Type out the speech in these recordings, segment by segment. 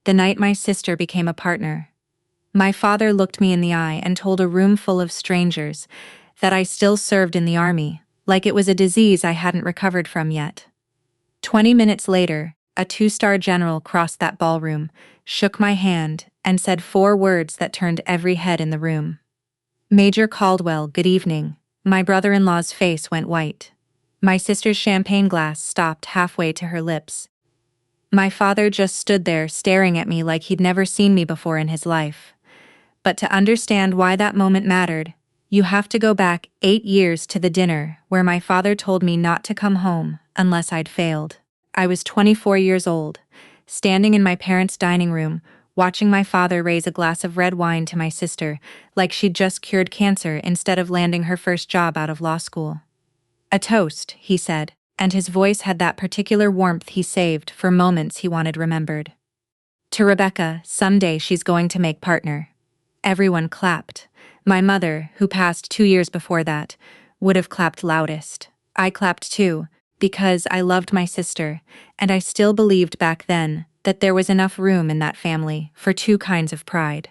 the night my sister became a partner. My father looked me in the eye and told a room full of strangers that I still served in the army, like it was a disease I hadn't recovered from yet. 20 minutes later, a 2-star general crossed that ballroom, shook my hand, and said 4 words that turned every head in the room. "Major Caldwell, good evening." My brother-in-law's face went white. My sister's champagne glass stopped halfway to her lips. My father just stood there staring at me like he'd never seen me before in his life. But to understand why that moment mattered, you have to go back 8 years to the dinner where my father told me not to come home unless I'd failed. I was 24 years old, standing in my parents' dining room, watching my father raise a glass of red wine to my sister like she'd just cured cancer instead of landing her first job out of law school. "A toast," he said, and his voice had that particular warmth he saved for moments he wanted remembered. "To Rebecca, someday she's going to make partner." Everyone clapped. My mother, who passed 2 years before that, would have clapped loudest. I clapped too, because I loved my sister, and I still believed back then that there was enough room in that family for 2 kinds of pride.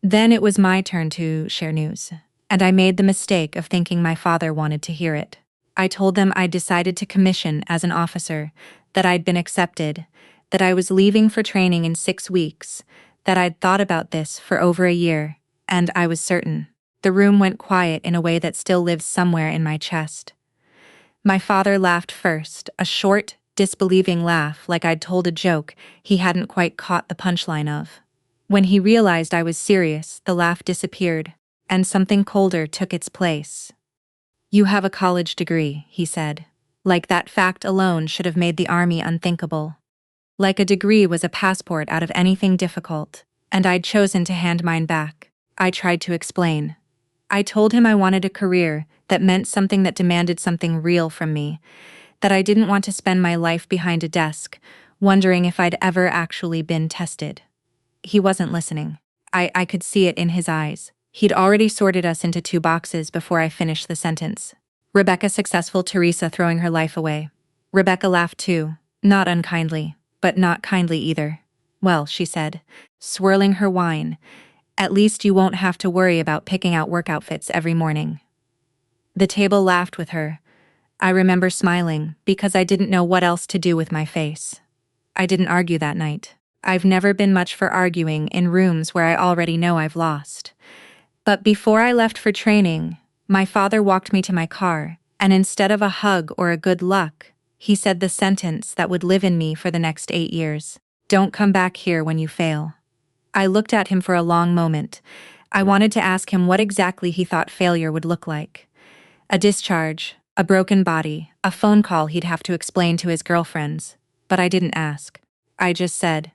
Then it was my turn to share news, and I made the mistake of thinking my father wanted to hear it. I told them I'd decided to commission as an officer, that I'd been accepted, that I was leaving for training in 6 weeks, that I'd thought about this for over a year, and I was certain. The room went quiet in a way that still lives somewhere in my chest. My father laughed first, a short, disbelieving laugh like I'd told a joke he hadn't quite caught the punchline of. When he realized I was serious, the laugh disappeared, and something colder took its place. "You have a college degree," he said. Like that fact alone should have made the army unthinkable. Like a degree was a passport out of anything difficult, and I'd chosen to hand mine back. I tried to explain. I told him I wanted a career that meant something, that demanded something real from me, that I didn't want to spend my life behind a desk, wondering if I'd ever actually been tested. He wasn't listening. I could see it in his eyes. He'd already sorted us into 2 boxes before I finished the sentence. Rebecca successful, Teresa throwing her life away. Rebecca laughed too, not unkindly, but not kindly either. "Well," she said, swirling her wine, "at least you won't have to worry about picking out work outfits every morning." The table laughed with her. I remember smiling because I didn't know what else to do with my face. I didn't argue that night. I've never been much for arguing in rooms where I already know I've lost. But before I left for training, my father walked me to my car, and instead of a hug or a good luck, he said the sentence that would live in me for the next 8 years. "Don't come back here when you fail." I looked at him for a long moment. I wanted to ask him what exactly he thought failure would look like. A discharge, a broken body, a phone call he'd have to explain to his girlfriends. But I didn't ask. I just said,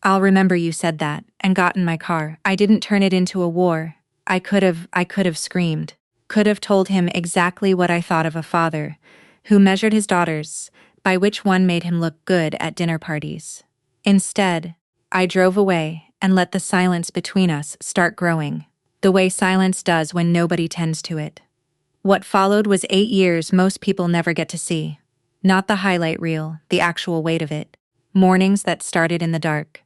"I'll remember you said that," and got in my car. I didn't turn it into a war. I could have screamed. Could have told him exactly what I thought of a father who measured his daughters by which one made him look good at dinner parties. Instead, I drove away and let the silence between us start growing, the way silence does when nobody tends to it. What followed was 8 years most people never get to see. Not the highlight reel, the actual weight of it. Mornings that started in the dark.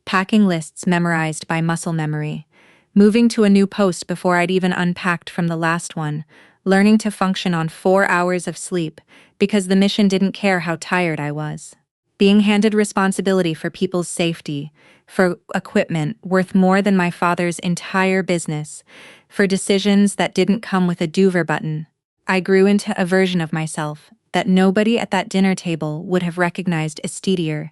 Packing lists memorized by muscle memory. Moving to a new post before I'd even unpacked from the last one. Learning to function on 4 hours of sleep because the mission didn't care how tired I was. Being handed responsibility for people's safety, for equipment worth more than my father's entire business, for decisions that didn't come with a do-over button. I grew into a version of myself that nobody at that dinner table would have recognized as steadier,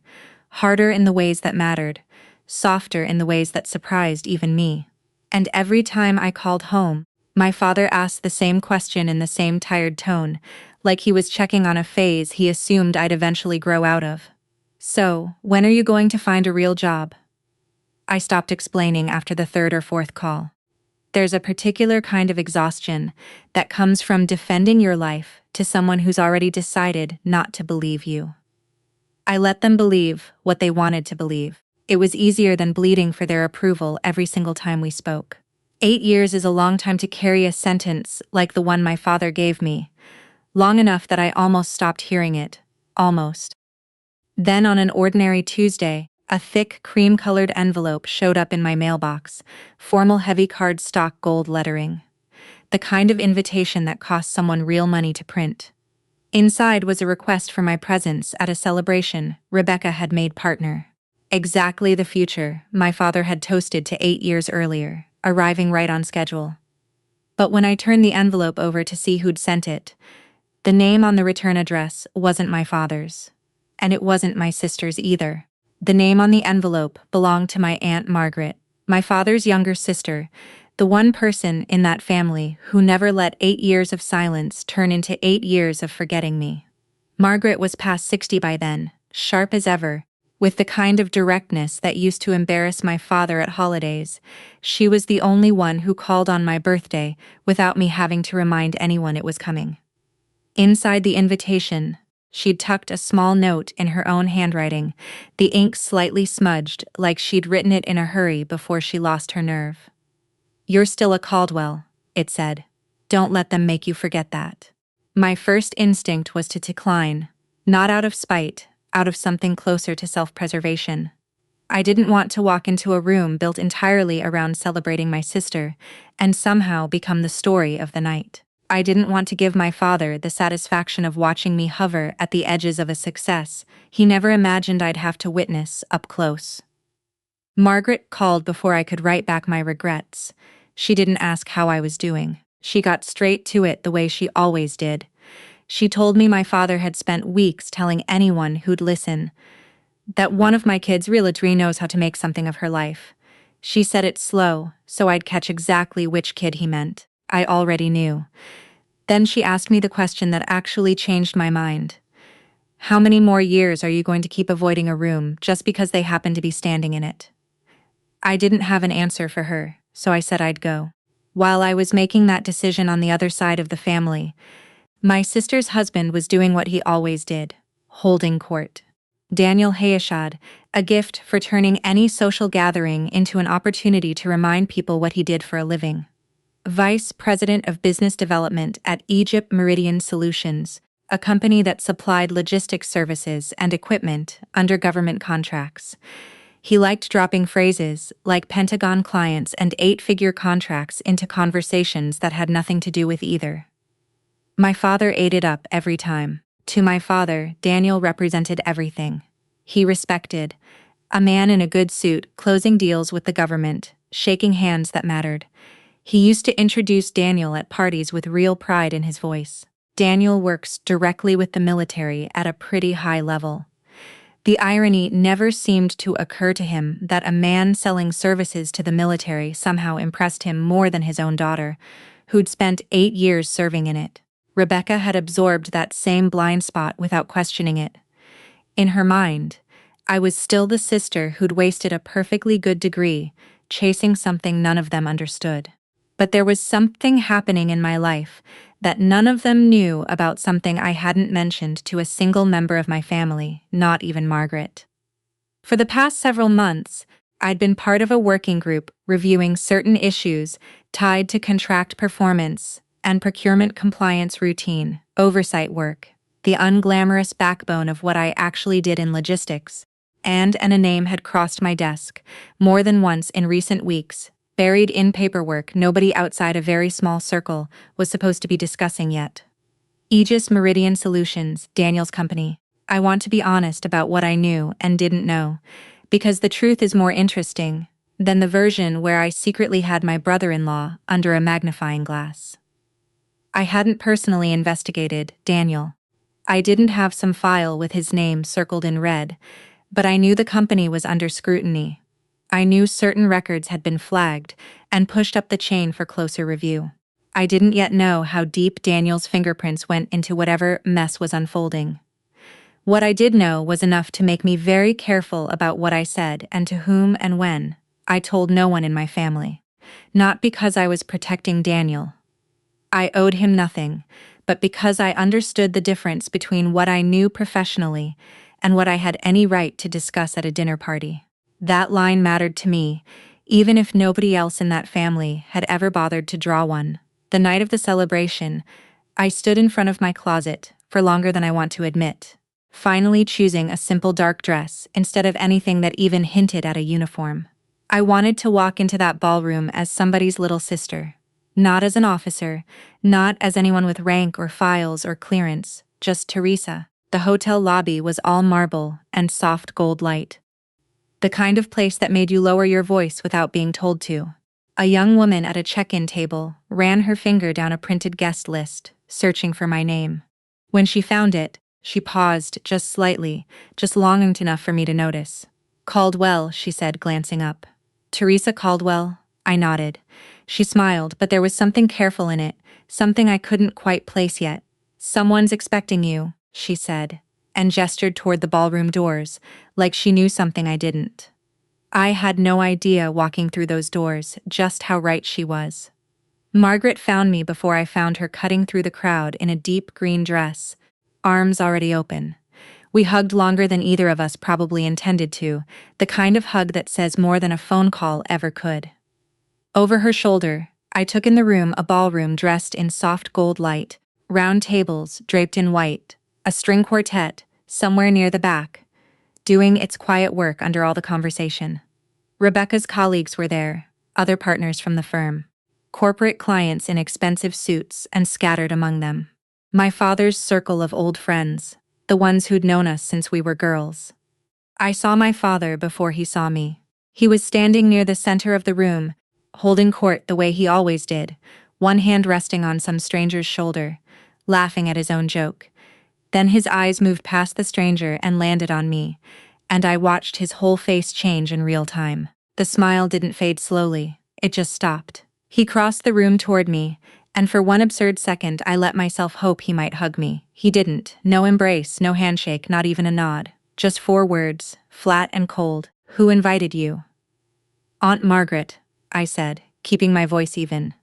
harder in the ways that mattered, softer in the ways that surprised even me. And every time I called home, my father asked the same question in the same tired tone, like he was checking on a phase he assumed I'd eventually grow out of. "So, when are you going to find a real job?" I stopped explaining after the 3rd or 4th call. There's a particular kind of exhaustion that comes from defending your life to someone who's already decided not to believe you. I let them believe what they wanted to believe. It was easier than bleeding for their approval every single time we spoke. 8 years is a long time to carry a sentence like the one my father gave me. Long enough that I almost stopped hearing it. Almost. Then on an ordinary Tuesday, A thick, cream-colored envelope showed up in my mailbox, formal heavy cardstock gold lettering. The kind of invitation that cost someone real money to print. Inside was a request for my presence at a celebration Rebecca had made partner. Exactly the future my father had toasted to 8 years earlier, arriving right on schedule. But when I turned the envelope over to see who'd sent it, the name on the return address wasn't my father's. And it wasn't my sister's either. The name on the envelope belonged to my Aunt Margaret, my father's younger sister, the one person in that family who never let 8 years of silence turn into 8 years of forgetting me. Margaret was past 60 by then, sharp as ever, with the kind of directness that used to embarrass my father at holidays. She was the only one who called on my birthday without me having to remind anyone it was coming. Inside the invitation, she'd tucked a small note in her own handwriting, the ink slightly smudged like she'd written it in a hurry before she lost her nerve. "You're still a Caldwell," it said. "Don't let them make you forget that." My first instinct was to decline, not out of spite, out of something closer to self-preservation. I didn't want to walk into a room built entirely around celebrating my sister and somehow become the story of the night. I didn't want to give my father the satisfaction of watching me hover at the edges of a success he never imagined I'd have to witness up close. Margaret called before I could write back my regrets. She didn't ask how I was doing. She got straight to it the way she always did. She told me my father had spent weeks telling anyone who'd listen that one of my kids really knows how to make something of her life. She said it slow, so I'd catch exactly which kid he meant. I already knew. Then she asked me the question that actually changed my mind. How many more years are you going to keep avoiding a room just because they happen to be standing in it? I didn't have an answer for her, so I said I'd go. While I was making that decision on the other side of the family, my sister's husband was doing what he always did, holding court. Daniel Hayashad, a gift for turning any social gathering into an opportunity to remind people what he did for a living. Vice President of Business Development at Egypt Meridian Solutions, a company that supplied logistics services and equipment under government contracts. He liked dropping phrases like Pentagon clients and 8-figure contracts into conversations that had nothing to do with either. My father ate it up every time. To my father, Daniel represented everything. He respected a man in a good suit closing deals with the government, shaking hands that mattered. He used to introduce Daniel at parties with real pride in his voice. Daniel works directly with the military at a pretty high level. The irony never seemed to occur to him that a man selling services to the military somehow impressed him more than his own daughter, who'd spent 8 years serving in it. Rebecca had absorbed that same blind spot without questioning it. In her mind, I was still the sister who'd wasted a perfectly good degree, chasing something none of them understood. But there was something happening in my life that none of them knew about, something I hadn't mentioned to a single member of my family, not even Margaret. For the past several months, I'd been part of a working group reviewing certain issues tied to contract performance and procurement compliance routine, oversight work, the unglamorous backbone of what I actually did in logistics, and a name had crossed my desk more than once in recent weeks, buried in paperwork nobody outside a very small circle was supposed to be discussing yet. Aegis Meridian Solutions, Daniel's company. I want to be honest about what I knew and didn't know, because the truth is more interesting than the version where I secretly had my brother-in-law under a magnifying glass. I hadn't personally investigated Daniel. I didn't have some file with his name circled in red, but I knew the company was under scrutiny. I knew certain records had been flagged and pushed up the chain for closer review. I didn't yet know how deep Daniel's fingerprints went into whatever mess was unfolding. What I did know was enough to make me very careful about what I said and to whom and when. I told no one in my family. Not because I was protecting Daniel. I owed him nothing, but because I understood the difference between what I knew professionally and what I had any right to discuss at a dinner party. That line mattered to me, even if nobody else in that family had ever bothered to draw one. The night of the celebration, I stood in front of my closet for longer than I want to admit. finally choosing a simple dark dress instead of anything that even hinted at a uniform. I wanted to walk into that ballroom as somebody's little sister. Not as an officer, not as anyone with rank or files or clearance, just Teresa. The hotel lobby was all marble and soft gold light. The kind of place that made you lower your voice without being told to. A young woman at a check-in table ran her finger down a printed guest list, searching for my name. When she found it, she paused just slightly, just long enough for me to notice. "Caldwell," she said, glancing up. "Teresa Caldwell?" I nodded. She smiled, but there was something careful in it, something I couldn't quite place yet. "Someone's expecting you," she said, and gestured toward the ballroom doors, like she knew something I didn't. I had no idea walking through those doors just how right she was. Margaret found me before I found her, cutting through the crowd in a deep green dress, arms already open. We hugged longer than either of us probably intended to, the kind of hug that says more than a phone call ever could. Over her shoulder, I took in the room, a ballroom dressed in soft gold light, round tables draped in white, a string quartet somewhere near the back, doing its quiet work under all the conversation. Rebecca's colleagues were there, other partners from the firm, corporate clients in expensive suits and scattered among them. My father's circle of old friends, the ones who'd known us since we were girls. I saw my father before he saw me. He was standing near the center of the room, holding court the way he always did, one hand resting on some stranger's shoulder, laughing at his own joke. Then his eyes moved past the stranger and landed on me, and I watched his whole face change in real time. The smile didn't fade slowly, it just stopped. He crossed the room toward me, and for one absurd second I let myself hope he might hug me. He didn't. No embrace, no handshake, not even a nod. Just 4 words, flat and cold. "Who invited you?" "Aunt Margaret," I said, keeping my voice even.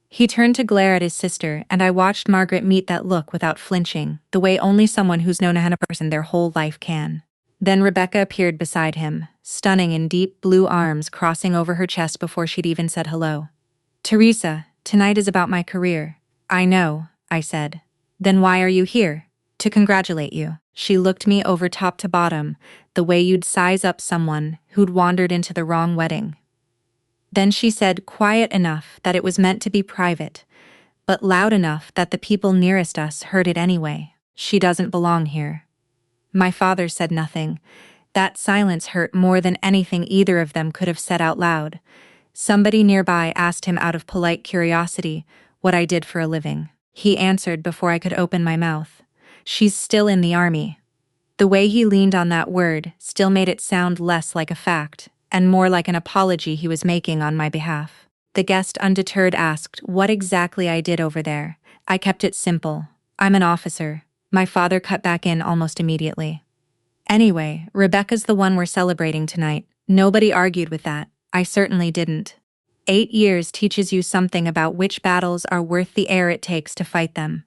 He turned to glare at his sister, and I watched Margaret meet that look without flinching, the way only someone who's known a person their whole life can. Then Rebecca appeared beside him, stunning in deep blue arms crossing over her chest before she'd even said hello. "Teresa, tonight is about my career." "I know," I said. "Then why are you here?" "To congratulate you." She looked me over top to bottom, the way you'd size up someone who'd wandered into the wrong wedding. Then she said, quiet enough that it was meant to be private, but loud enough that the people nearest us heard it anyway. "She doesn't belong here." My father said nothing. That silence hurt more than anything either of them could have said out loud. Somebody nearby asked him out of polite curiosity what I did for a living. He answered before I could open my mouth. "She's still in the army." The way he leaned on that word still made it sound less like a fact, and more like an apology he was making on my behalf. The guest, undeterred, asked what exactly I did over there. I kept it simple. "I'm an officer." My father cut back in almost immediately. "Anyway, Rebecca's the one we're celebrating tonight." Nobody argued with that. I certainly didn't. 8 years teaches you something about which battles are worth the air it takes to fight them.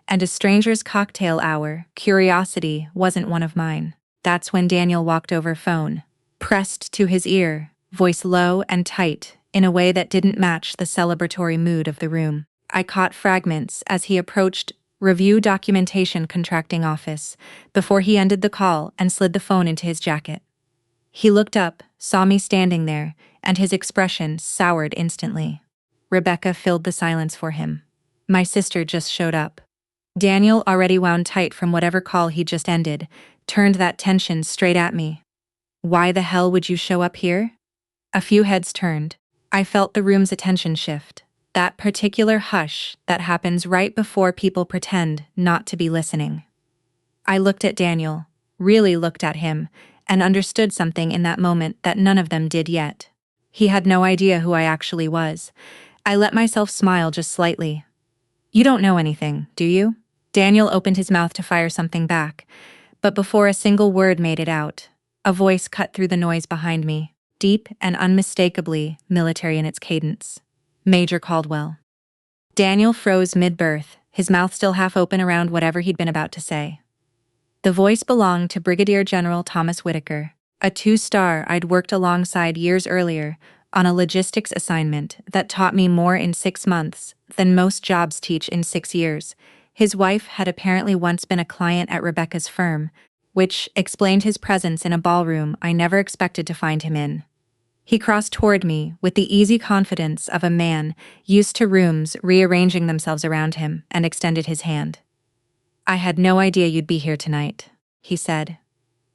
And a stranger's cocktail hour, curiosity, wasn't one of mine. That's when Daniel walked over, phone pressed to his ear, voice low and tight, in a way that didn't match the celebratory mood of the room. I caught fragments as he approached review documentation contracting office, before he ended the call and slid the phone into his jacket. He looked up, saw me standing there, and his expression soured instantly. Rebecca filled the silence for him. "My sister just showed up." Daniel, already wound tight from whatever call he just ended, turned that tension straight at me. "Why the hell would you show up here?" A few heads turned. I felt the room's attention shift. That particular hush that happens right before people pretend not to be listening. I looked at Daniel, really looked at him, and understood something in that moment that none of them did yet. He had no idea who I actually was. I let myself smile just slightly. "You don't know anything, do you?" Daniel opened his mouth to fire something back, but before a single word made it out, a voice cut through the noise behind me, deep and unmistakably military in its cadence. "Major Caldwell." Daniel froze mid-birth, his mouth still half open around whatever he'd been about to say. The voice belonged to Brigadier General Thomas Whitaker, a 2-star I'd worked alongside years earlier on a logistics assignment that taught me more in 6 months than most jobs teach in 6 years. His wife had apparently once been a client at Rebecca's firm, which explained his presence in a ballroom I never expected to find him in. He crossed toward me with the easy confidence of a man used to rooms rearranging themselves around him and extended his hand. "I had no idea you'd be here tonight," he said.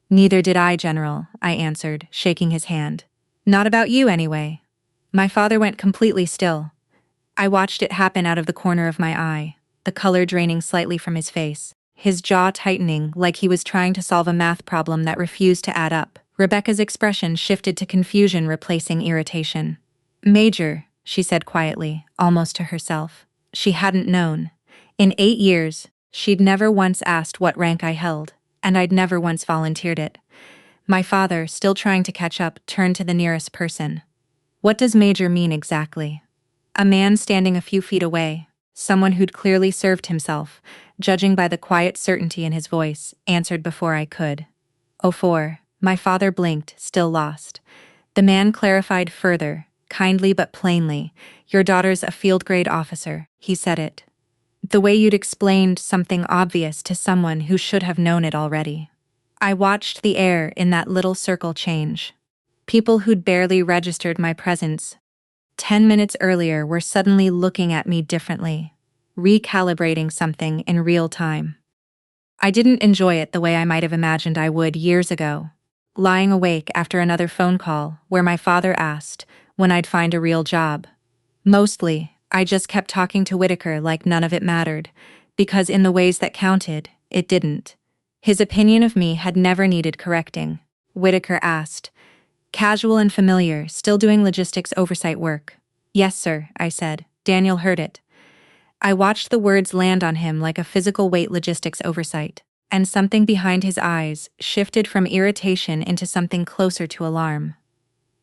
"Neither did I, General," I answered, shaking his hand. "Not about you, anyway." My father went completely still. I watched it happen out of the corner of my eye, the color draining slightly from his face, his jaw tightening like he was trying to solve a math problem that refused to add up. Rebecca's expression shifted to confusion, replacing irritation. "Major," she said quietly, almost to herself. She hadn't known. In 8 years, she'd never once asked what rank I held, and I'd never once volunteered it. My father, still trying to catch up, turned to the nearest person. "What does Major mean exactly?" A man standing a few feet away, someone who'd clearly served himself, judging by the quiet certainty in his voice, answered before I could. "Oh, 4. My father blinked, still lost. The man clarified further, kindly but plainly. "Your daughter's a field-grade officer," he said it. The way you'd explained something obvious to someone who should have known it already. I watched the air in that little circle change. People who'd barely registered my presence 10 minutes earlier were suddenly looking at me differently, recalibrating something in real time. I didn't enjoy it the way I might have imagined I would years ago, lying awake after another phone call where my father asked when I'd find a real job. Mostly, I just kept talking to Whitaker like none of it mattered, because in the ways that counted, it didn't. His opinion of me had never needed correcting. Whitaker asked, "Casual and familiar, still doing logistics oversight work?" "Yes, sir," I said. Daniel heard it. I watched the words land on him like a physical weight. Logistics oversight, and something behind his eyes shifted from irritation into something closer to alarm.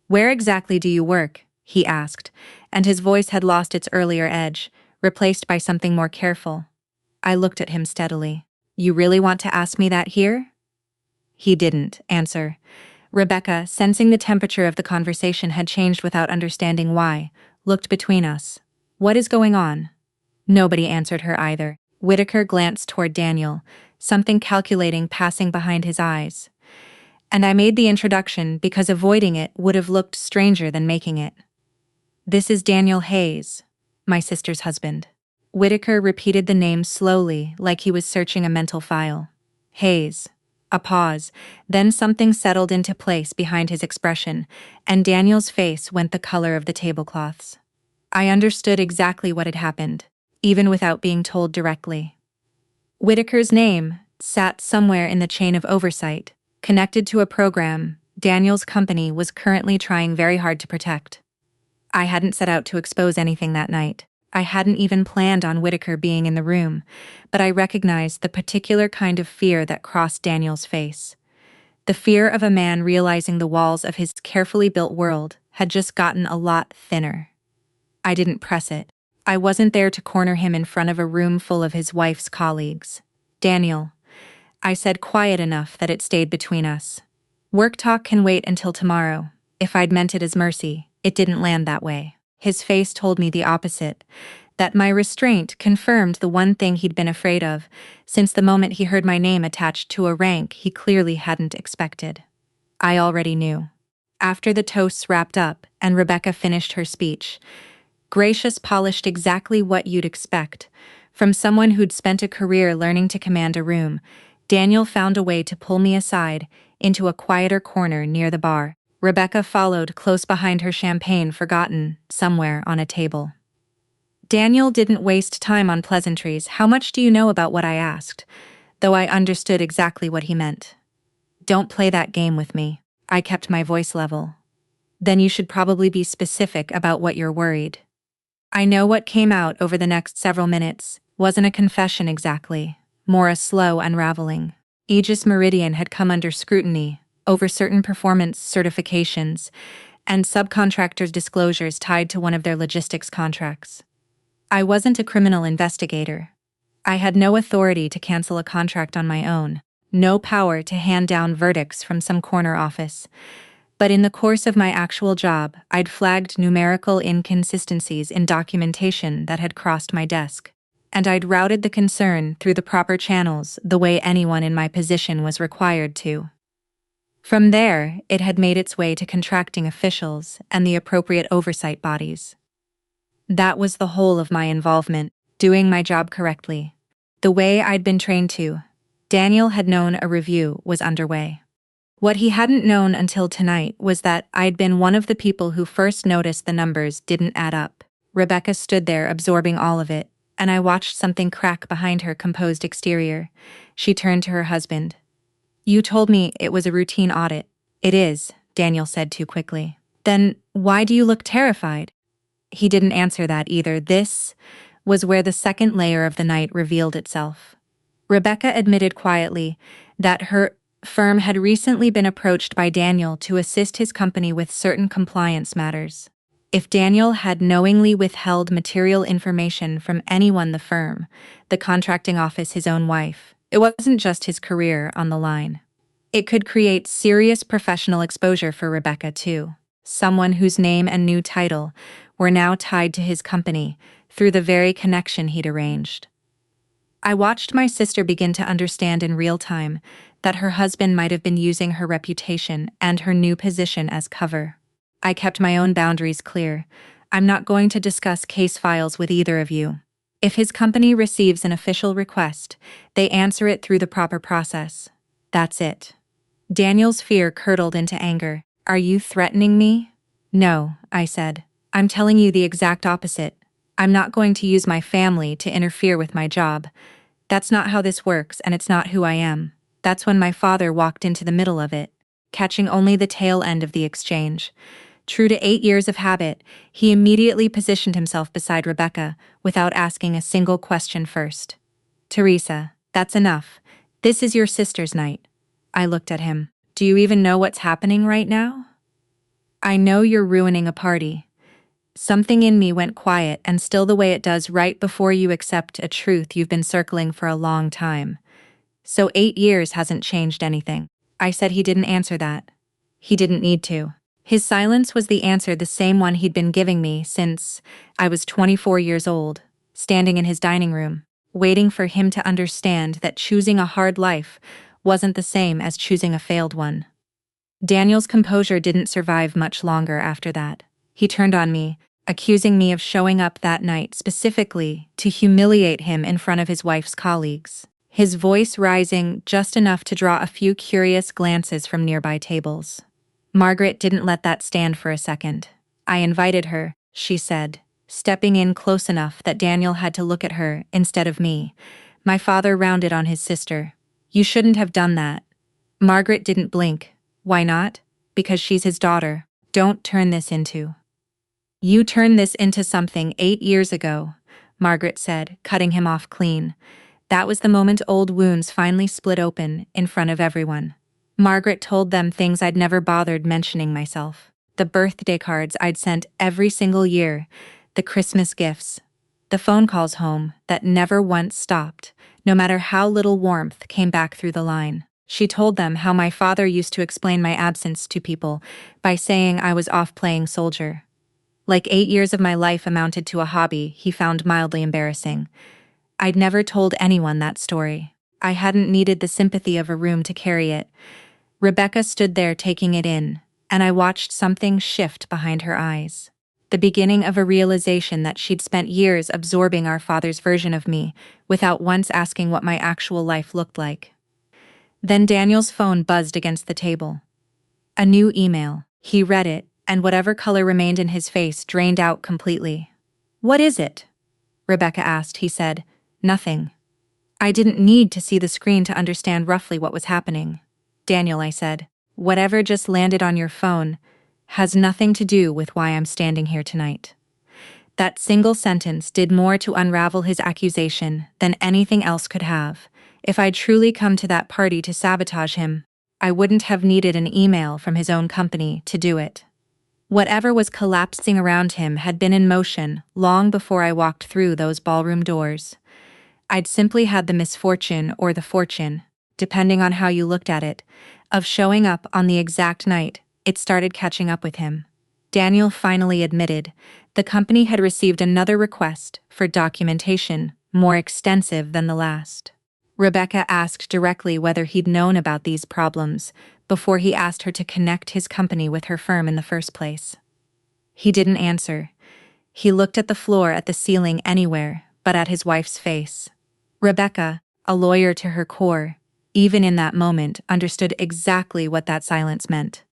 "Where exactly do you work?" he asked, and his voice had lost its earlier edge, replaced by something more careful. I looked at him steadily. "You really want to ask me that here?" He didn't answer. Rebecca, sensing the temperature of the conversation had changed without understanding why, looked between us. "What is going on?" Nobody answered her either. Whitaker glanced toward Daniel, something calculating passing behind his eyes. And I made the introduction because avoiding it would have looked stranger than making it. "This is Daniel Hayes, my sister's husband." Whitaker repeated the name slowly, like he was searching a mental file. "Hayes." A pause, then something settled into place behind his expression, and Daniel's face went the color of the tablecloths. I understood exactly what had happened, even without being told directly. Whitaker's name sat somewhere in the chain of oversight, connected to a program Daniel's company was currently trying very hard to protect. I hadn't set out to expose anything that night. I hadn't even planned on Whitaker being in the room, but I recognized the particular kind of fear that crossed Daniel's face. The fear of a man realizing the walls of his carefully built world had just gotten a lot thinner. I didn't press it. I wasn't there to corner him in front of a room full of his wife's colleagues. "Daniel," I said, quiet enough that it stayed between us. "Work talk can wait until tomorrow." If I'd meant it as mercy, it didn't land that way. His face told me the opposite, that my restraint confirmed the one thing he'd been afraid of since the moment he heard my name attached to a rank he clearly hadn't expected. I already knew. After the toasts wrapped up and Rebecca finished her speech, gracious, polished, exactly what you'd expect from someone who'd spent a career learning to command a room, Daniel found a way to pull me aside into a quieter corner near the bar. Rebecca followed close behind, her champagne forgotten somewhere on a table. Daniel didn't waste time on pleasantries. "How much do you know about what I asked?" Though I understood exactly what he meant. "Don't play that game with me." I kept my voice level. "Then you should probably be specific about what you're worried." I know what came out over the next several minutes wasn't a confession exactly, more a slow unraveling. Aegis Meridian had come under scrutiny over certain performance certifications and subcontractors' disclosures tied to one of their logistics contracts. I wasn't a criminal investigator. I had no authority to cancel a contract on my own, no power to hand down verdicts from some corner office. But in the course of my actual job, I'd flagged numerical inconsistencies in documentation that had crossed my desk. and I'd routed the concern through the proper channels the way anyone in my position was required to. From there, it had made its way to contracting officials and the appropriate oversight bodies. That was the whole of my involvement, doing my job correctly, the way I'd been trained to. Daniel had known a review was underway. What he hadn't known until tonight was that I'd been one of the people who first noticed the numbers didn't add up. Rebecca stood there absorbing all of it, and I watched something crack behind her composed exterior. She turned to her husband. "You told me it was a routine audit." "It is," Daniel said too quickly. "Then why do you look terrified?" He didn't answer that either. This was where the second layer of the night revealed itself. Rebecca admitted quietly that her firm had recently been approached by Daniel to assist his company with certain compliance matters. If Daniel had knowingly withheld material information from anyone the firm, the contracting office, his own wife, it wasn't just his career on the line. It could create serious professional exposure for Rebecca too, someone whose name and new title were now tied to his company through the very connection he'd arranged. I watched my sister begin to understand in real time that her husband might have been using her reputation and her new position as cover. I kept my own boundaries clear. I'm not going to discuss case files with either of you. If his company receives an official request, they answer it through the proper process. That's it. Daniel's fear curdled into anger. "Are you threatening me?" "No," I said. "I'm telling you the exact opposite. I'm not going to use my family to interfere with my job. That's not how this works, and it's not who I am." That's when my father walked into the middle of it, catching only the tail end of the exchange. True to 8 years of habit, he immediately positioned himself beside Rebecca without asking a single question first. "Teresa, that's enough. This is your sister's night." I looked at him. "Do you even know what's happening right now?" "I know you're ruining a party." Something in me went quiet, and still the way it does right before you accept a truth you've been circling for a long time. "So 8 years hasn't changed anything." I said. He didn't answer that. He didn't need to. His silence was the answer, the same one he'd been giving me since I was 24 years old, standing in his dining room, waiting for him to understand that choosing a hard life wasn't the same as choosing a failed one. Daniel's composure didn't survive much longer after that. He turned on me, accusing me of showing up that night specifically to humiliate him in front of his wife's colleagues, his voice rising just enough to draw a few curious glances from nearby tables. Margaret didn't let that stand for a second. "I invited her," she said, stepping in close enough that Daniel had to look at her instead of me. My father rounded on his sister. "You shouldn't have done that." Margaret didn't blink. "Why not?" "Because she's his daughter." "Don't turn this into." "You turned this into something 8 years ago," Margaret said, cutting him off clean. That was the moment old wounds finally split open in front of everyone. Margaret told them things I'd never bothered mentioning myself. The birthday cards I'd sent every single year, the Christmas gifts, the phone calls home that never once stopped, no matter how little warmth came back through the line. She told them how my father used to explain my absence to people by saying I was off playing soldier. Like 8 years of my life amounted to a hobby he found mildly embarrassing. I'd never told anyone that story. I hadn't needed the sympathy of a room to carry it. Rebecca stood there taking it in, and I watched something shift behind her eyes. The beginning of a realization that she'd spent years absorbing our father's version of me without once asking what my actual life looked like. Then Daniel's phone buzzed against the table. A new email. He read it, and whatever color remained in his face drained out completely. "What is it?" Rebecca asked. He said, "Nothing." I didn't need to see the screen to understand roughly what was happening. "Daniel," I said, "whatever just landed on your phone has nothing to do with why I'm standing here tonight." That single sentence did more to unravel his accusation than anything else could have. If I'd truly come to that party to sabotage him, I wouldn't have needed an email from his own company to do it. Whatever was collapsing around him had been in motion long before I walked through those ballroom doors. I'd simply had the misfortune or the fortune, depending on how you looked at it, of showing up on the exact night it started catching up with him. Daniel finally admitted the company had received another request for documentation more extensive than the last. Rebecca asked directly whether he'd known about these problems before he asked her to connect his company with her firm in the first place. He didn't answer. He looked at the floor, at the ceiling, anywhere but at his wife's face. Rebecca, a lawyer to her core, even in that moment understood exactly what that silence meant.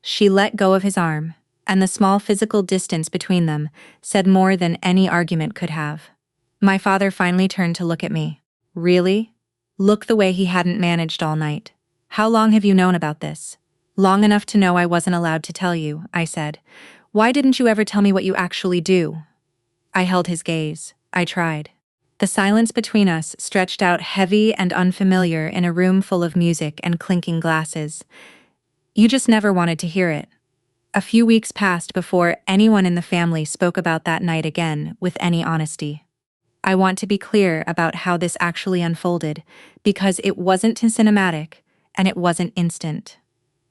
She let go of his arm, and the small physical distance between them said more than any argument could have. My father finally turned to look at me. Really? Look the way he hadn't managed all night. How long have you known about this? Long enough to know I wasn't allowed to tell you, I said. Why didn't you ever tell me what you actually do? I held his gaze. I tried. The silence between us stretched out heavy and unfamiliar in a room full of music and clinking glasses. You just never wanted to hear it. A few weeks passed before anyone in the family spoke about that night again with any honesty. I want to be clear about how this actually unfolded, because it wasn't cinematic, and it wasn't instant.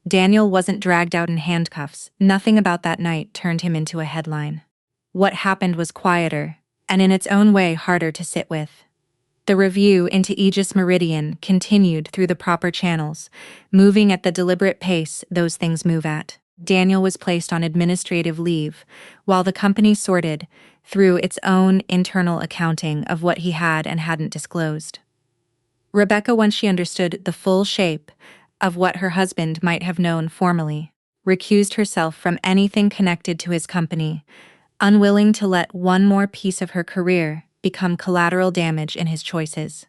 Daniel wasn't dragged out in handcuffs. Nothing about that night turned him into a headline. What happened was quieter, and in its own way harder to sit with. The review into Aegis Meridian continued through the proper channels, moving at the deliberate pace those things move at. Daniel was placed on administrative leave, while the company sorted through its own internal accounting of what he had and hadn't disclosed. Rebecca, once she understood the full shape of what her husband might have known formally, recused herself from anything connected to his company, unwilling to let one more piece of her career become collateral damage in his choices.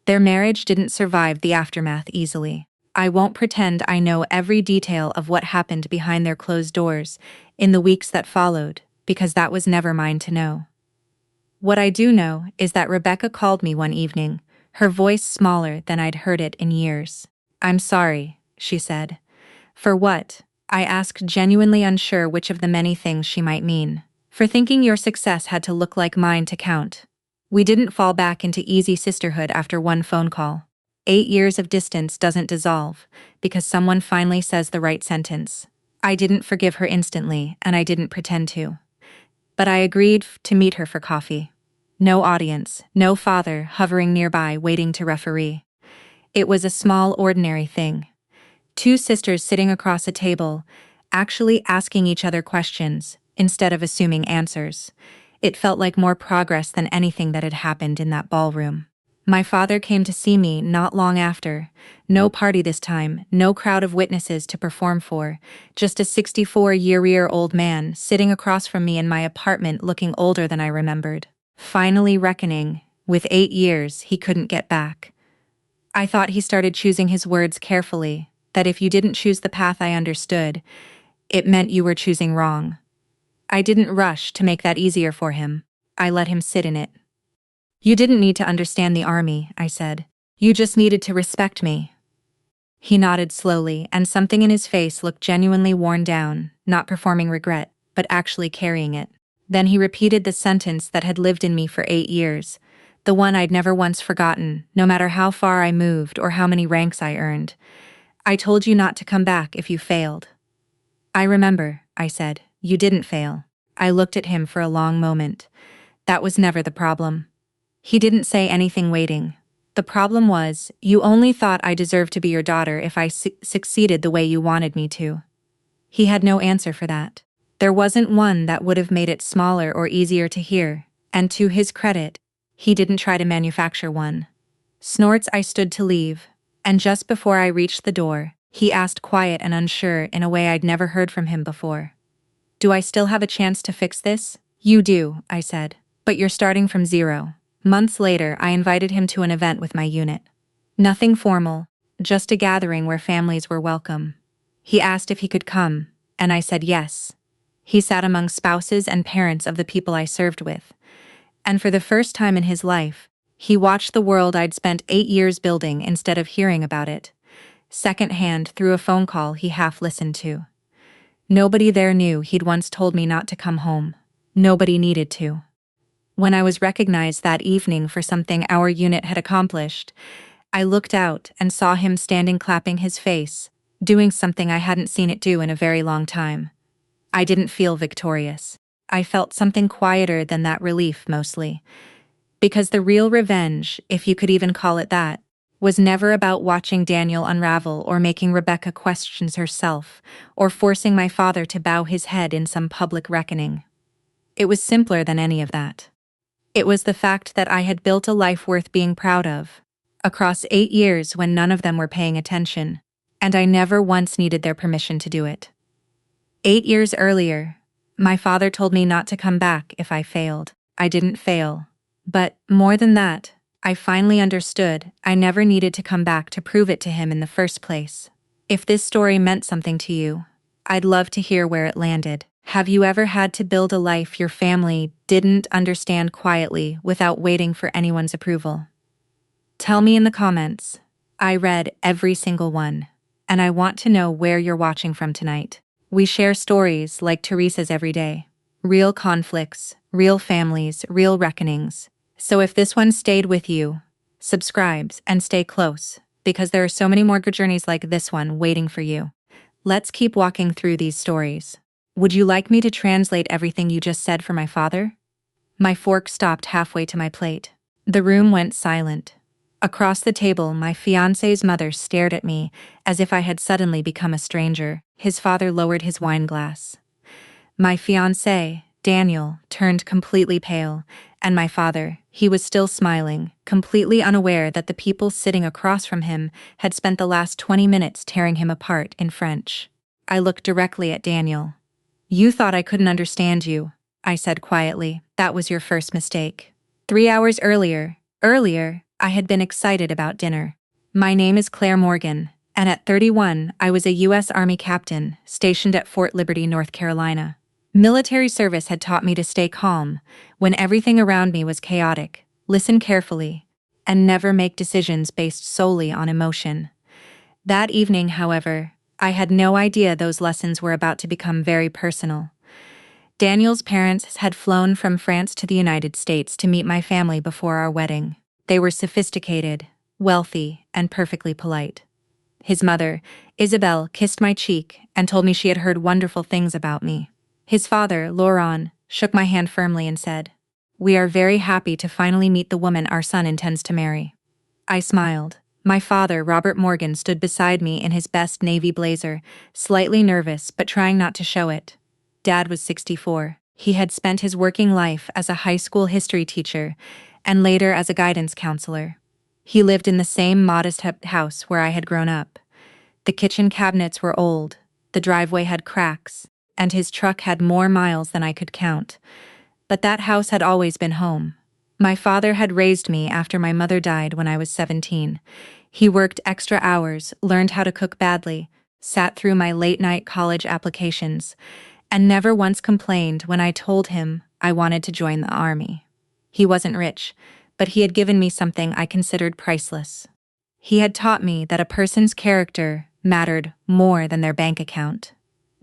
Their marriage didn't survive the aftermath easily. I won't pretend I know every detail of what happened behind their closed doors in the weeks that followed, because that was never mine to know. What I do know is that Rebecca called me one evening, her voice smaller than I'd heard it in years. I'm sorry, she said. For what? I asked, genuinely unsure which of the many things she might mean. For thinking your success had to look like mine to count. We didn't fall back into easy sisterhood after one phone call. 8 years of distance doesn't dissolve because someone finally says the right sentence. I didn't forgive her instantly, and I didn't pretend to. But I agreed to meet her for coffee. No audience, no father hovering nearby waiting to referee. It was a small, ordinary thing. 2 sisters sitting across a table, actually asking each other questions instead of assuming answers. It felt like more progress than anything that had happened in that ballroom. My father came to see me not long after. No party this time, no crowd of witnesses to perform for, just a 64-year-old man sitting across from me in my apartment looking older than I remembered. Finally reckoning, with 8 years he couldn't get back. I thought he started choosing his words carefully, that if you didn't choose the path I understood, it meant you were choosing wrong. I didn't rush to make that easier for him. I let him sit in it. You didn't need to understand the army, I said. You just needed to respect me. He nodded slowly, and something in his face looked genuinely worn down, not performing regret, but actually carrying it. Then he repeated the sentence that had lived in me for 8 years, the one I'd never once forgotten, no matter how far I moved or how many ranks I earned. I told you not to come back if you failed. I remember, I said. You didn't fail. I looked at him for a long moment. That was never the problem. He didn't say anything waiting. The problem was, you only thought I deserved to be your daughter if I succeeded the way you wanted me to. He had no answer for that. There wasn't one that would have made it smaller or easier to hear, and to his credit, he didn't try to manufacture one. Snorts, I stood to leave, and just before I reached the door, he asked, quiet and unsure in a way I'd never heard from him before. Do I still have a chance to fix this? You do, I said, but you're starting from zero. Months later, I invited him to an event with my unit. Nothing formal, just a gathering where families were welcome. He asked if he could come, and I said yes. He sat among spouses and parents of the people I served with. And for the first time in his life, he watched the world I'd spent 8 years building instead of hearing about it, secondhand through a phone call he half listened to. Nobody there knew he'd once told me not to come home. Nobody needed to. When I was recognized that evening for something our unit had accomplished, I looked out and saw him standing clapping his face, doing something I hadn't seen it do in a very long time. I didn't feel victorious. I felt something quieter than that, relief mostly. Because the real revenge, if you could even call it that, was never about watching Daniel unravel or making Rebecca question herself or forcing my father to bow his head in some public reckoning. It was simpler than any of that. It was the fact that I had built a life worth being proud of, across 8 years when none of them were paying attention, and I never once needed their permission to do it. 8 years earlier, my father told me not to come back if I failed. I didn't fail. But, more than that, I finally understood I never needed to come back to prove it to him in the first place. If this story meant something to you, I'd love to hear where it landed. Have you ever had to build a life your family didn't understand quietly without waiting for anyone's approval? Tell me in the comments. I read every single one, and I want to know where you're watching from tonight. We share stories like Teresa's every day. Real conflicts, real families, real reckonings. So if this one stayed with you, subscribe and stay close, because there are so many more good journeys like this one waiting for you. Let's keep walking through these stories. Would you like me to translate everything you just said for my father? My fork stopped halfway to my plate. The room went silent. Across the table, my fiancé's mother stared at me as if I had suddenly become a stranger. His father lowered his wine glass. My fiancé, Daniel, turned completely pale, and my father, he was still smiling, completely unaware that the people sitting across from him had spent the last 20 minutes tearing him apart in French. I looked directly at Daniel. "You thought I couldn't understand you," I said quietly. "That was your first mistake." 3 hours earlier, I had been excited about dinner. My name is Claire Morgan, and at 31, I was a U.S. Army captain stationed at Fort Liberty, North Carolina. Military service had taught me to stay calm when everything around me was chaotic, listen carefully, and never make decisions based solely on emotion. That evening, however, I had no idea those lessons were about to become very personal. Daniel's parents had flown from France to the United States to meet my family before our wedding. They were sophisticated, wealthy, and perfectly polite. His mother, Isabel, kissed my cheek and told me she had heard wonderful things about me. His father, Laurent, shook my hand firmly and said, "We are very happy to finally meet the woman our son intends to marry." I smiled. My father, Robert Morgan, stood beside me in his best navy blazer, slightly nervous but trying not to show it. Dad was 64. He had spent his working life as a high school history teacher and later as a guidance counselor. He lived in the same modest house where I had grown up. The kitchen cabinets were old, the driveway had cracks, and his truck had more miles than I could count. But that house had always been home. My father had raised me after my mother died when I was 17. He worked extra hours, learned how to cook badly, sat through my late-night college applications, and never once complained when I told him I wanted to join the army. He wasn't rich, but he had given me something I considered priceless. He had taught me that a person's character mattered more than their bank account.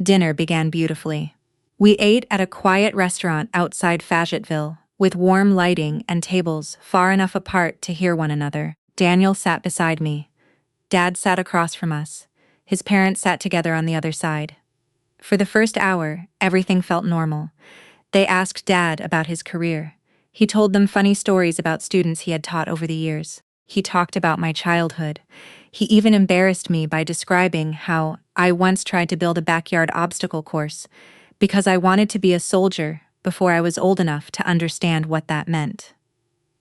Dinner began beautifully. We ate at a quiet restaurant outside Fayetteville, with warm lighting and tables far enough apart to hear one another. Daniel sat beside me. Dad sat across from us. His parents sat together on the other side. For the first hour, everything felt normal. They asked Dad about his career. He told them funny stories about students he had taught over the years. He talked about my childhood. He even embarrassed me by describing how I once tried to build a backyard obstacle course because I wanted to be a soldier before I was old enough to understand what that meant.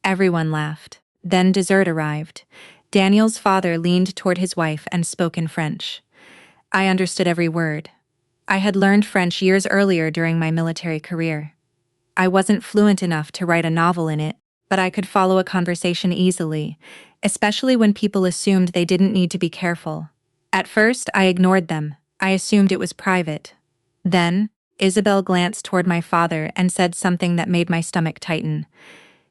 Everyone laughed. Then dessert arrived. Daniel's father leaned toward his wife and spoke in French. I understood every word. I had learned French years earlier during my military career. I wasn't fluent enough to write a novel in it, but I could follow a conversation easily, especially when people assumed they didn't need to be careful. At first, I ignored them. I assumed it was private. Then, Isabel glanced toward my father and said something that made my stomach tighten.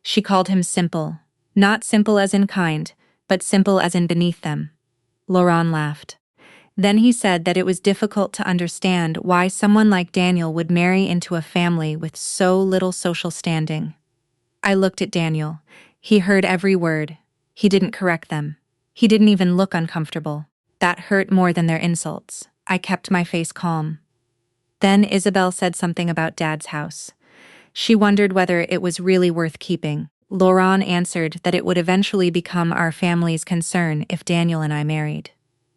She called him simple. Not simple as in kind, but simple as in beneath them. Laurent laughed. Then he said that it was difficult to understand why someone like Daniel would marry into a family with so little social standing. I looked at Daniel. He heard every word. He didn't correct them. He didn't even look uncomfortable. That hurt more than their insults. I kept my face calm. Then Isabel said something about Dad's house. She wondered whether it was really worth keeping. Laurent answered that it would eventually become our family's concern if Daniel and I married.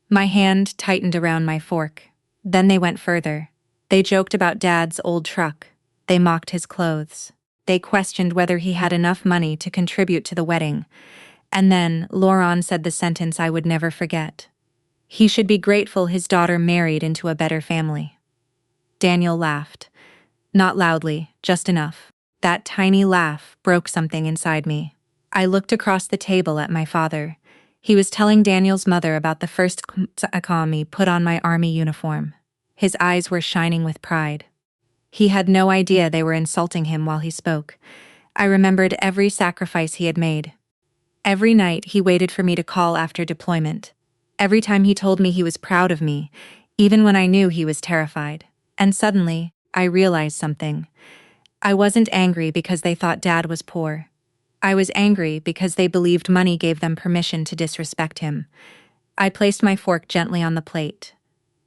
My hand tightened around my fork. Then they went further. They joked about Dad's old truck. They mocked his clothes. They questioned whether he had enough money to contribute to the wedding. And then Laurent said the sentence I would never forget. He should be grateful his daughter married into a better family. Daniel laughed. Not loudly, just enough. That tiny laugh broke something inside me. I looked across the table at my father. He was telling Daniel's mother about the first Akami put on my army uniform. His eyes were shining with pride. He had no idea they were insulting him while he spoke. I remembered every sacrifice he had made. Every night he waited for me to call after deployment. Every time he told me he was proud of me, even when I knew he was terrified. And suddenly, I realized something. I wasn't angry because they thought Dad was poor. I was angry because they believed money gave them permission to disrespect him. I placed my fork gently on the plate.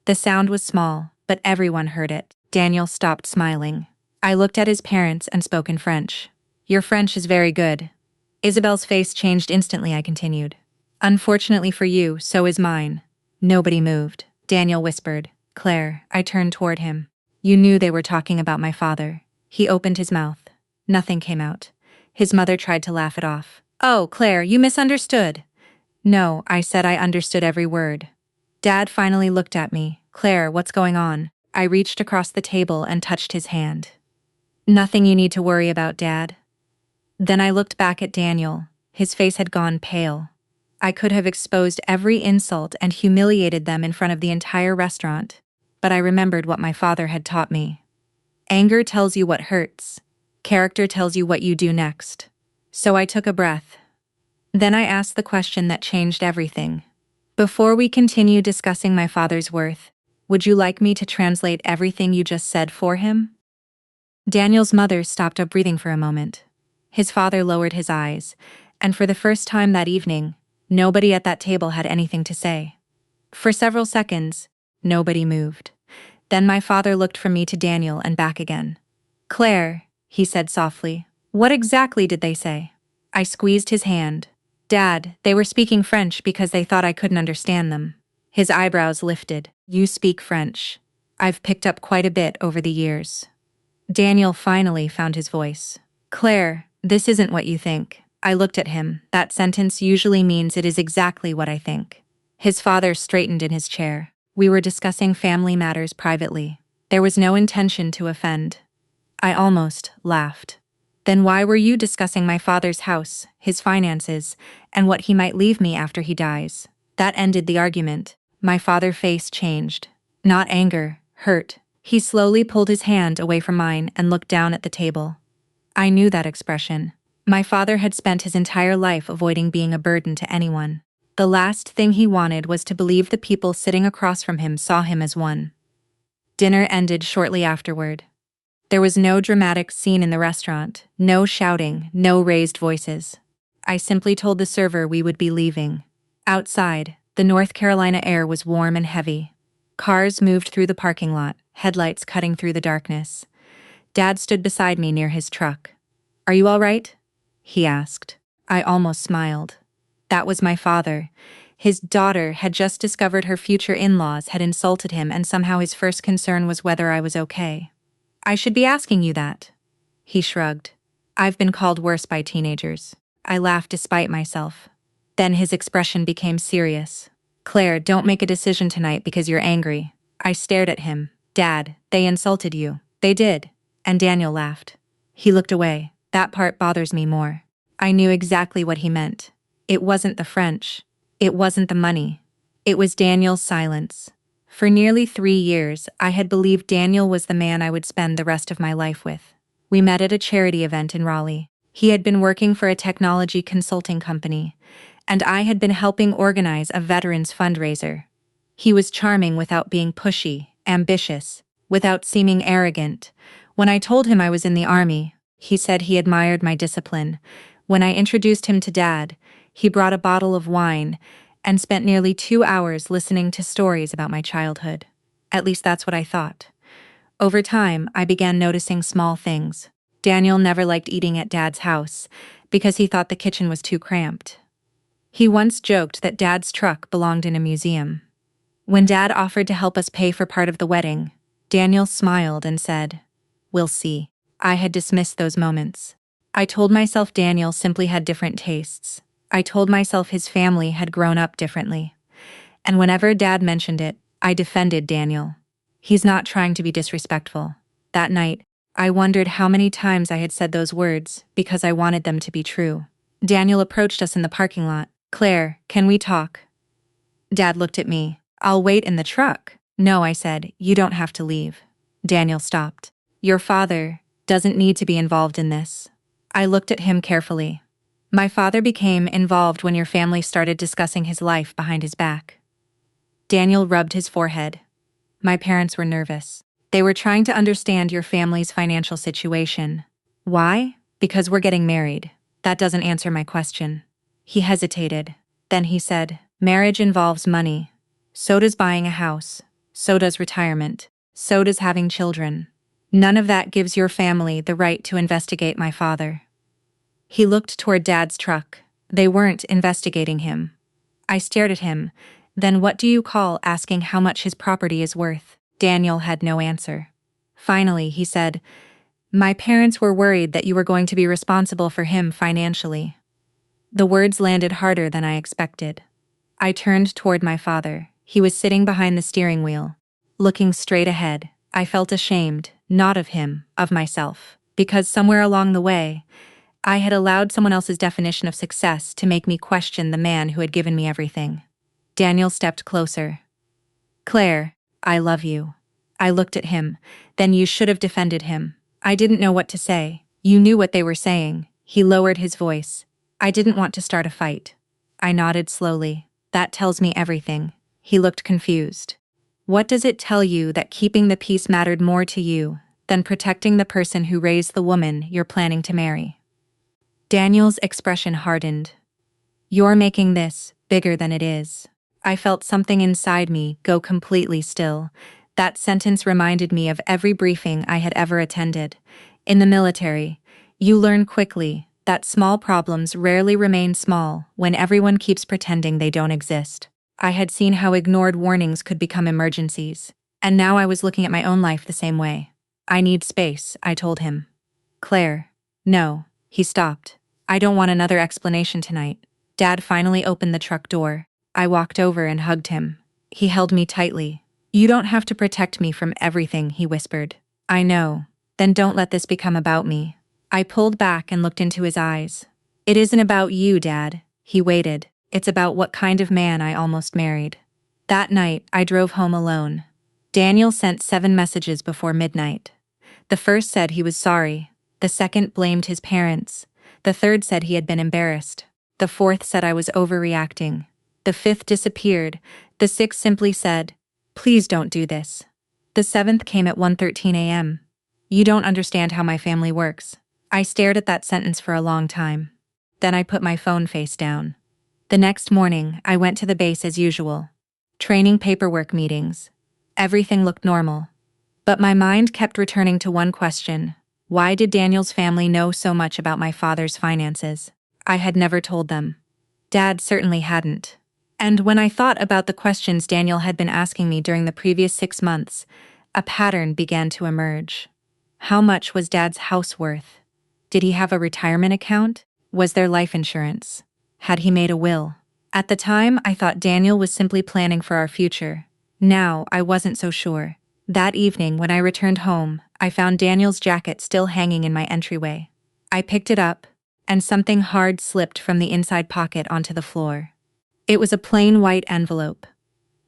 The sound was small, but everyone heard it. Daniel stopped smiling. I looked at his parents and spoke in French. Your French is very good. Isabel's face changed instantly, I continued. Unfortunately for you, so is mine. Nobody moved. Daniel whispered. Claire, I turned toward him. You knew they were talking about my father. He opened his mouth. Nothing came out. His mother tried to laugh it off. Oh, Claire, you misunderstood. No, I said I understood every word. Dad finally looked at me. Claire, what's going on? I reached across the table and touched his hand. Nothing you need to worry about, Dad. Then I looked back at Daniel. His face had gone pale. I could have exposed every insult and humiliated them in front of the entire restaurant, but I remembered what my father had taught me. Anger tells you what hurts. Character tells you what you do next. So I took a breath. Then I asked the question that changed everything. Before we continue discussing my father's worth, would you like me to translate everything you just said for him? Daniel's mother stopped up breathing for a moment. His father lowered his eyes, and for the first time that evening, nobody at that table had anything to say. For several seconds, nobody moved. Then my father looked from me to Daniel and back again. Claire, he said softly, what exactly did they say? I squeezed his hand. Dad, they were speaking French because they thought I couldn't understand them. His eyebrows lifted. You speak French. I've picked up quite a bit over the years. Daniel finally found his voice. Claire, this isn't what you think. I looked at him. That sentence usually means it is exactly what I think. His father straightened in his chair. We were discussing family matters privately. There was no intention to offend. I almost laughed. Then why were you discussing my father's house, his finances, and what he might leave me after he dies? That ended the argument. My father's face changed. Not anger, hurt. He slowly pulled his hand away from mine and looked down at the table. I knew that expression. My father had spent his entire life avoiding being a burden to anyone. The last thing he wanted was to believe the people sitting across from him saw him as one. Dinner ended shortly afterward. There was no dramatic scene in the restaurant, no shouting, no raised voices. I simply told the server we would be leaving. Outside, the North Carolina air was warm and heavy. Cars moved through the parking lot, headlights cutting through the darkness. Dad stood beside me near his truck. Are you all right? He asked. I almost smiled. That was my father. His daughter had just discovered her future in-laws had insulted him, and somehow his first concern was whether I was okay. I should be asking you that. He shrugged. I've been called worse by teenagers. I laughed despite myself. Then his expression became serious. Claire, don't make a decision tonight because you're angry. I stared at him. Dad, they insulted you. They did. And Daniel laughed. He looked away. That part bothers me more. I knew exactly what he meant. It wasn't the French. It wasn't the money. It was Daniel's silence. For nearly 3 years, I had believed Daniel was the man I would spend the rest of my life with. We met at a charity event in Raleigh. He had been working for a technology consulting company, and I had been helping organize a veterans fundraiser. He was charming without being pushy, ambitious, without seeming arrogant. When I told him I was in the army, he said he admired my discipline. When I introduced him to Dad, he brought a bottle of wine and spent nearly 2 hours listening to stories about my childhood. At least that's what I thought. Over time, I began noticing small things. Daniel never liked eating at Dad's house. because he thought the kitchen was too cramped. He once joked that Dad's truck belonged in a museum. When Dad offered to help us pay for part of the wedding, Daniel smiled and said, "We'll see." I had dismissed those moments. I told myself Daniel simply had different tastes. I told myself his family had grown up differently. And whenever Dad mentioned it, I defended Daniel. He's not trying to be disrespectful. That night, I wondered how many times I had said those words because I wanted them to be true. Daniel approached us in the parking lot. "Claire, can we talk?" Dad looked at me. "I'll wait in the truck." "No," I said, "you don't have to leave." Daniel stopped. "Your father doesn't need to be involved in this." I looked at him carefully. "My father became involved when your family started discussing his life behind his back." Daniel rubbed his forehead. "My parents were nervous. They were trying to understand your family's financial situation." "Why?" "Because we're getting married." "That doesn't answer my question." He hesitated. Then he said, "Marriage involves money. So does buying a house. So does retirement. So does having children. None of that gives your family the right to investigate my father." He looked toward Dad's truck. They weren't investigating him. I stared at him. "Then what do you call asking how much his property is worth?" Daniel had no answer. Finally, he said, "My parents were worried that you were going to be responsible for him financially." The words landed harder than I expected. I turned toward my father. He was sitting behind the steering wheel, looking straight ahead. I felt ashamed, not of him, of myself, because somewhere along the way, I had allowed someone else's definition of success to make me question the man who had given me everything. Daniel stepped closer. "Claire, I love you." I looked at him. "Then you should have defended him." I didn't know what to say. "You knew what they were saying." He lowered his voice. "I didn't want to start a fight." I nodded slowly. "That tells me everything." He looked confused. "What does it tell you that keeping the peace mattered more to you than protecting the person who raised the woman you're planning to marry?" Daniel's expression hardened. "You're making this bigger than it is." I felt something inside me go completely still. That sentence reminded me of every briefing I had ever attended. In the military, you learn quickly that small problems rarely remain small when everyone keeps pretending they don't exist. I had seen how ignored warnings could become emergencies, and now I was looking at my own life the same way. "I need space," I told him. "Claire." "No." He stopped. "I don't want another explanation tonight." Dad finally opened the truck door. I walked over and hugged him. He held me tightly. "You don't have to protect me from everything," he whispered. "I know." "Then don't let this become about me." I pulled back and looked into his eyes. "It isn't about you, Dad." He waited. "It's about what kind of man I almost married." That night, I drove home alone. Daniel sent 7 messages before midnight. The first said he was sorry. The second blamed his parents. The third said he had been embarrassed. The fourth said I was overreacting. The fifth disappeared. The sixth simply said, "Please don't do this." The seventh came at 1:13 a.m. "You don't understand how my family works." I stared at that sentence for a long time. Then I put my phone face down. The next morning, I went to the base as usual. Training, paperwork, meetings. Everything looked normal. But my mind kept returning to one question. Why did Daniel's family know so much about my father's finances? I had never told them. Dad certainly hadn't. And when I thought about the questions Daniel had been asking me during the previous 6 months, a pattern began to emerge. How much was Dad's house worth? Did he have a retirement account? Was there life insurance? Had he made a will? At the time, I thought Daniel was simply planning for our future. Now, I wasn't so sure. That evening, when I returned home, I found Daniel's jacket still hanging in my entryway. I picked it up, and something hard slipped from the inside pocket onto the floor. It was a plain white envelope.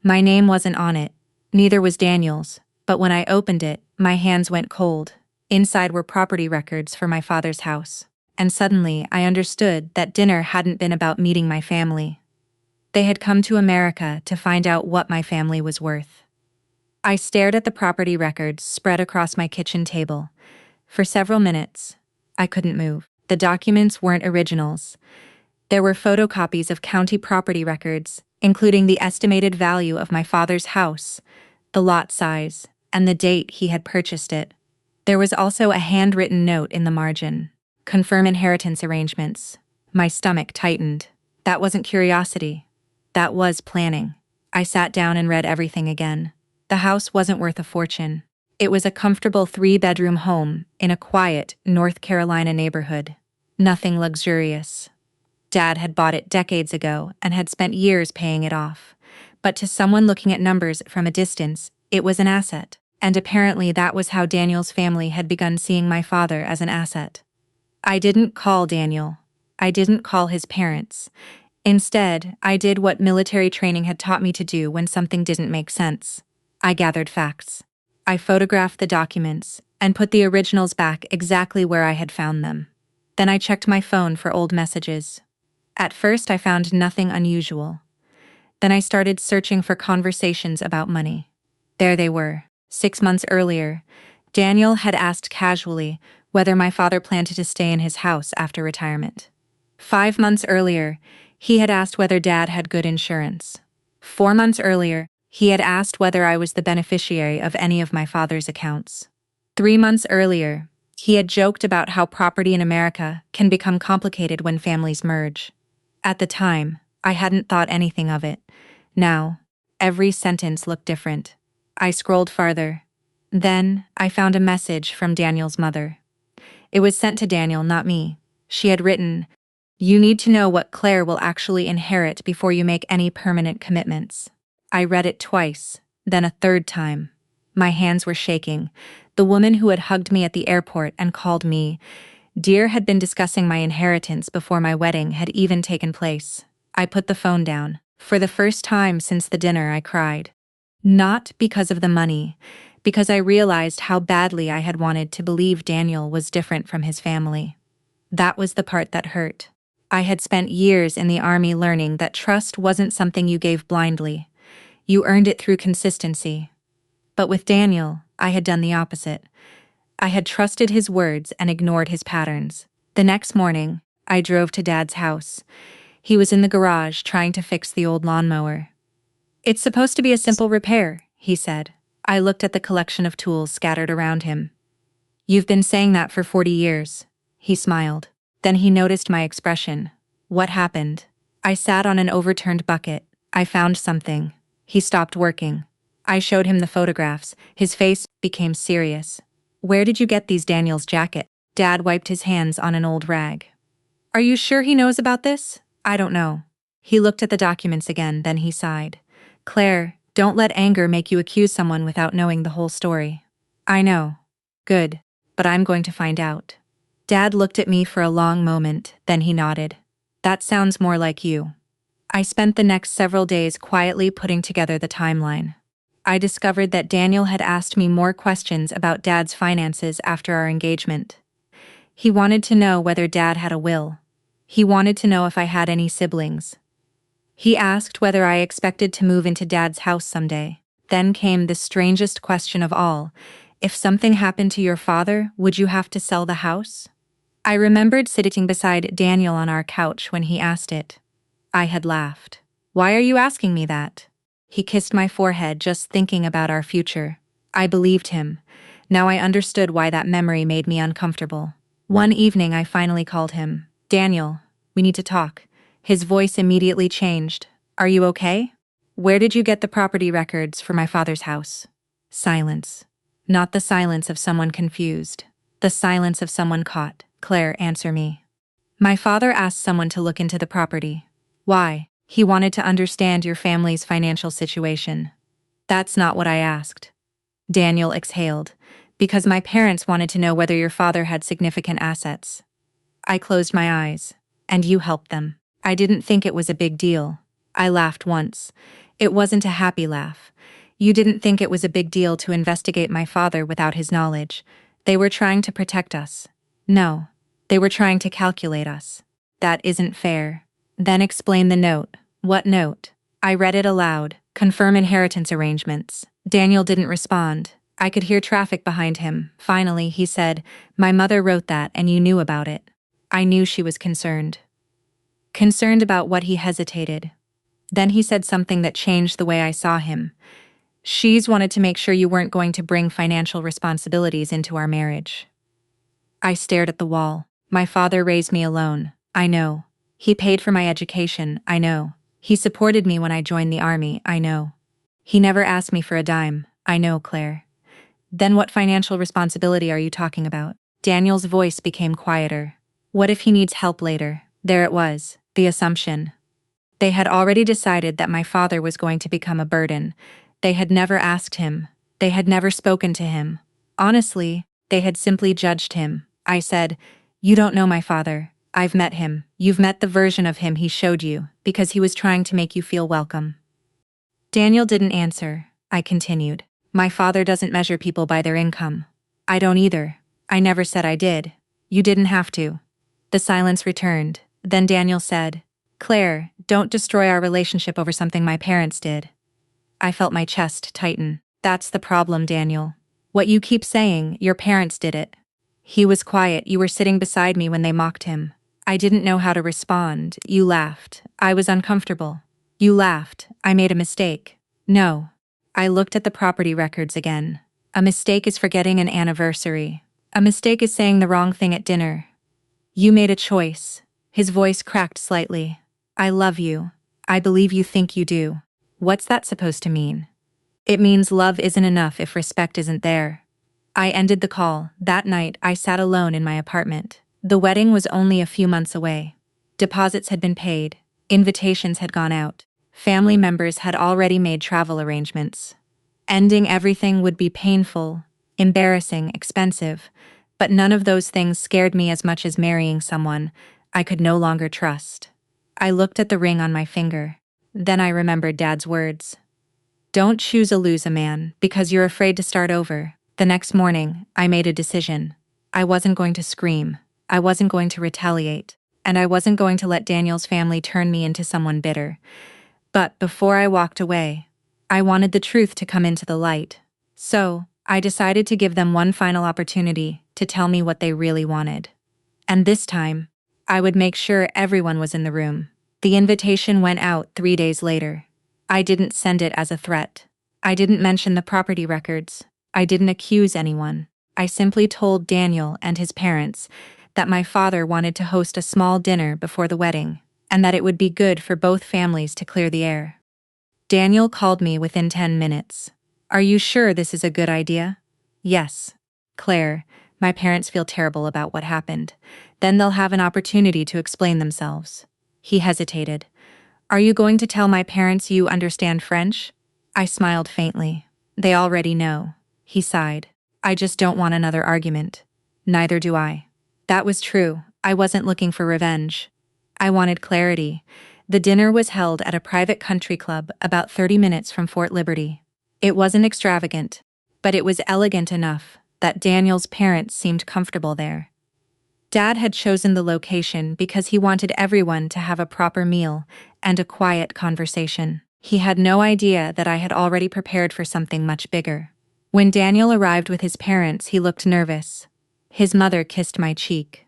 My name wasn't on it, neither was Daniel's, but when I opened it, my hands went cold. Inside were property records for my father's house. And suddenly, I understood that dinner hadn't been about meeting my family. They had come to America to find out what my family was worth. I stared at the property records spread across my kitchen table. For several minutes, I couldn't move. The documents weren't originals. There were photocopies of county property records, including the estimated value of my father's house, the lot size, and the date he had purchased it. There was also a handwritten note in the margin. confirm inheritance arrangements. My stomach tightened. That wasn't curiosity. That was planning. I sat down and read everything again. The house wasn't worth a fortune. It was a comfortable 3-bedroom home in a quiet North Carolina neighborhood. Nothing luxurious. Dad had bought it decades ago and had spent years paying it off. But to someone looking at numbers from a distance, it was an asset. And apparently that was how Daniel's family had begun seeing my father as an asset. I didn't call Daniel. I didn't call his parents. Instead, I did what military training had taught me to do when something didn't make sense. I gathered facts. I photographed the documents and put the originals back exactly where I had found them. Then I checked my phone for old messages. At first, I found nothing unusual. Then I started searching for conversations about money. There they were. 6 months earlier, Daniel had asked casually whether my father planned to stay in his house after retirement. 5 months earlier, he had asked whether Dad had good insurance. 4 months earlier, he had asked whether I was the beneficiary of any of my father's accounts. 3 months earlier, he had joked about how property in America can become complicated when families merge. At the time, I hadn't thought anything of it. Now, every sentence looked different. I scrolled farther. Then, I found a message from Daniel's mother. It was sent to Daniel, not me. She had written, "You need to know what Claire will actually inherit before you make any permanent commitments." I read it twice, then a third time. My hands were shaking. The woman who had hugged me at the airport and called me dear had been discussing my inheritance before my wedding had even taken place. I put the phone down. For the first time since the dinner, I cried. Not because of the money, because I realized how badly I had wanted to believe Daniel was different from his family. That was the part that hurt. I had spent years in the army learning that trust wasn't something you gave blindly. You earned it through consistency. But with Daniel, I had done the opposite. I had trusted his words and ignored his patterns. The next morning, I drove to Dad's house. He was in the garage trying to fix the old lawnmower. "It's supposed to be a simple repair," he said. I looked at the collection of tools scattered around him. "You've been saying that for 40 years. He smiled. Then he noticed my expression. "What happened?" I sat on an overturned bucket. "I found something." He stopped working. I showed him the photographs. His face became serious. "Where did you get these Daniel's jacket?" Dad wiped his hands on an old rag. "Are you sure he knows about this?" "I don't know." He looked at the documents again, then he sighed. "Claire, don't let anger make you accuse someone without knowing the whole story." "I know." "Good. But I'm going to find out." Dad looked at me for a long moment, then he nodded. "That sounds more like you." I spent the next several days quietly putting together the timeline. I discovered that Daniel had asked me more questions about Dad's finances after our engagement. He wanted to know whether Dad had a will. He wanted to know if I had any siblings. He asked whether I expected to move into Dad's house someday. Then came the strangest question of all. If something happened to your father, would you have to sell the house? I remembered sitting beside Daniel on our couch when he asked it. I had laughed. "Why are you asking me that?" He kissed my forehead just thinking about our future. I believed him. Now I understood why that memory made me uncomfortable. One evening I finally called him. "Daniel, we need to talk." His voice immediately changed. "Are you okay? Where did you get the property records for my father's house?" Silence. Not the silence of someone confused. The silence of someone caught. "Claire, answer me." "My father asked someone to look into the property." "Why?" "He wanted to understand your family's financial situation." "That's not what I asked." Daniel exhaled. "Because my parents wanted to know whether your father had significant assets." I closed my eyes. "And you helped them." I didn't think it was a big deal. I laughed once. It wasn't a happy laugh. "You didn't think it was a big deal to investigate my father without his knowledge. They were trying to protect us." "No. They were trying to calculate us." "That isn't fair." "Then explain the note." "What note?" I read it aloud. "Confirm inheritance arrangements." Daniel didn't respond. I could hear traffic behind him. Finally, he said, "My mother wrote that and you knew about it." I knew she was concerned. Concerned about what? He hesitated. Then he said something that changed the way I saw him. "She's wanted to make sure you weren't going to bring financial responsibilities into our marriage." I stared at the wall. My father raised me alone. I know. He paid for my education. I know. He supported me when I joined the army. I know. He never asked me for a dime. I know, Claire. Then what financial responsibility are you talking about? Daniel's voice became quieter. What if he needs help later? There it was, the assumption. They had already decided that my father was going to become a burden. They had never asked him. They had never spoken to him. Honestly, they had simply judged him. I said, "You don't know my father. I've met him. You've met the version of him he showed you, because he was trying to make you feel welcome." Daniel didn't answer. I continued. My father doesn't measure people by their income. I don't either. I never said I did. You didn't have to. The silence returned. Then Daniel said, "Claire, don't destroy our relationship over something my parents did." I felt my chest tighten. That's the problem, Daniel. What you keep saying, your parents did it. He was quiet. You were sitting beside me when they mocked him. I didn't know how to respond. You laughed. I was uncomfortable. You laughed. I made a mistake. No. I looked at the property records again. A mistake is forgetting an anniversary. A mistake is saying the wrong thing at dinner. You made a choice. His voice cracked slightly. I love you. I believe you think you do. What's that supposed to mean? It means love isn't enough if respect isn't there. I ended the call. That night, I sat alone in my apartment. The wedding was only a few months away. Deposits had been paid. Invitations had gone out. Family members had already made travel arrangements. Ending everything would be painful, embarrassing, expensive, but none of those things scared me as much as marrying someone I could no longer trust. I looked at the ring on my finger. Then I remembered Dad's words. Don't choose or lose a man because you're afraid to start over. The next morning, I made a decision. I wasn't going to scream. I wasn't going to retaliate. And I wasn't going to let Daniel's family turn me into someone bitter. But before I walked away, I wanted the truth to come into the light. So, I decided to give them one final opportunity to tell me what they really wanted. And this time, I would make sure everyone was in the room. The invitation went out 3 days later. I didn't send it as a threat. I didn't mention the property records. I didn't accuse anyone. I simply told Daniel and his parents that my father wanted to host a small dinner before the wedding, and that it would be good for both families to clear the air. Daniel called me within 10 minutes. Are you sure this is a good idea? Yes. Claire, my parents feel terrible about what happened. Then they'll have an opportunity to explain themselves. He hesitated. Are you going to tell my parents you understand French? I smiled faintly. They already know. He sighed. I just don't want another argument. Neither do I. That was true. I wasn't looking for revenge. I wanted clarity. The dinner was held at a private country club about 30 minutes from Fort Liberty. It wasn't extravagant, but it was elegant enough that Daniel's parents seemed comfortable there. Dad had chosen the location because he wanted everyone to have a proper meal and a quiet conversation. He had no idea that I had already prepared for something much bigger. When Daniel arrived with his parents, he looked nervous. His mother kissed my cheek.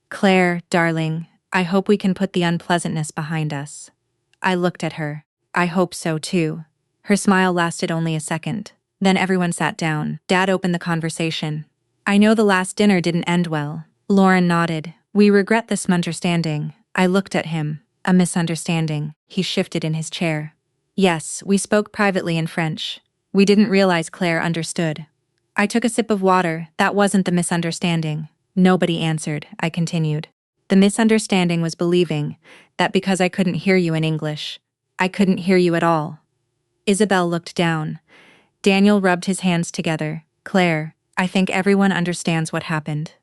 Claire, darling, I hope we can put the unpleasantness behind us. I looked at her. I hope so too. Her smile lasted only a second. Then everyone sat down. Dad opened the conversation. I know the last dinner didn't end well. Lauren nodded. We regret this misunderstanding. I looked at him. A misunderstanding. He shifted in his chair. Yes, we spoke privately in French. We didn't realize Claire understood. I took a sip of water. That wasn't the misunderstanding. Nobody answered, I continued. The misunderstanding was believing that because I couldn't hear you in English, I couldn't hear you at all. Isabel looked down. Daniel rubbed his hands together. Claire, I think everyone understands what happened.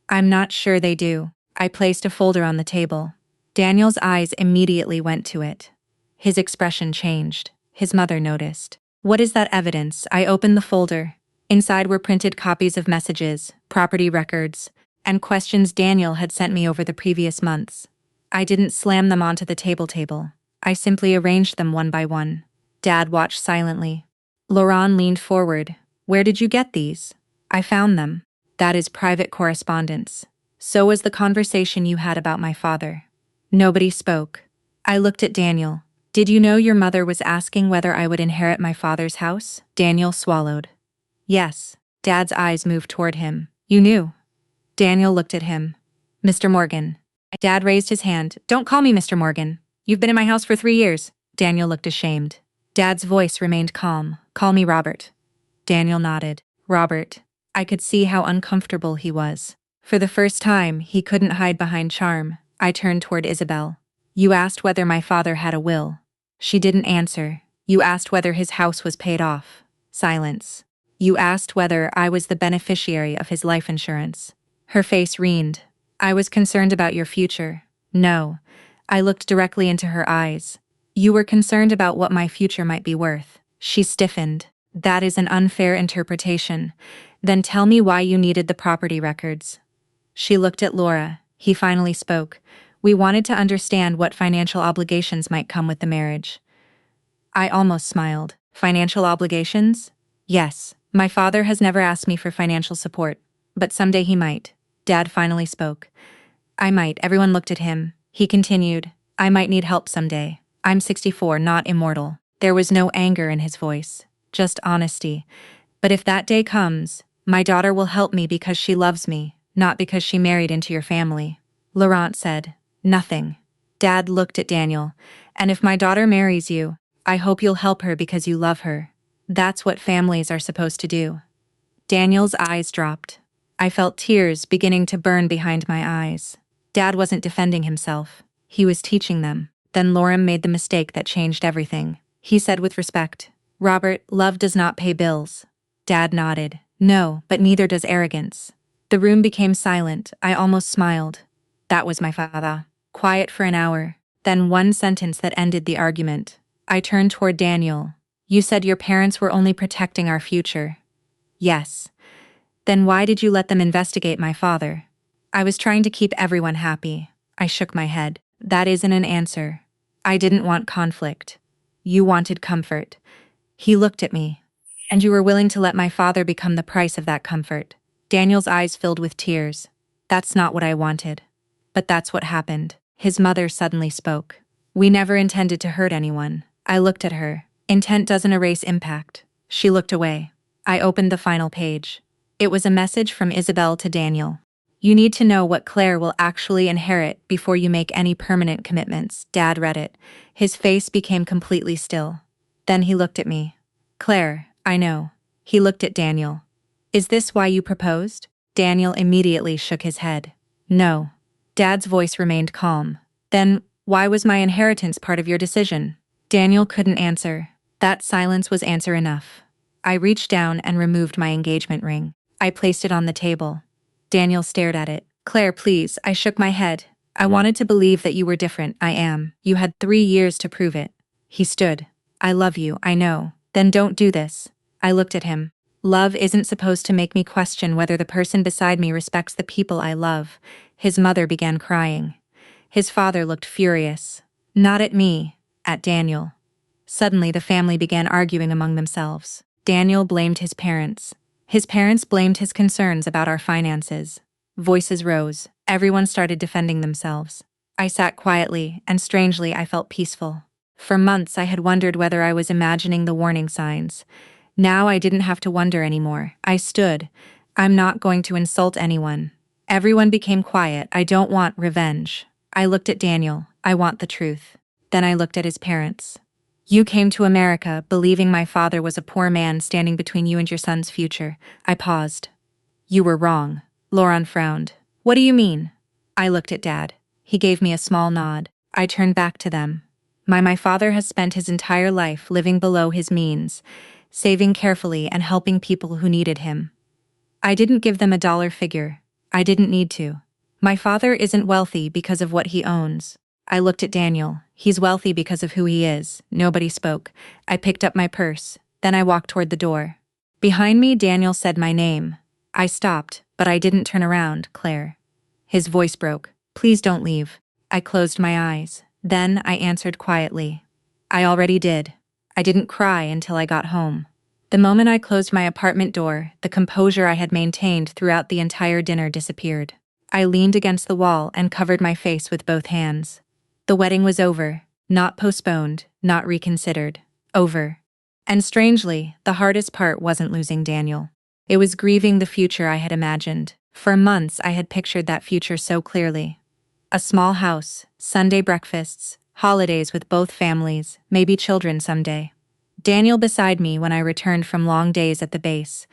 I'm not sure they do. I placed a folder on the table. Daniel's eyes immediately went to it. His expression changed. His mother noticed. What is that evidence? I opened the folder. Inside were printed copies of messages, property records, and questions Daniel had sent me over the previous months. I didn't slam them onto the table. I simply arranged them one by one. Dad watched silently. Laurent leaned forward. Where did you get these? I found them. That is private correspondence. So was the conversation you had about my father. Nobody spoke. I looked at Daniel. Did you know your mother was asking whether I would inherit my father's house? Daniel swallowed. Yes. Dad's eyes moved toward him. You knew. Daniel looked at him. Mr. Morgan. Dad raised his hand. Don't call me Mr. Morgan. You've been in my house for 3 years. Daniel looked ashamed. Dad's voice remained calm. Call me Robert. Daniel nodded. Robert. I could see how uncomfortable he was. For the first time, he couldn't hide behind charm. I turned toward Isabel. You asked whether my father had a will. She didn't answer. You asked whether his house was paid off. Silence. You asked whether I was the beneficiary of his life insurance. Her face wrined. I was concerned about your future. No. I looked directly into her eyes. You were concerned about what my future might be worth. She stiffened. That is an unfair interpretation. Then tell me why you needed the property records. She looked at Laura. He finally spoke. We wanted to understand what financial obligations might come with the marriage. I almost smiled. Financial obligations? Yes. My father has never asked me for financial support, but someday he might. Dad finally spoke. I might. Everyone looked at him. He continued. I might need help someday. I'm 64, not immortal. There was no anger in his voice, just honesty. But if that day comes, my daughter will help me because she loves me, not because she married into your family. Laurent said, nothing. Dad looked at Daniel. And if my daughter marries you, I hope you'll help her because you love her. That's what families are supposed to do. Daniel's eyes dropped. I felt tears beginning to burn behind my eyes. Dad wasn't defending himself. He was teaching them. Then Lauren made the mistake that changed everything. He said with respect, Robert, love does not pay bills. Dad nodded. No, but neither does arrogance. The room became silent. I almost smiled. That was my father. Quiet for an hour. Then one sentence that ended the argument. I turned toward Daniel. You said your parents were only protecting our future. Yes. Then why did you let them investigate my father? I was trying to keep everyone happy. I shook my head. That isn't an answer. I didn't want conflict. You wanted comfort. He looked at me. And you were willing to let my father become the price of that comfort. Daniel's eyes filled with tears. That's not what I wanted. But that's what happened. His mother suddenly spoke. We never intended to hurt anyone. I looked at her. Intent doesn't erase impact. She looked away. I opened the final page. It was a message from Isabel to Daniel. You need to know what Claire will actually inherit before you make any permanent commitments. Dad read it. His face became completely still. Then he looked at me. Claire, I know. He looked at Daniel. Is this why you proposed? Daniel immediately shook his head. No. Dad's voice remained calm. Then, why was my inheritance part of your decision? Daniel couldn't answer. That silence was answer enough. I reached down and removed my engagement ring. I placed it on the table. Daniel stared at it. Claire, please. I shook my head. I wanted to believe that you were different. I am. You had 3 years to prove it. He stood. I love you, I know. Then don't do this. I looked at him. Love isn't supposed to make me question whether the person beside me respects the people I love. His mother began crying. His father looked furious. Not at me, at Daniel. Suddenly the family began arguing among themselves. Daniel blamed his parents. His parents blamed his concerns about our finances. Voices rose. Everyone started defending themselves. I sat quietly, and strangely I felt peaceful. For months I had wondered whether I was imagining the warning signs. Now I didn't have to wonder anymore. I stood. I'm not going to insult anyone. Everyone became quiet. I don't want revenge. I looked at Daniel. I want the truth. Then I looked at his parents. You came to America believing my father was a poor man standing between you and your son's future. I paused. You were wrong. Laurent frowned. What do you mean? I looked at Dad. He gave me a small nod. I turned back to them. My father has spent his entire life living below his means, saving carefully and helping people who needed him. I didn't give them a dollar figure. I didn't need to. My father isn't wealthy because of what he owns. I looked at Daniel. He's wealthy because of who he is. Nobody spoke. I picked up my purse. Then I walked toward the door. Behind me, Daniel said my name. I stopped, but I didn't turn around. Claire. His voice broke. Please don't leave. I closed my eyes. Then I answered quietly. I already did. I didn't cry until I got home. The moment I closed my apartment door, the composure I had maintained throughout the entire dinner disappeared. I leaned against the wall and covered my face with both hands. The wedding was over, not postponed, not reconsidered. Over. And strangely, the hardest part wasn't losing Daniel. It was grieving the future I had imagined. For months, I had pictured that future so clearly. A small house, Sunday breakfasts, holidays with both families, maybe children someday. Daniel beside me when I returned from long days at the base.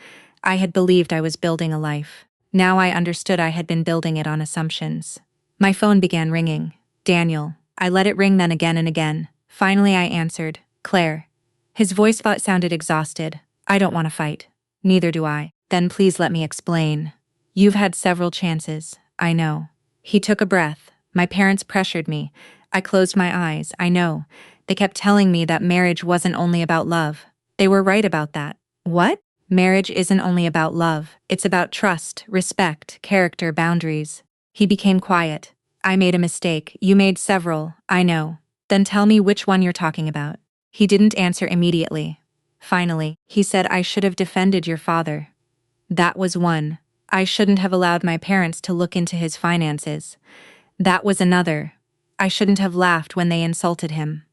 I had believed I was building a life. Now I understood I had been building it on assumptions. My phone began ringing. Daniel. I let it ring then again and again. Finally I answered. Claire. His voice sounded exhausted. I don't want to fight. Neither do I. Then please let me explain. You've had several chances, I know. He took a breath. My parents pressured me. I closed my eyes, I know. They kept telling me that marriage wasn't only about love. They were right about that. What? Marriage isn't only about love. It's about trust, respect, character, boundaries. He became quiet. I made a mistake. You made several, I know. Then tell me which one you're talking about. He didn't answer immediately. Finally, he said I should have defended your father. That was one. I shouldn't have allowed my parents to look into his finances. That was another. I shouldn't have laughed when they insulted him.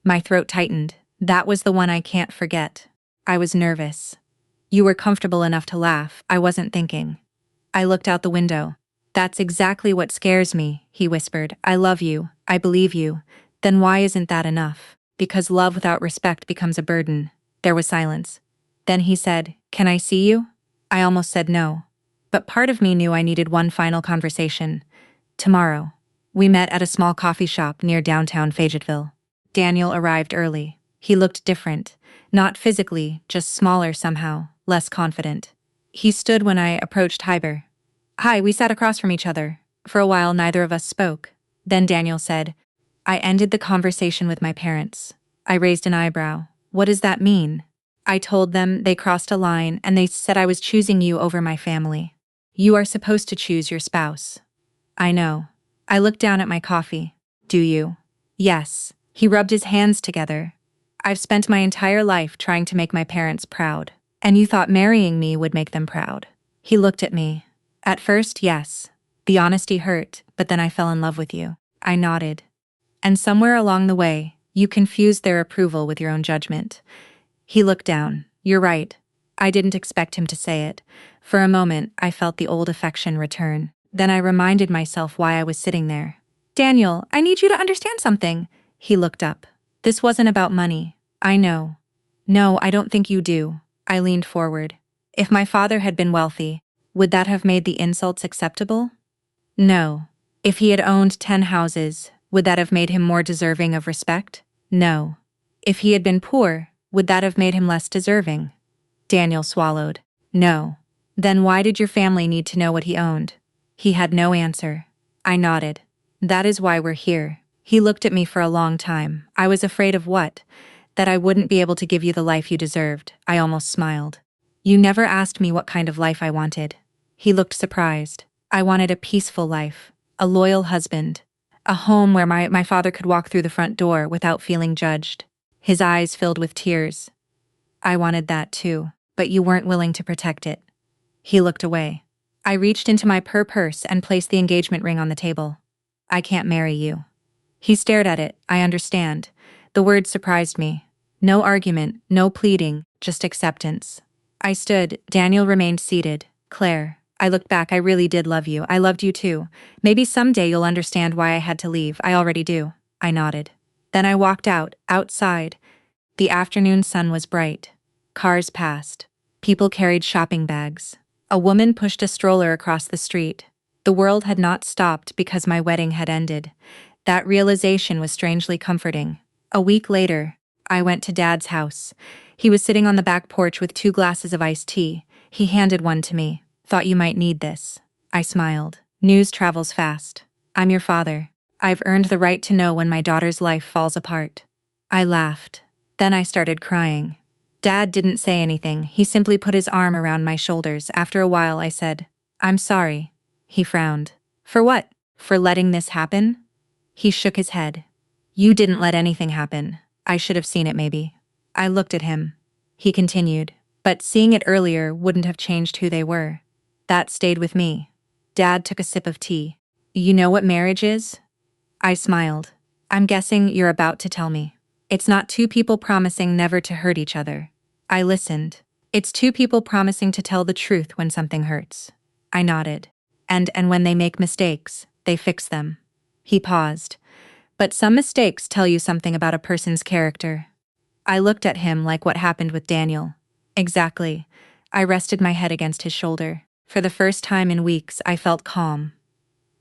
My throat tightened. That was the one I can't forget. I was nervous. You were comfortable enough to laugh. I wasn't thinking. I looked out the window. That's exactly what scares me, he whispered. I love you. I believe you. Then why isn't that enough? Because love without respect becomes a burden. There was silence. Then he said, Can I see you? I almost said no. But part of me knew I needed one final conversation. Tomorrow. We met at a small coffee shop near downtown Fayetteville. Daniel arrived early. He looked different. Not physically, just smaller somehow, less confident. He stood when I approached Hyber. Hi, we sat across from each other. For a while, neither of us spoke. Then Daniel said, I ended the conversation with my parents. I raised an eyebrow. What does that mean? I told them, they crossed a line, and they said I was choosing you over my family. You are supposed to choose your spouse. I know. I looked down at my coffee. Do you? Yes. He rubbed his hands together. I've spent my entire life trying to make my parents proud. And you thought marrying me would make them proud. He looked at me. At first, yes. The honesty hurt, but then I fell in love with you. I nodded. And somewhere along the way, you confused their approval with your own judgment. He looked down. You're right. I didn't expect him to say it. For a moment, I felt the old affection return. Then I reminded myself why I was sitting there. Daniel, I need you to understand something. He looked up. This wasn't about money. I know. No, I don't think you do. I leaned forward. If my father had been wealthy, would that have made the insults acceptable? No. If he had owned 10 houses, would that have made him more deserving of respect? No. If he had been poor, would that have made him less deserving? Daniel swallowed. No. Then why did your family need to know what he owned? He had no answer. I nodded. That is why we're here. He looked at me for a long time. I was afraid of what? That I wouldn't be able to give you the life you deserved. I almost smiled. You never asked me what kind of life I wanted. He looked surprised. I wanted a peaceful life, a loyal husband, a home where my father could walk through the front door without feeling judged. His eyes filled with tears. I wanted that too, but you weren't willing to protect it. He looked away. I reached into my purse and placed the engagement ring on the table. I can't marry you. He stared at it. I understand. The word surprised me. No argument, no pleading, just acceptance. I stood. Daniel remained seated. Claire. I looked back. I really did love you. I loved you too. Maybe someday you'll understand why I had to leave. I already do. I nodded. Then I walked outside. The afternoon sun was bright. Cars passed. People carried shopping bags. A woman pushed a stroller across the street. The world had not stopped because my wedding had ended. That realization was strangely comforting. A week later, I went to Dad's house. He was sitting on the back porch with 2 glasses of iced tea. He handed one to me. Thought you might need this. I smiled. News travels fast. I'm your father. I've earned the right to know when my daughter's life falls apart. I laughed. Then I started crying. Dad didn't say anything. He simply put his arm around my shoulders. After a while, I said, I'm sorry. He frowned. For what? For letting this happen? He shook his head. You didn't let anything happen. I should have seen it maybe. I looked at him. He continued. But seeing it earlier wouldn't have changed who they were. That stayed with me. Dad took a sip of tea. You know what marriage is? I smiled. I'm guessing you're about to tell me. It's not 2 people promising never to hurt each other. I listened. It's 2 people promising to tell the truth when something hurts. I nodded. And when they make mistakes, they fix them. He paused. But some mistakes tell you something about a person's character. I looked at him like what happened with Daniel. Exactly. I rested my head against his shoulder. For the first time in weeks, I felt calm.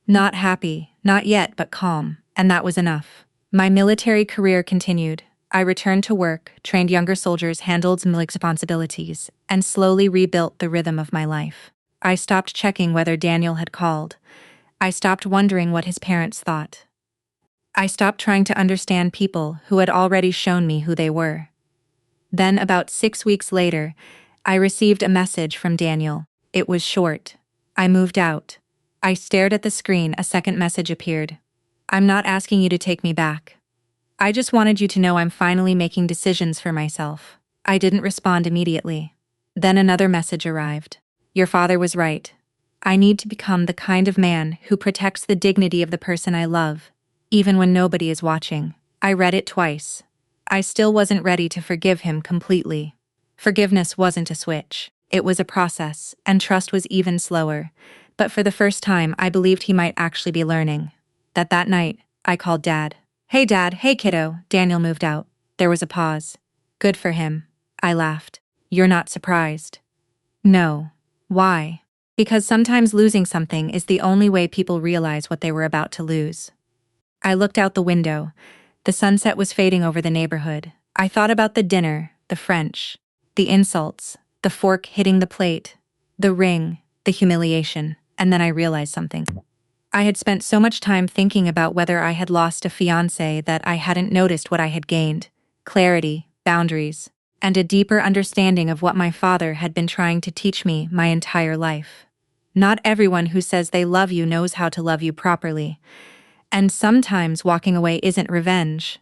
Not happy, not yet, but calm, and that was enough. My military career continued. I returned to work, trained younger soldiers, handled military responsibilities, and slowly rebuilt the rhythm of my life. I stopped checking whether Daniel had called. I stopped wondering what his parents thought. I stopped trying to understand people who had already shown me who they were. Then, about 6 weeks later, I received a message from Daniel. It was short. I moved out. I stared at the screen. A second message appeared. I'm not asking you to take me back. I just wanted you to know I'm finally making decisions for myself. I didn't respond immediately. Then another message arrived. Your father was right. I need to become the kind of man who protects the dignity of the person I love, even when nobody is watching. I read it twice. I still wasn't ready to forgive him completely. Forgiveness wasn't a switch. It was a process, and trust was even slower. But for the first time, I believed he might actually be learning. That night, I called Dad. Hey Dad, hey kiddo. Daniel moved out. There was a pause. Good for him. I laughed. You're not surprised. No. Why? Because sometimes losing something is the only way people realize what they were about to lose. I looked out the window. The sunset was fading over the neighborhood. I thought about the dinner, the French, the insults, the fork hitting the plate, the ring, the humiliation, and then I realized something. I had spent so much time thinking about whether I had lost a fiancé that I hadn't noticed what I had gained: clarity, boundaries, and a deeper understanding of what my father had been trying to teach me my entire life. Not everyone who says they love you knows how to love you properly. And sometimes walking away isn't revenge.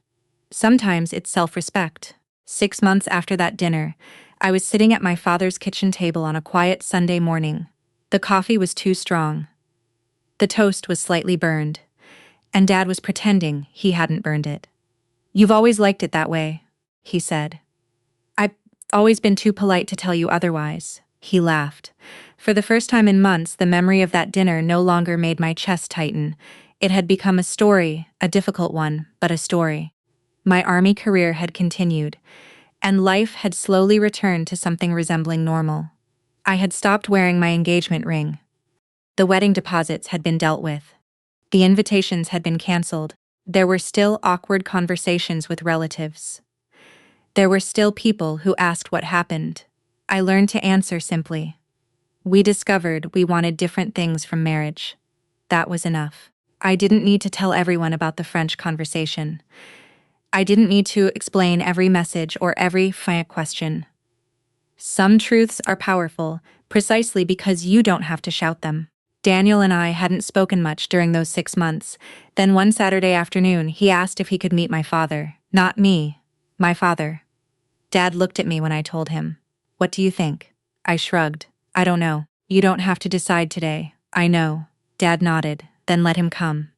Sometimes it's self-respect. 6 months after that dinner, I was sitting at my father's kitchen table on a quiet Sunday morning. The coffee was too strong. The toast was slightly burned, and Dad was pretending he hadn't burned it. You've always liked it that way, he said. I've always been too polite to tell you otherwise, he laughed. For the first time in months, the memory of that dinner no longer made my chest tighten. It had become a story, a difficult one, but a story. My army career had continued, and life had slowly returned to something resembling normal. I had stopped wearing my engagement ring. The wedding deposits had been dealt with. The invitations had been canceled. There were still awkward conversations with relatives. There were still people who asked what happened. I learned to answer simply. We discovered we wanted different things from marriage. That was enough. I didn't need to tell everyone about the French conversation. I didn't need to explain every message or every question. Some truths are powerful, precisely because you don't have to shout them. Daniel and I hadn't spoken much during those 6 months. Then one Saturday afternoon, he asked if he could meet my father. Not me, my father. Dad looked at me when I told him. What do you think? I shrugged. I don't know. You don't have to decide today. I know. Dad nodded, then let him come.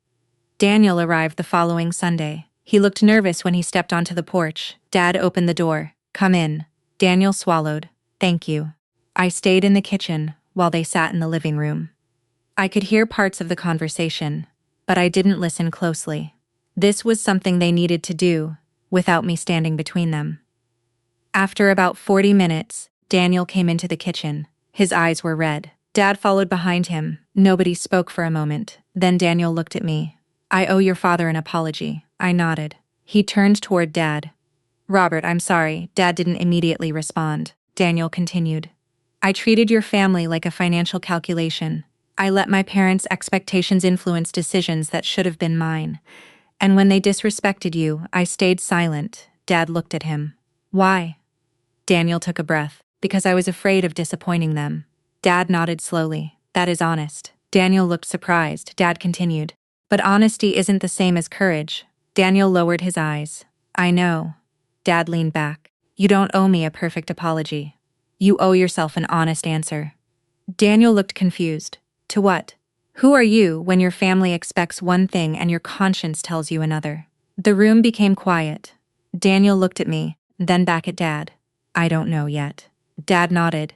Daniel arrived the following Sunday. He looked nervous when he stepped onto the porch. Dad opened the door. Come in. Daniel swallowed. Thank you. I stayed in the kitchen while they sat in the living room. I could hear parts of the conversation, but I didn't listen closely. This was something they needed to do, without me standing between them. After about 40 minutes, Daniel came into the kitchen. His eyes were red. Dad followed behind him. Nobody spoke for a moment. Then Daniel looked at me. I owe your father an apology. I nodded. He turned toward Dad. Robert, I'm sorry. Dad didn't immediately respond. Daniel continued. I treated your family like a financial calculation. I let my parents' expectations influence decisions that should have been mine. And when they disrespected you, I stayed silent. Dad looked at him. Why? Daniel took a breath. Because I was afraid of disappointing them. Dad nodded slowly. That is honest. Daniel looked surprised. Dad continued. But honesty isn't the same as courage. Daniel lowered his eyes. I know. Dad leaned back. You don't owe me a perfect apology. You owe yourself an honest answer. Daniel looked confused. To what? Who are you when your family expects one thing and your conscience tells you another? The room became quiet. Daniel looked at me, then back at Dad. I don't know yet. Dad nodded.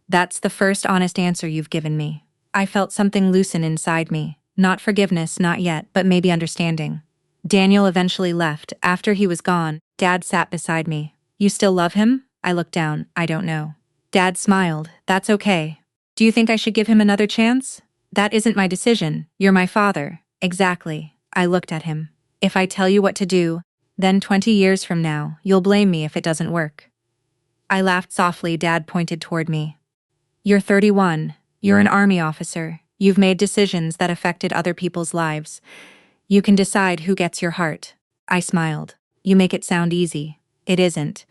That's the first honest answer you've given me. I felt something loosen inside me. Not forgiveness, not yet, but maybe understanding. Daniel eventually left. After he was gone, Dad sat beside me. You still love him? I looked down. I don't know. Dad smiled. That's okay. Do you think I should give him another chance? That isn't my decision. You're my father. Exactly. I looked at him. If I tell you what to do, then 20 years from now, you'll blame me if it doesn't work. I laughed softly. Dad pointed toward me. You're 31. You're an army officer. You've made decisions that affected other people's lives. You can decide who gets your heart. I smiled. You make it sound easy. It isn't.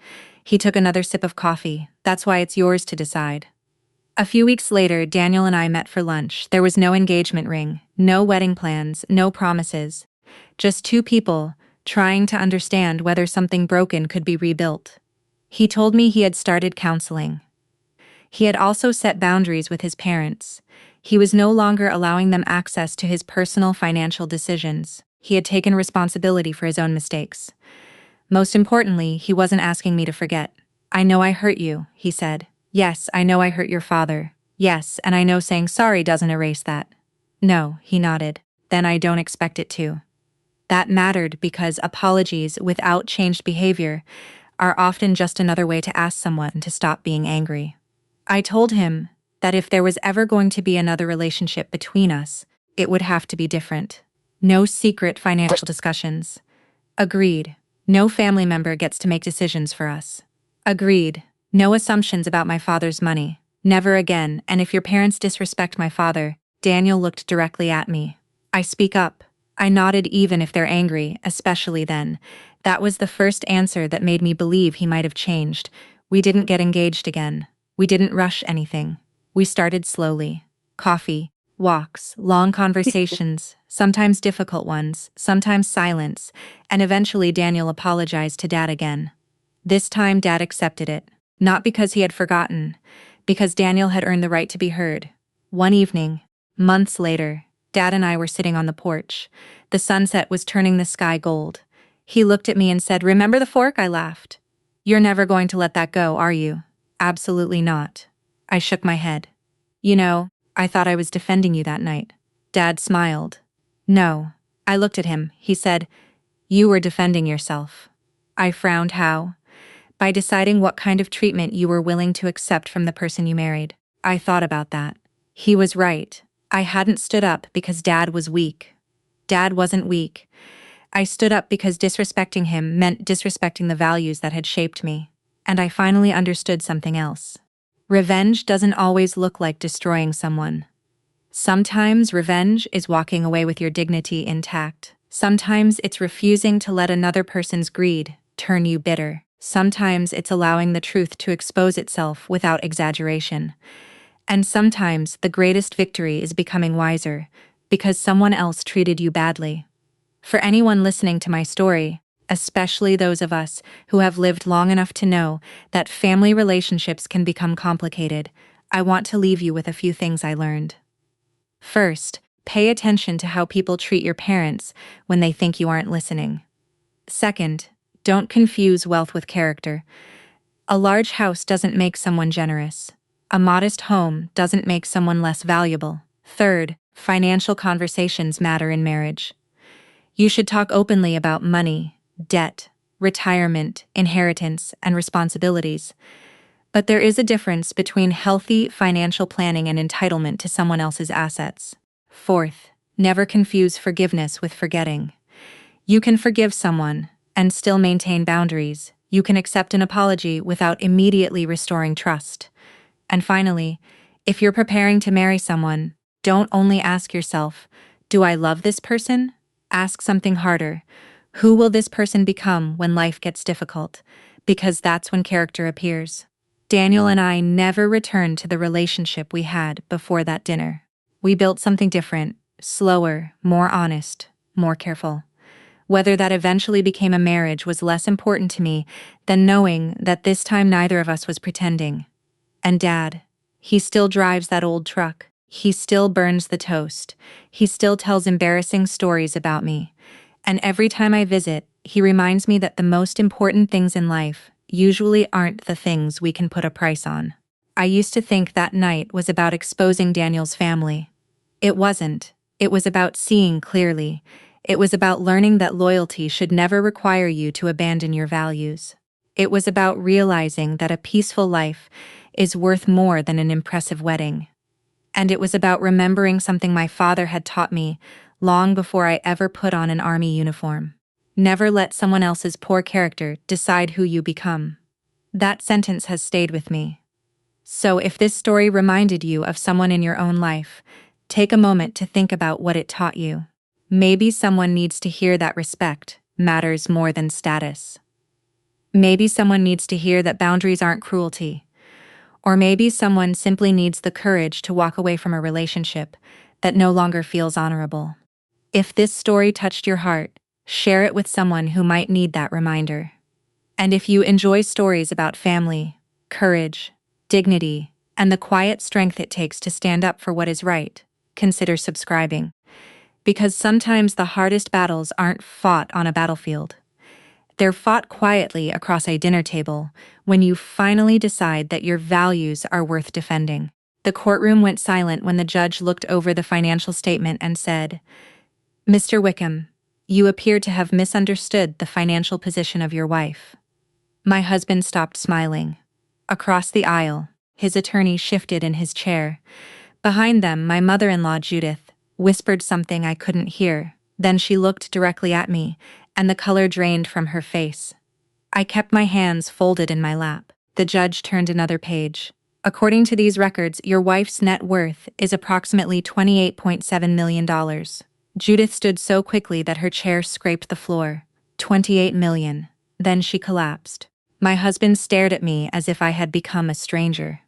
He took another sip of coffee. That's why it's yours to decide. A few weeks later, Daniel and I met for lunch. There was no engagement ring, no wedding plans, no promises. Just two people trying to understand whether something broken could be rebuilt. He told me he had started counseling. He had also set boundaries with his parents. He was no longer allowing them access to his personal financial decisions. He had taken responsibility for his own mistakes. Most importantly, he wasn't asking me to forget. I know I hurt you, he said. Yes, I know I hurt your father. Yes, and I know saying sorry doesn't erase that. No, he nodded. Then I don't expect it to. That mattered because apologies without changed behavior are often just another way to ask someone to stop being angry. I told him that if there was ever going to be another relationship between us, it would have to be different. No secret financial discussions. Agreed. No family member gets to make decisions for us. Agreed. No assumptions about my father's money. Never again, and if your parents disrespect my father, Daniel looked directly at me. I speak up. I nodded even if they're angry, especially then. That was the first answer that made me believe he might have changed. We didn't get engaged again. We didn't rush anything. We started slowly. Coffee, walks, long conversations, sometimes difficult ones, sometimes silence, and eventually Daniel apologized to Dad again. This time Dad accepted it, not because he had forgotten, because Daniel had earned the right to be heard. One evening, months later, Dad and I were sitting on the porch. The sunset was turning the sky gold. He looked at me and said, "Remember the fork?" I laughed. "You're never going to let that go, are you?" "Absolutely not." I shook my head. "You know, I thought I was defending you that night." Dad smiled. "No." I looked at him. He said, "You were defending yourself." I frowned. "How?" "By deciding what kind of treatment you were willing to accept from the person you married." I thought about that. He was right. I hadn't stood up because Dad was weak. Dad wasn't weak. I stood up because disrespecting him meant disrespecting the values that had shaped me. And I finally understood something else. Revenge doesn't always look like destroying someone. Sometimes revenge is walking away with your dignity intact. Sometimes it's refusing to let another person's greed turn you bitter. Sometimes it's allowing the truth to expose itself without exaggeration. And sometimes the greatest victory is becoming wiser because someone else treated you badly. For anyone listening to my story, especially those of us who have lived long enough to know that family relationships can become complicated, I want to leave you with a few things I learned. First, pay attention to how people treat your parents when they think you aren't listening. Second, don't confuse wealth with character. A large house doesn't make someone generous. A modest home doesn't make someone less valuable. Third, financial conversations matter in marriage. You should talk openly about money, debt, retirement, inheritance, and responsibilities. But there is a difference between healthy financial planning and entitlement to someone else's assets. Fourth, never confuse forgiveness with forgetting. You can forgive someone and still maintain boundaries. You can accept an apology without immediately restoring trust. And finally, if you're preparing to marry someone, don't only ask yourself, "Do I love this person?" Ask something harder. Who will this person become when life gets difficult? Because that's when character appears. Daniel and I never returned to the relationship we had before that dinner. We built something different, slower, more honest, more careful. Whether that eventually became a marriage was less important to me than knowing that this time neither of us was pretending. And Dad, he still drives that old truck. He still burns the toast. He still tells embarrassing stories about me. And every time I visit, he reminds me that the most important things in life usually aren't the things we can put a price on. I used to think that night was about exposing Daniel's family, It wasn't. It was about seeing clearly. It was about learning that loyalty should never require you to abandon your values. It was about realizing that a peaceful life is worth more than an impressive wedding. And it was about remembering something my father had taught me long before I ever put on an army uniform. Never let someone else's poor character decide who you become. That sentence has stayed with me. So if this story reminded you of someone in your own life, take a moment to think about what it taught you. Maybe someone needs to hear that respect matters more than status. Maybe someone needs to hear that boundaries aren't cruelty. Or maybe someone simply needs the courage to walk away from a relationship that no longer feels honorable. If this story touched your heart, share it with someone who might need that reminder. And if you enjoy stories about family, courage, dignity, and the quiet strength it takes to stand up for what is right, consider subscribing. Because sometimes the hardest battles aren't fought on a battlefield. They're fought quietly across a dinner table when you finally decide that your values are worth defending. The courtroom went silent when the judge looked over the financial statement and said, "Mr. Wickham, you appear to have misunderstood the financial position of your wife." My husband stopped smiling. Across the aisle, his attorney shifted in his chair. Behind them, my mother-in-law, Judith, whispered something I couldn't hear. Then she looked directly at me, and the color drained from her face. I kept my hands folded in my lap. The judge turned another page. "According to these records, your wife's net worth is approximately $28.7 million. Judith stood so quickly that her chair scraped the floor. $28 million. Then she collapsed. My husband stared at me as if I had become a stranger.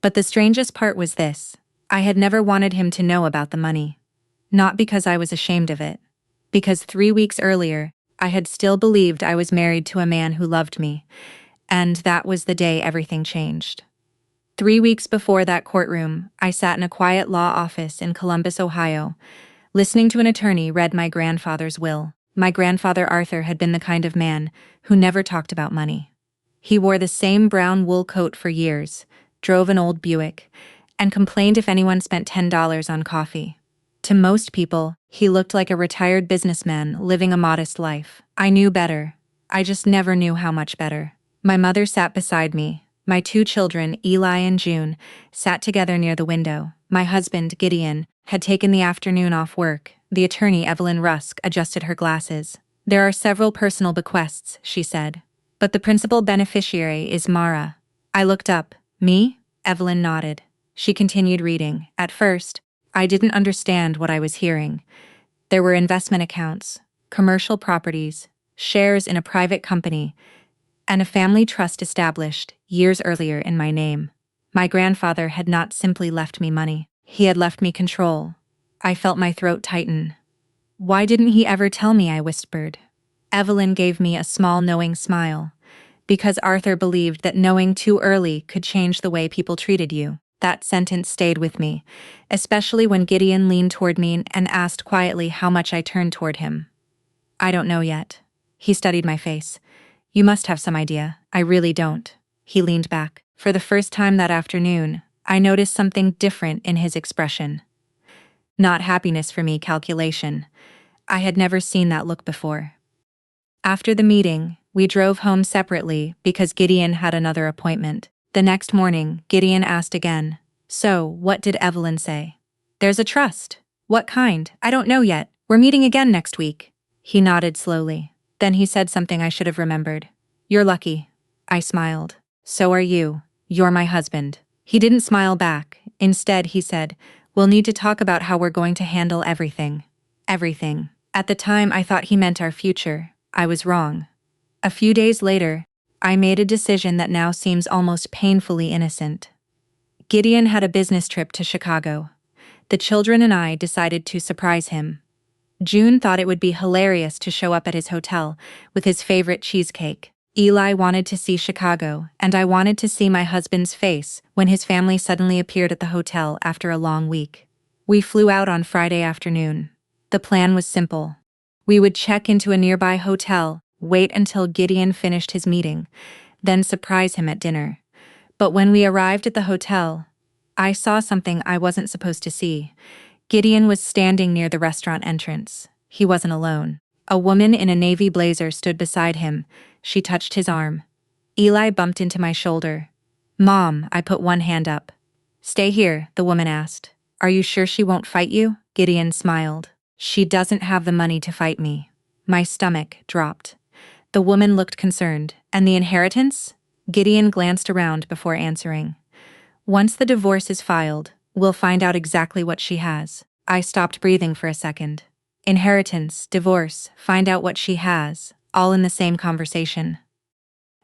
But the strangest part was this. I had never wanted him to know about the money. Not because I was ashamed of it. Because 3 weeks earlier, I had still believed I was married to a man who loved me. And that was the day everything changed. 3 weeks before that courtroom, I sat in a quiet law office in Columbus, Ohio, listening to an attorney read my grandfather's will. My grandfather Arthur had been the kind of man who never talked about money. He wore the same brown wool coat for years, drove an old Buick, and complained if anyone spent $10 on coffee. To most people, he looked like a retired businessman living a modest life. I knew better. I just never knew how much better. My mother sat beside me. My 2 children, Eli and June, sat together near the window. My husband, Gideon, had taken the afternoon off work. The attorney, Evelyn Rusk, adjusted her glasses. "There are several personal bequests," she said. "But the principal beneficiary is Mara." I looked up. "Me?" Evelyn nodded. She continued reading. At first, I didn't understand what I was hearing. There were investment accounts, commercial properties, shares in a private company, and a family trust established years earlier in my name. My grandfather had not simply left me money. He had left me control. I felt my throat tighten. "Why didn't he ever tell me?" I whispered. Evelyn gave me a small knowing smile. "Because Arthur believed that knowing too early could change the way people treated you." That sentence stayed with me, especially when Gideon leaned toward me and asked quietly how much I turned toward him. "I don't know yet." He studied my face. "You must have some idea." "I really don't." He leaned back. For the first time that afternoon, I noticed something different in his expression. Not happiness for me, calculation. I had never seen that look before. After the meeting, we drove home separately because Gideon had another appointment. The next morning, Gideon asked again, "So, what did Evelyn say?" "There's a trust." "What kind?" "I don't know yet. We're meeting again next week." He nodded slowly. Then he said something I should have remembered. "You're lucky." I smiled. "So are you. You're my husband." He didn't smile back. Instead, he said, "We'll need to talk about how we're going to handle everything." Everything. At the time, I thought he meant our future. I was wrong. A few days later, I made a decision that now seems almost painfully innocent. Gideon had a business trip to Chicago. The children and I decided to surprise him. June thought it would be hilarious to show up at his hotel with his favorite cheesecake. Eli wanted to see Chicago, and I wanted to see my husband's face when his family suddenly appeared at the hotel after a long week. We flew out on Friday afternoon. The plan was simple. We would check into a nearby hotel, wait until Gideon finished his meeting, then surprise him at dinner. But when we arrived at the hotel, I saw something I wasn't supposed to see. Gideon was standing near the restaurant entrance. He wasn't alone. A woman in a navy blazer stood beside him. She touched his arm. Eli bumped into my shoulder. "Mom," I put one hand up. "Stay here," the woman asked. "Are you sure she won't fight you?" Gideon smiled. "She doesn't have the money to fight me." My stomach dropped. The woman looked concerned. "And the inheritance?" Gideon glanced around before answering. "Once the divorce is filed, we'll find out exactly what she has." I stopped breathing for a second. Inheritance, divorce, find out what she has, all in the same conversation.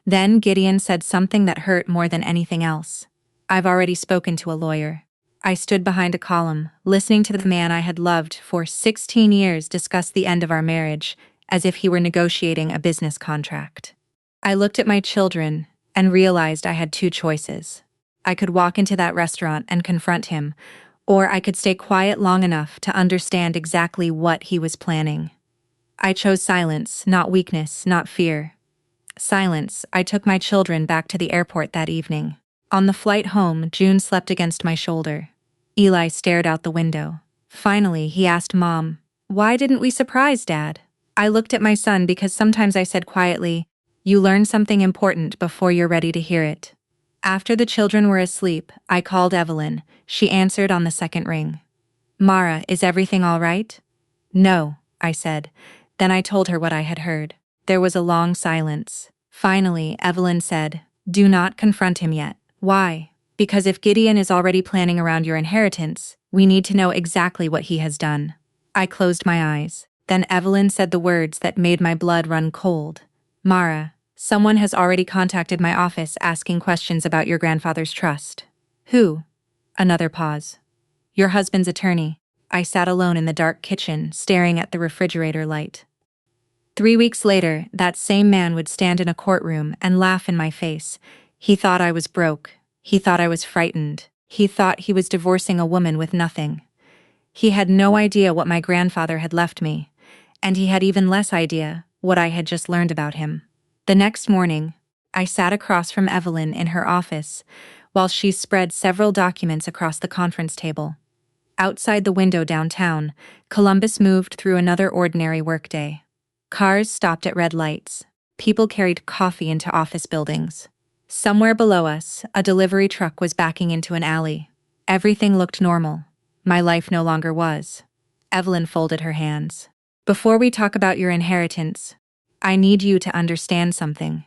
Then Gideon said something that hurt more than anything else. "I've already spoken to a lawyer." I stood behind a column, listening to the man I had loved for 16 years discuss the end of our marriage, as if he were negotiating a business contract. I looked at my children and realized I had two choices. I could walk into that restaurant and confront him, or I could stay quiet long enough to understand exactly what he was planning. I chose silence, not weakness, not fear. Silence. I took my children back to the airport that evening. On the flight home, June slept against my shoulder. Eli stared out the window. Finally, he asked Mom, "Why didn't we surprise Dad?" I looked at my son because sometimes I said quietly, "You learn something important before you're ready to hear it." After the children were asleep, I called Evelyn. She answered on the second ring. "Mara, is everything all right?" "No," I said. Then I told her what I had heard. There was a long silence. Finally, Evelyn said, "Do not confront him yet." "Why?" "Because if Gideon is already planning around your inheritance, we need to know exactly what he has done." I closed my eyes. Then Evelyn said the words that made my blood run cold. "Mara, someone has already contacted my office asking questions about your grandfather's trust." "Who?" Another pause. "Your husband's attorney." I sat alone in the dark kitchen, staring at the refrigerator light. 3 weeks later, that same man would stand in a courtroom and laugh in my face. He thought I was broke. He thought I was frightened. He thought he was divorcing a woman with nothing. He had no idea what my grandfather had left me, and he had even less idea what I had just learned about him. The next morning, I sat across from Evelyn in her office while she spread several documents across the conference table. Outside the window downtown, Columbus moved through another ordinary workday. Cars stopped at red lights. People carried coffee into office buildings. Somewhere below us, a delivery truck was backing into an alley. Everything looked normal. My life no longer was. Evelyn folded her hands. "Before we talk about your inheritance, I need you to understand something."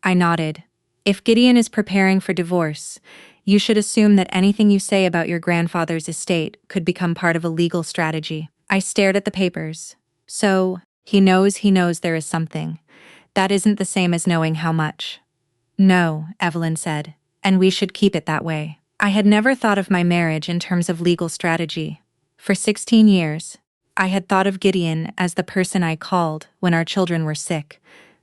I nodded. "If Gideon is preparing for divorce, you should assume that anything you say about your grandfather's estate could become part of a legal strategy." I stared at the papers. "So, he knows there is something. That isn't the same as knowing how much." "No," Evelyn said, "and we should keep it that way." I had never thought of my marriage in terms of legal strategy. For 16 years, I had thought of Gideon as the person I called when our children were sick,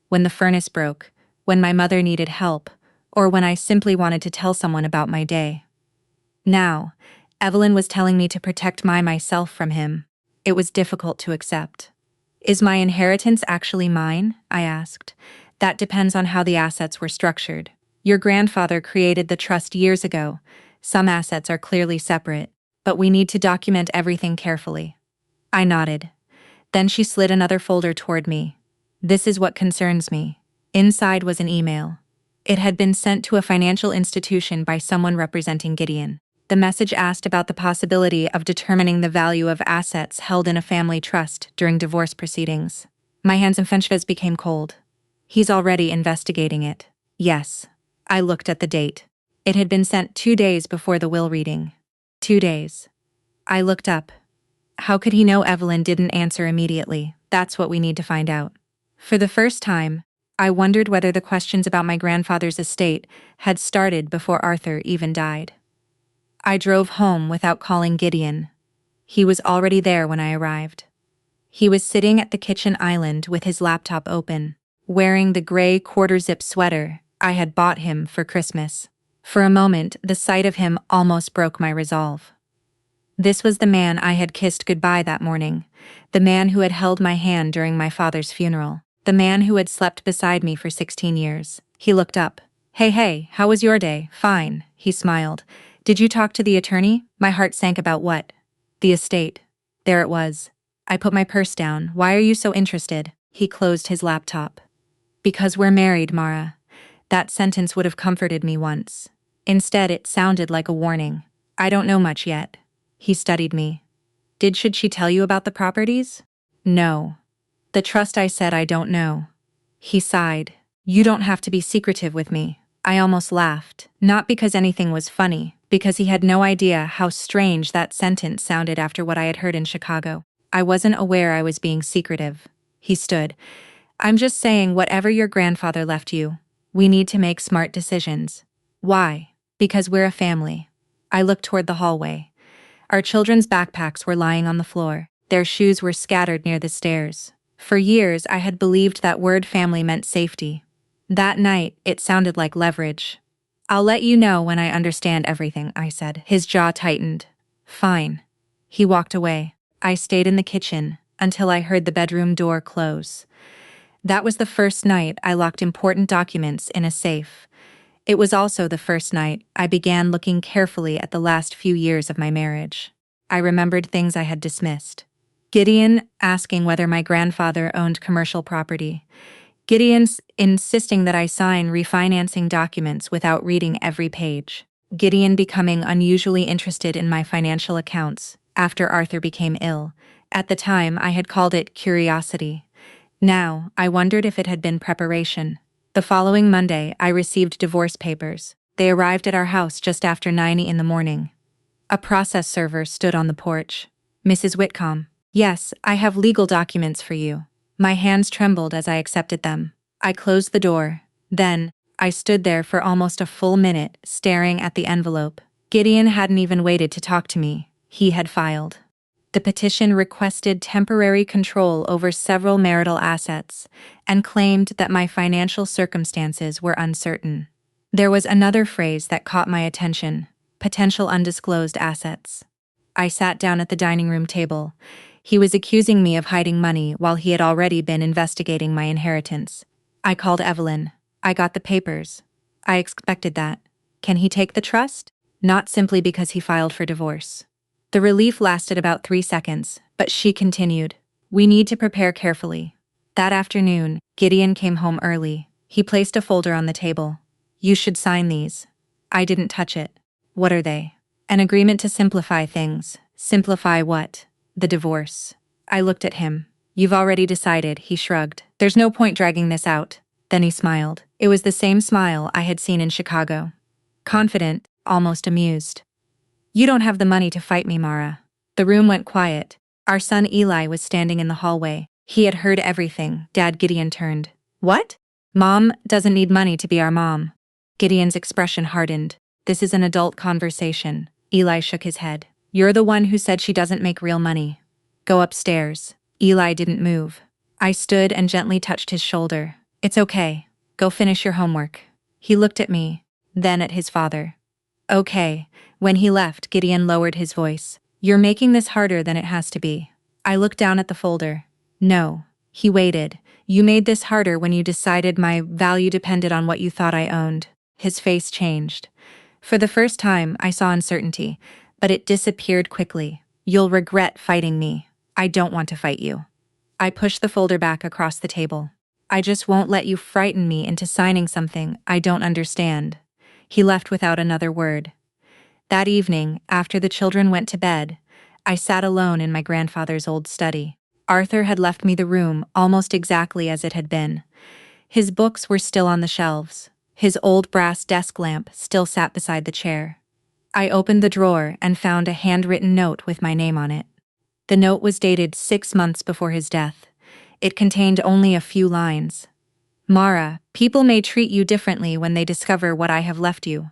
when the furnace broke, when my mother needed help, or when I simply wanted to tell someone about my day. Now, Evelyn was telling me to protect myself from him. It was difficult to accept. "Is my inheritance actually mine?" I asked. "That depends on how the assets were structured. Your grandfather created the trust years ago. Some assets are clearly separate, but we need to document everything carefully." I nodded. Then she slid another folder toward me. "This is what concerns me." Inside was an email. It had been sent to a financial institution by someone representing Gideon. The message asked about the possibility of determining the value of assets held in a family trust during divorce proceedings. My hands and fingers became cold. "He's already investigating it." "Yes." I looked at the date. It had been sent 2 days before the will reading. 2 days. I looked up. How could he know? Evelyn didn't answer immediately. "That's what we need to find out." For the first time, I wondered whether the questions about my grandfather's estate had started before Arthur even died. I drove home without calling Gideon. He was already there when I arrived. He was sitting at the kitchen island with his laptop open, wearing the gray quarter-zip sweater I had bought him for Christmas. For a moment, the sight of him almost broke my resolve. This was the man I had kissed goodbye that morning, the man who had held my hand during my father's funeral, the man who had slept beside me for 16 years. He looked up. Hey, how was your day?" "Fine," he smiled. "Did you talk to the attorney?" My heart sank. "About what?" The estate. There it was. I put my purse down. Why are you so interested? He closed his laptop. Because we're married, Mara. That sentence would have comforted me once. Instead, it sounded like a warning. I don't know much yet. He studied me. Should she tell you about the properties? No. The trust, I said, I don't know. He sighed. You don't have to be secretive with me. I almost laughed, not because anything was funny, because he had no idea how strange that sentence sounded after what I had heard in Chicago. I wasn't aware I was being secretive. He stood. I'm just saying whatever your grandfather left you, we need to make smart decisions. Why? Because we're a family. I looked toward the hallway. Our children's backpacks were lying on the floor. Their shoes were scattered near the stairs. For years, I had believed that word family meant safety. That night, it sounded like leverage. I'll let you know when I understand everything, I said. His jaw tightened. Fine. He walked away. I stayed in the kitchen until I heard the bedroom door close. That was the first night I locked important documents in a safe. It was also the first night I began looking carefully at the last few years of my marriage. I remembered things I had dismissed. Gideon asking whether my grandfather owned commercial property. Gideon insisting that I sign refinancing documents without reading every page. Gideon becoming unusually interested in my financial accounts after Arthur became ill. At the time, I had called it curiosity. Now, I wondered if it had been preparation. The following Monday, I received divorce papers. They arrived at our house just after 9 in the morning. A process server stood on the porch. Mrs. Whitcomb. Yes, I have legal documents for you. My hands trembled as I accepted them. I closed the door. Then, I stood there for almost a full minute, staring at the envelope. Gideon hadn't even waited to talk to me. He had filed. The petition requested temporary control over several marital assets and claimed that my financial circumstances were uncertain. There was another phrase that caught my attention: potential undisclosed assets. I sat down at the dining room table. He was accusing me of hiding money while he had already been investigating my inheritance. I called Evelyn. I got the papers. I expected that. Can he take the trust? Not simply because he filed for divorce. The relief lasted about 3 seconds, but she continued. We need to prepare carefully. That afternoon, Gideon came home early. He placed a folder on the table. You should sign these. I didn't touch it. What are they? An agreement to simplify things. Simplify what? The divorce. I looked at him. You've already decided, he shrugged. There's no point dragging this out. Then he smiled. It was the same smile I had seen in Chicago. Confident, almost amused. You don't have the money to fight me, Mara. The room went quiet. Our son Eli was standing in the hallway. He had heard everything. Dad. Gideon turned. What? Mom doesn't need money to be our mom. Gideon's expression hardened. This is an adult conversation. Eli shook his head. You're the one who said she doesn't make real money. Go upstairs. Eli didn't move. I stood and gently touched his shoulder. It's okay. Go finish your homework. He looked at me, then at his father. Okay. When he left, Gideon lowered his voice. You're making this harder than it has to be. I looked down at the folder. No. He waited. You made this harder when you decided my value depended on what you thought I owned. His face changed. For the first time, I saw uncertainty, but it disappeared quickly. You'll regret fighting me. I don't want to fight you. I pushed the folder back across the table. I just won't let you frighten me into signing something I don't understand. He left without another word. That evening, after the children went to bed, I sat alone in my grandfather's old study. Arthur had left me the room almost exactly as it had been. His books were still on the shelves. His old brass desk lamp still sat beside the chair. I opened the drawer and found a handwritten note with my name on it. The note was dated 6 months before his death. It contained only a few lines. Mara, people may treat you differently when they discover what I have left you.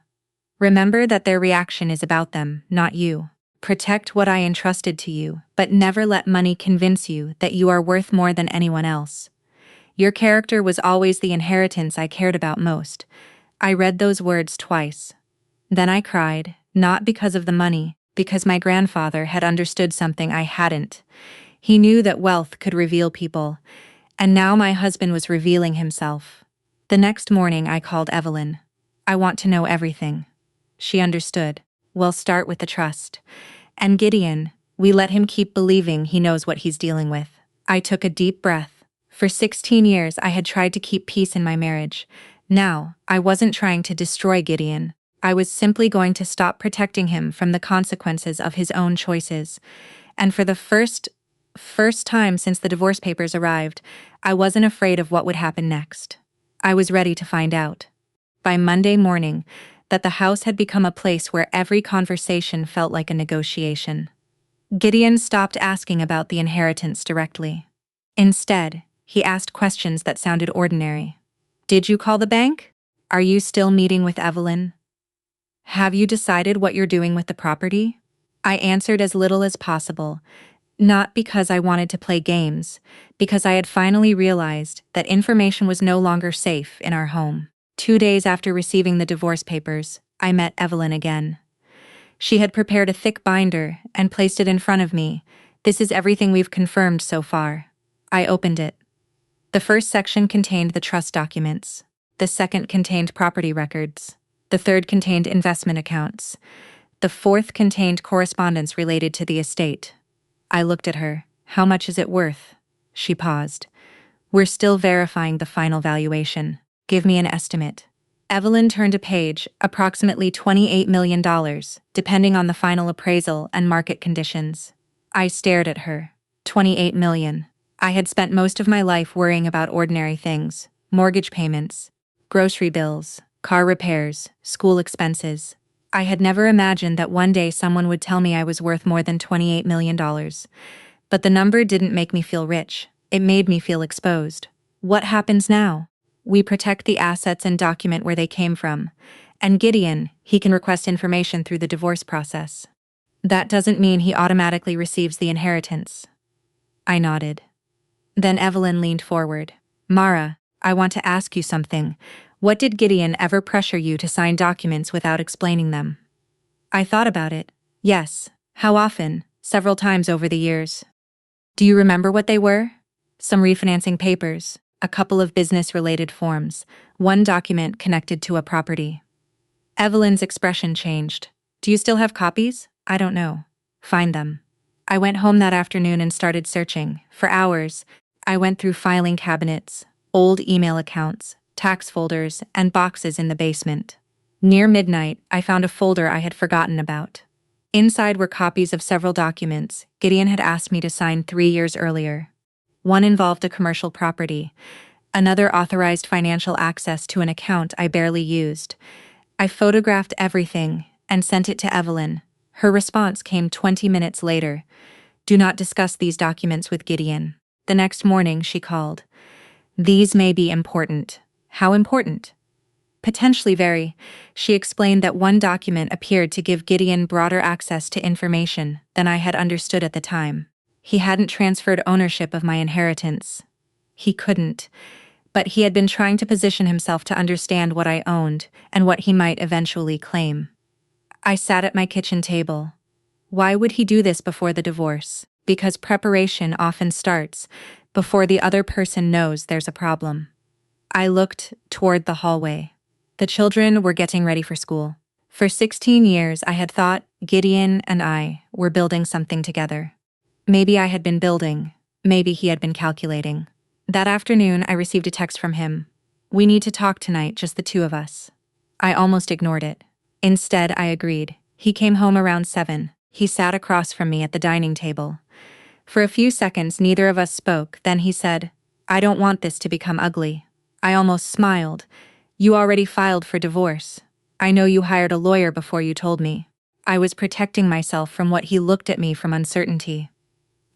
Remember that their reaction is about them, not you. Protect what I entrusted to you, but never let money convince you that you are worth more than anyone else. Your character was always the inheritance I cared about most. I read those words twice. Then I cried, not because of the money, because my grandfather had understood something I hadn't. He knew that wealth could reveal people, and now my husband was revealing himself. The next morning I called Evelyn. I want to know everything. She understood. We'll start with the trust. And Gideon, We let him keep believing he knows what he's dealing with. I took a deep breath. For 16 years, I had tried to keep peace in my marriage. Now, I wasn't trying to destroy Gideon. I was simply going to stop protecting him from the consequences of his own choices. And for the first time since the divorce papers arrived, I wasn't afraid of what would happen next. I was ready to find out. By Monday morning, that the house had become a place where every conversation felt like a negotiation. Gideon stopped asking about the inheritance directly. Instead, he asked questions that sounded ordinary. Did you call the bank? Are you still meeting with Evelyn? Have you decided what you're doing with the property? I answered as little as possible, not because I wanted to play games, because I had finally realized that information was no longer safe in our home. 2 days after receiving the divorce papers, I met Evelyn again. She had prepared a thick binder and placed it in front of me. This is everything we've confirmed so far. I opened it. The first section contained the trust documents. The second contained property records. The third contained investment accounts. The fourth contained correspondence related to the estate. I looked at her. How much is it worth? She paused. We're still verifying the final valuation. Give me an estimate. Evelyn turned a page, approximately $28 million, depending on the final appraisal and market conditions. I stared at her. 28 million. I had spent most of my life worrying about ordinary things, mortgage payments, grocery bills, car repairs, school expenses. I had never imagined that one day someone would tell me I was worth more than $28 million. But the number didn't make me feel rich. It made me feel exposed. What happens now? We protect the assets and document where they came from. And Gideon, he can request information through the divorce process. That doesn't mean he automatically receives the inheritance. I nodded. Then Evelyn leaned forward. Mara, I want to ask you something. What did Gideon ever pressure you to sign documents without explaining them? I thought about it. Yes. How often? Several times over the years. Do you remember what they were? Some refinancing papers, a couple of business-related forms, one document connected to a property. Evelyn's expression changed. Do you still have copies? I don't know. Find them. I went home that afternoon and started searching. For hours, I went through filing cabinets, old email accounts, tax folders, and boxes in the basement. Near midnight, I found a folder I had forgotten about. Inside were copies of several documents Gideon had asked me to sign 3 years earlier. One involved a commercial property. Another authorized financial access to an account I barely used. I photographed everything and sent it to Evelyn. Her response came 20 minutes later. Do not discuss these documents with Gideon. The next morning, she called. These may be important. How important? Potentially very. She explained that one document appeared to give Gideon broader access to information than I had understood at the time. He hadn't transferred ownership of my inheritance. He couldn't. But he had been trying to position himself to understand what I owned and what he might eventually claim. I sat at my kitchen table. Why would he do this before the divorce? Because preparation often starts before the other person knows there's a problem. I looked toward the hallway. The children were getting ready for school. For 16 years, I had thought Gideon and I were building something together. Maybe I had been building. Maybe he had been calculating. That afternoon, I received a text from him. We need to talk tonight, just the two of us. I almost ignored it. Instead, I agreed. He came home around 7. He sat across from me at the dining table. For a few seconds, neither of us spoke. Then he said, I don't want this to become ugly. I almost smiled. You already filed for divorce. I know you hired a lawyer before you told me. I was protecting myself from what he looked at me from uncertainty.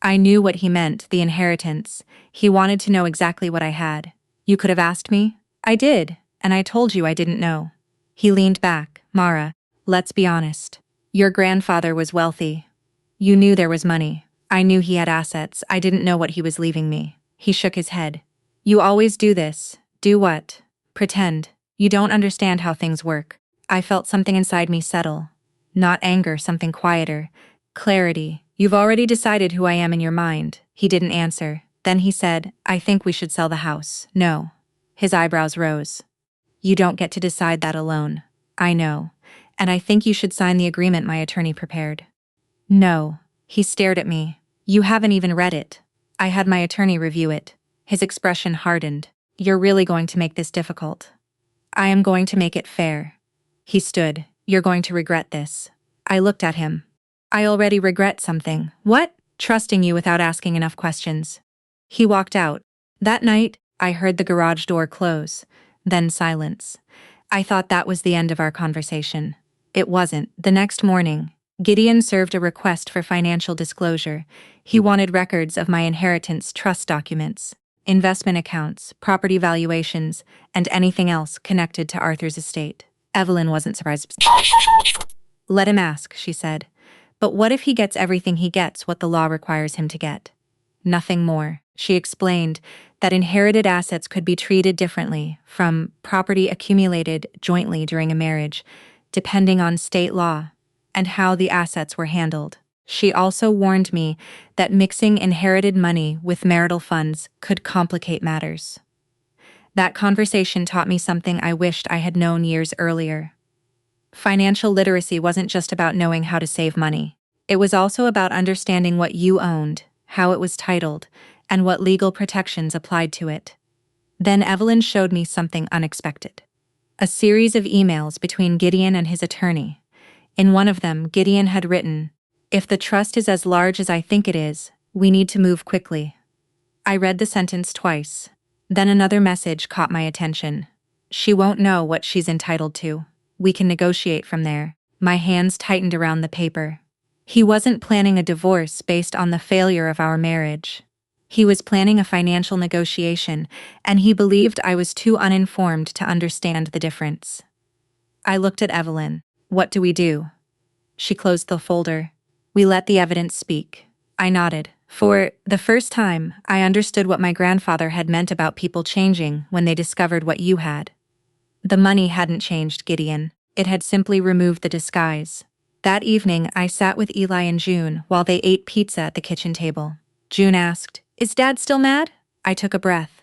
I knew what he meant, the inheritance. He wanted to know exactly what I had. You could have asked me? I did, and I told you I didn't know. He leaned back. Mara, let's be honest. Your grandfather was wealthy. You knew there was money. I knew he had assets. I didn't know what he was leaving me. He shook his head. You always do this. Do what? Pretend. You don't understand how things work. I felt something inside me settle. Not anger, something quieter. Clarity. You've already decided who I am in your mind. He didn't answer. Then he said, I think we should sell the house. No. His eyebrows rose. You don't get to decide that alone. I know. And I think you should sign the agreement my attorney prepared. No. He stared at me. You haven't even read it. I had my attorney review it. His expression hardened. You're really going to make this difficult. I am going to make it fair. He stood. You're going to regret this. I looked at him. I already regret something. What? Trusting you without asking enough questions. He walked out. That night, I heard the garage door close, then silence. I thought that was the end of our conversation. It wasn't. The next morning, Gideon served a request for financial disclosure. He wanted records of my inheritance trust documents, investment accounts, property valuations, and anything else connected to Arthur's estate. Evelyn wasn't surprised. Let him ask, she said. But what if he gets everything he gets what the law requires him to get? Nothing more. She explained that inherited assets could be treated differently from property accumulated jointly during a marriage, depending on state law and how the assets were handled. She also warned me that mixing inherited money with marital funds could complicate matters. That conversation taught me something I wished I had known years earlier. Financial literacy wasn't just about knowing how to save money. It was also about understanding what you owned, how it was titled, and what legal protections applied to it. Then Evelyn showed me something unexpected. A series of emails between Gideon and his attorney. In one of them, Gideon had written, "If the trust is as large as I think it is, we need to move quickly." I read the sentence twice. Then another message caught my attention. "She won't know what she's entitled to. We can negotiate from there." My hands tightened around the paper. He wasn't planning a divorce based on the failure of our marriage. He was planning a financial negotiation, and he believed I was too uninformed to understand the difference. I looked at Evelyn. What do we do? She closed the folder. We let the evidence speak. I nodded. For the first time, I understood what my grandfather had meant about people changing when they discovered what you had. The money hadn't changed, Gideon. It had simply removed the disguise. That evening, I sat with Eli and June while they ate pizza at the kitchen table. June asked, "Is Dad still mad?" I took a breath.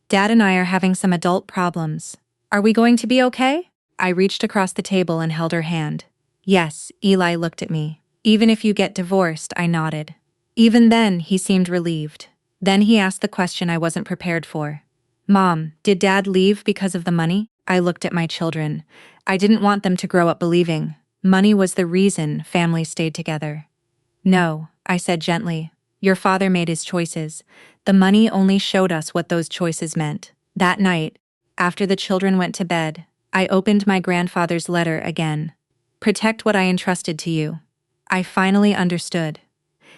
"Dad and I are having some adult problems. Are we going to be okay?" I reached across the table and held her hand. "Yes," Eli looked at me. "Even if you get divorced," I nodded. Even then, he seemed relieved. Then he asked the question I wasn't prepared for. "Mom, did Dad leave because of the money?" I looked at my children. I didn't want them to grow up believing money was the reason families stayed together. "No," I said gently. "Your father made his choices. The money only showed us what those choices meant." That night, after the children went to bed, I opened my grandfather's letter again. "Protect what I entrusted to you." I finally understood.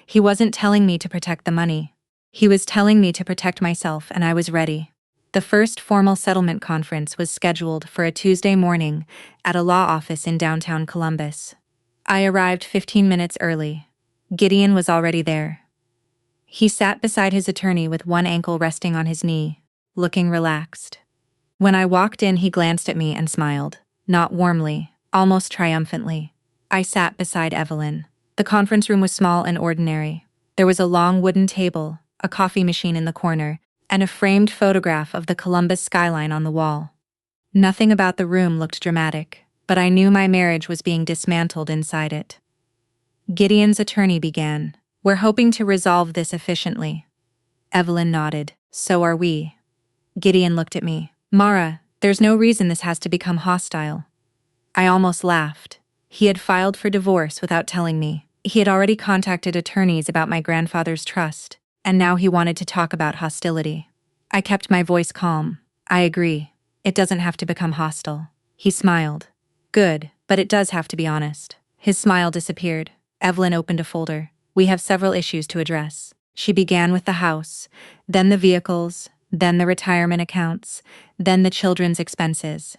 He wasn't telling me to protect the money. He was telling me to protect myself, and I was ready. The first formal settlement conference was scheduled for a Tuesday morning at a law office in downtown Columbus. I arrived 15 minutes early. Gideon was already there. He sat beside his attorney with one ankle resting on his knee, looking relaxed. When I walked in, he glanced at me and smiled, not warmly, almost triumphantly. I sat beside Evelyn. The conference room was small and ordinary. There was a long wooden table, a coffee machine in the corner, and a framed photograph of the Columbus skyline on the wall. Nothing about the room looked dramatic, but I knew my marriage was being dismantled inside it. Gideon's attorney began. "We're hoping to resolve this efficiently." Evelyn nodded. "So are we." Gideon looked at me. "Mara, there's no reason this has to become hostile." I almost laughed. He had filed for divorce without telling me. He had already contacted attorneys about my grandfather's trust, and now he wanted to talk about hostility. I kept my voice calm. "I agree. It doesn't have to become hostile." He smiled. "Good, but it does have to be honest." His smile disappeared. Evelyn opened a folder. "We have several issues to address." She began with the house, then the vehicles, then the retirement accounts, then the children's expenses.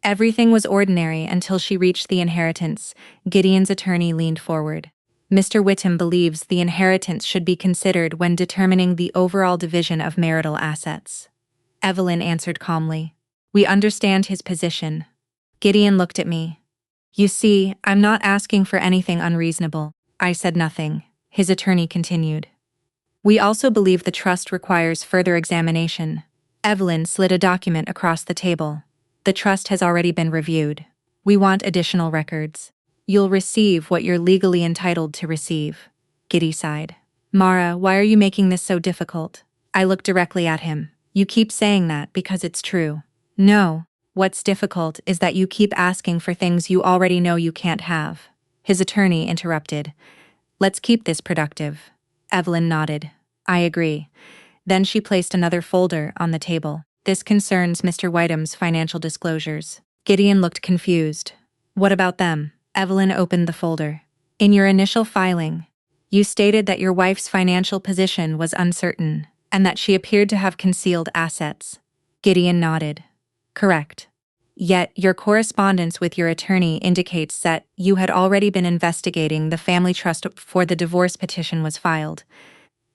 Everything was ordinary until she reached the inheritance. Gideon's attorney leaned forward. "Mr. Whittam believes the inheritance should be considered when determining the overall division of marital assets." Evelyn answered calmly. "We understand his position." Gideon looked at me. "You see, I'm not asking for anything unreasonable." I said nothing. His attorney continued. "We also believe the trust requires further examination." Evelyn slid a document across the table. "The trust has already been reviewed. We want additional records. You'll receive what you're legally entitled to receive." Giddy sighed. Mara, why are you making this so difficult? I looked directly at him. You keep saying that because it's true. No, what's difficult is that you keep asking for things you already know you can't have. His attorney interrupted. Let's keep this productive. Evelyn nodded. I agree. Then she placed another folder on the table. This concerns Mr. Whiteham's financial disclosures. Gideon looked confused. What about them? Evelyn opened the folder. In your initial filing, you stated that your wife's financial position was uncertain and that she appeared to have concealed assets. Gideon nodded. Correct. Yet, your correspondence with your attorney indicates that you had already been investigating the family trust before the divorce petition was filed.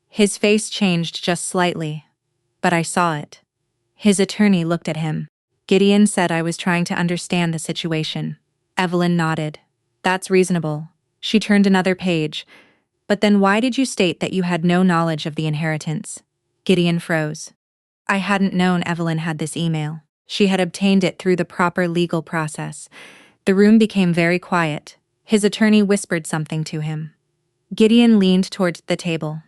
His face changed just slightly, but I saw it. His attorney looked at him. Gideon said I was trying to understand the situation. Evelyn nodded. That's reasonable. She turned another page. But then why did you state that you had no knowledge of the inheritance? Gideon froze. I hadn't known Evelyn had this email. She had obtained it through the proper legal process. The room became very quiet. His attorney whispered something to him. Gideon leaned toward the table.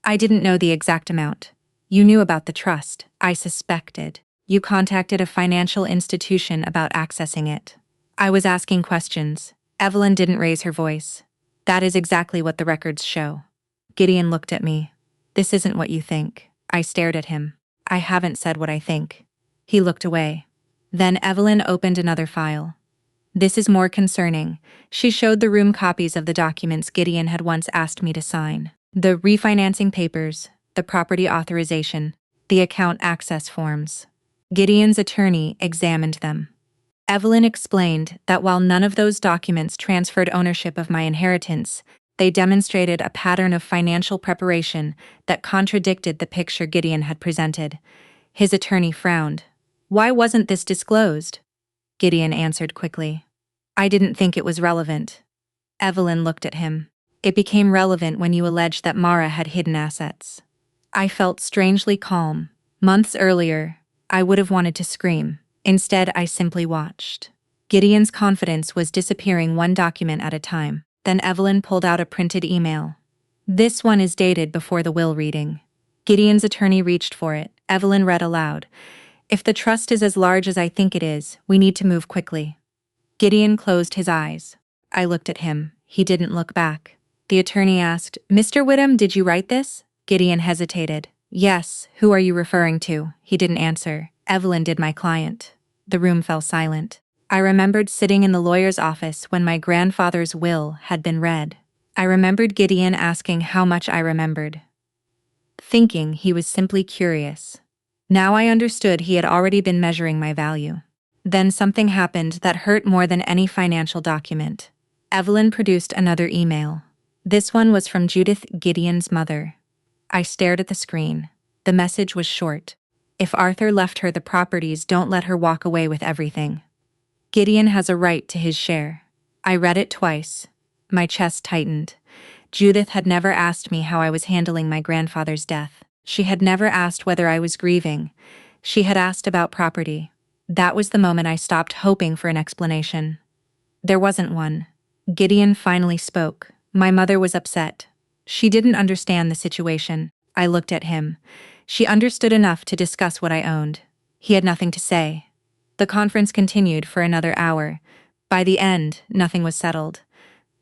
I didn't know the exact amount. You knew about the trust, I suspected. You contacted a financial institution about accessing it. I was asking questions. Evelyn didn't raise her voice. That is exactly what the records show. Gideon looked at me. This isn't what you think. I stared at him. I haven't said what I think. He looked away. Then Evelyn opened another file. This is more concerning. She showed the room copies of the documents Gideon had once asked me to sign. The refinancing papers, the property authorization, the account access forms. Gideon's attorney examined them. Evelyn explained that while none of those documents transferred ownership of my inheritance, they demonstrated a pattern of financial preparation that contradicted the picture Gideon had presented. His attorney frowned. Why wasn't this disclosed? Gideon answered quickly. I didn't think it was relevant. Evelyn looked at him. It became relevant when you alleged that Mara had hidden assets. I felt strangely calm. Months earlier, I would have wanted to scream. Instead, I simply watched. Gideon's confidence was disappearing one document at a time. Then Evelyn pulled out a printed email. This one is dated before the will reading. Gideon's attorney reached for it. Evelyn read aloud. If the trust is as large as I think it is, we need to move quickly. Gideon closed his eyes. I looked at him. He didn't look back. The attorney asked, Mr. Whittam, did you write this? Gideon hesitated. Yes, who are you referring to? He didn't answer. Evelyn did, my client. The room fell silent. I remembered sitting in the lawyer's office when my grandfather's will had been read. I remembered Gideon asking how much I remembered, thinking he was simply curious. Now I understood he had already been measuring my value. Then something happened that hurt more than any financial document. Evelyn produced another email. This one was from Judith, Gideon's mother. I stared at the screen. The message was short. If Arthur left her the properties, don't let her walk away with everything. Gideon has a right to his share. I read it twice. My chest tightened. Judith had never asked me how I was handling my grandfather's death. She had never asked whether I was grieving. She had asked about property. That was the moment I stopped hoping for an explanation. There wasn't one. Gideon finally spoke. My mother was upset. She didn't understand the situation. I looked at him. She understood enough to discuss what I owned. He had nothing to say. The conference continued for another hour. By the end, nothing was settled.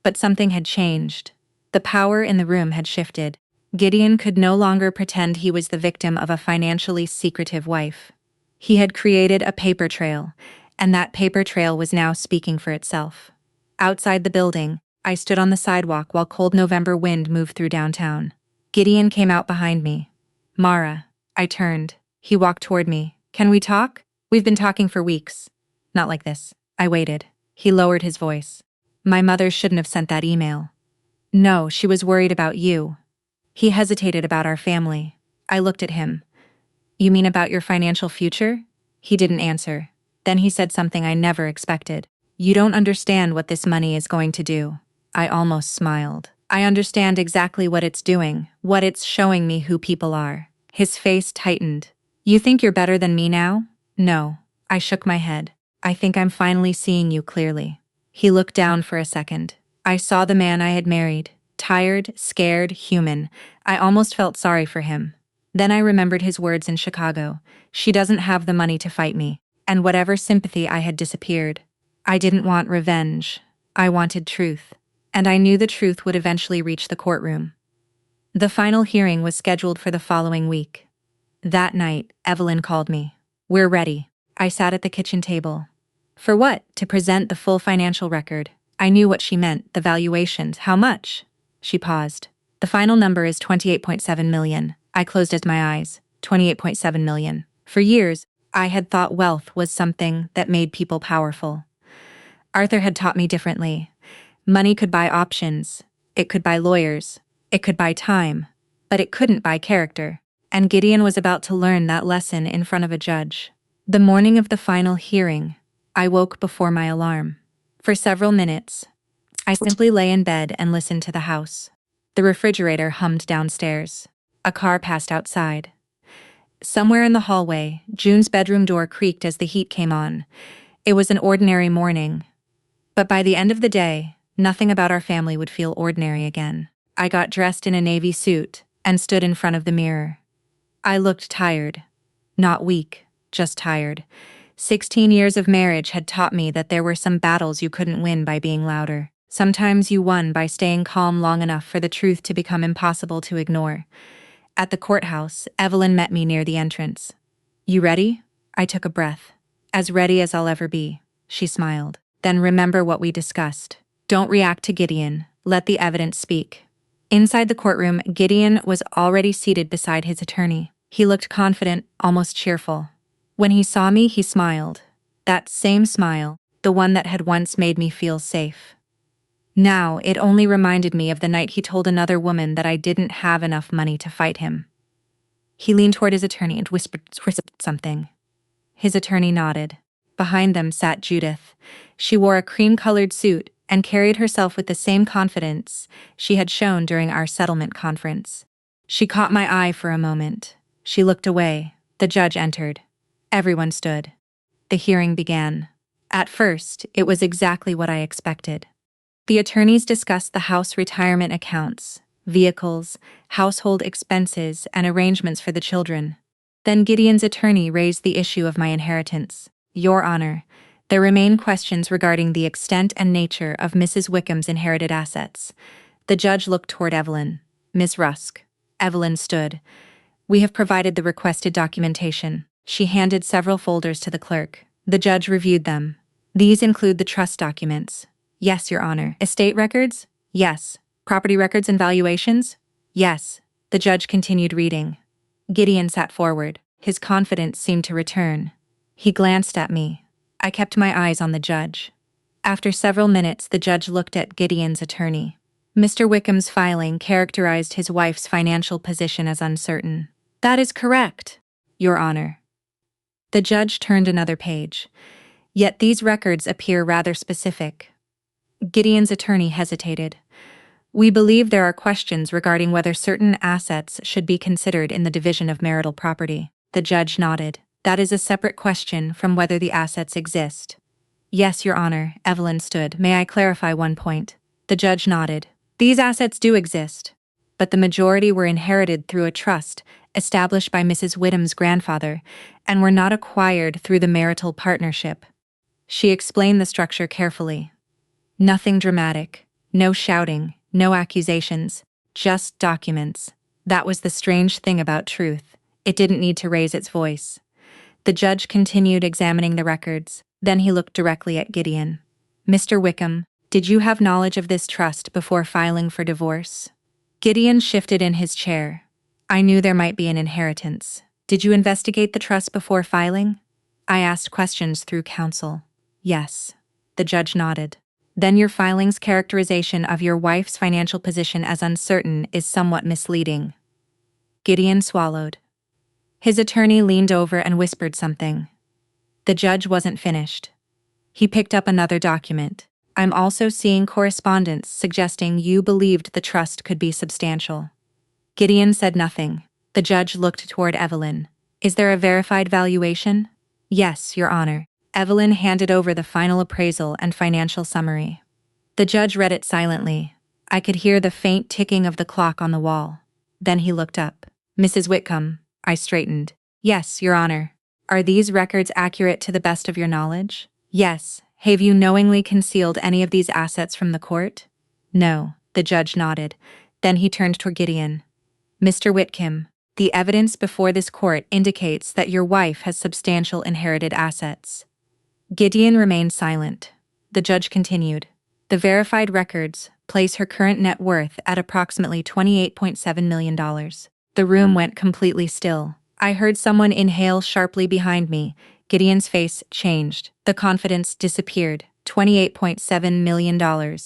But something had changed. The power in the room had shifted. Gideon could no longer pretend he was the victim of a financially secretive wife. He had created a paper trail, and that paper trail was now speaking for itself. Outside the building, I stood on the sidewalk while cold November wind moved through downtown. Gideon came out behind me. Mara. I turned. He walked toward me. Can we talk? We've been talking for weeks. Not like this. I waited. He lowered his voice. My mother shouldn't have sent that email. No, she was worried about you. He hesitated about our family. I looked at him. You mean about your financial future? He didn't answer. Then he said something I never expected. You don't understand what this money is going to do. I almost smiled. I understand exactly what it's doing, what it's showing me who people are. His face tightened. You think you're better than me now? No. I shook my head. I think I'm finally seeing you clearly. He looked down for a second. I saw the man I had married. Tired, scared, human. I almost felt sorry for him. Then I remembered his words in Chicago. She doesn't have the money to fight me. And whatever sympathy I had disappeared. I didn't want revenge. I wanted truth. And I knew the truth would eventually reach the courtroom. The final hearing was scheduled for the following week. That night, Evelyn called me. We're ready. I sat at the kitchen table. For what? To present the full financial record. I knew what she meant, the valuations. How much? She paused. The final number is 28.7 million. I closed my eyes. 28.7 million. For years, I had thought wealth was something that made people powerful. Arthur had taught me differently. Money could buy options. It could buy lawyers. It could buy time. But it couldn't buy character. And Gideon was about to learn that lesson in front of a judge. The morning of the final hearing, I woke before my alarm. For several minutes, I simply lay in bed and listened to the house. The refrigerator hummed downstairs. A car passed outside. Somewhere in the hallway, June's bedroom door creaked as the heat came on. It was an ordinary morning. But by the end of the day, nothing about our family would feel ordinary again. I got dressed in a navy suit and stood in front of the mirror. I looked tired. Not weak, just tired. 16 years of marriage had taught me that there were some battles you couldn't win by being louder. Sometimes you won by staying calm long enough for the truth to become impossible to ignore. At the courthouse, Evelyn met me near the entrance. You ready? I took a breath. As ready as I'll ever be. She smiled. Then remember what we discussed. Don't react to Gideon. Let the evidence speak. Inside the courtroom, Gideon was already seated beside his attorney. He looked confident, almost cheerful. When he saw me, he smiled. That same smile, the one that had once made me feel safe. Now, it only reminded me of the night he told another woman that I didn't have enough money to fight him. He leaned toward his attorney and whispered something. His attorney nodded. Behind them sat Judith. She wore a cream-colored suit and carried herself with the same confidence she had shown during our settlement conference. She caught my eye for a moment. She looked away. The judge entered. Everyone stood. The hearing began. At first, it was exactly what I expected. The attorneys discussed the house retirement accounts, vehicles, household expenses, and arrangements for the children. Then Gideon's attorney raised the issue of my inheritance. Your Honor, there remain questions regarding the extent and nature of Mrs. Wickham's inherited assets. The judge looked toward Evelyn. Ms. Rusk. Evelyn stood. We have provided the requested documentation. She handed several folders to the clerk. The judge reviewed them. These include the trust documents. Yes, Your Honor. Estate records? Yes. Property records and valuations? Yes. The judge continued reading. Gideon sat forward. His confidence seemed to return. He glanced at me. I kept my eyes on the judge. After several minutes, the judge looked at Gideon's attorney. Mr. Wickham's filing characterized his wife's financial position as uncertain. That is correct, Your Honor. The judge turned another page. Yet these records appear rather specific. Gideon's attorney hesitated. We believe there are questions regarding whether certain assets should be considered in the division of marital property. The judge nodded. That is a separate question from whether the assets exist. Yes, Your Honor, Evelyn stood. May I clarify one point? The judge nodded. These assets do exist, but the majority were inherited through a trust established by Mrs. Wickham's grandfather and were not acquired through the marital partnership. She explained the structure carefully. Nothing dramatic, no shouting, no accusations, just documents. That was the strange thing about truth. It didn't need to raise its voice. The judge continued examining the records. Then he looked directly at Gideon. Mr. Wickham, did you have knowledge of this trust before filing for divorce? Gideon shifted in his chair. I knew there might be an inheritance. Did you investigate the trust before filing? I asked questions through counsel. Yes. The judge nodded. Then your filing's characterization of your wife's financial position as uncertain is somewhat misleading. Gideon swallowed. His attorney leaned over and whispered something. The judge wasn't finished. He picked up another document. I'm also seeing correspondence suggesting you believed the trust could be substantial. Gideon said nothing. The judge looked toward Evelyn. Is there a verified valuation? Yes, Your Honor. Evelyn handed over the final appraisal and financial summary. The judge read it silently. I could hear the faint ticking of the clock on the wall. Then he looked up. Mrs. Whitcomb, I straightened. Yes, Your Honor. Are these records accurate to the best of your knowledge? Yes. Have you knowingly concealed any of these assets from the court? No, the judge nodded. Then he turned toward Gideon. Mr. Whitcomb, the evidence before this court indicates that your wife has substantial inherited assets. Gideon remained silent. The judge continued. The verified records place her current net worth at approximately $28.7 million. The room went completely still. I heard someone inhale sharply behind me. Gideon's face changed. The confidence disappeared. $28.7 million.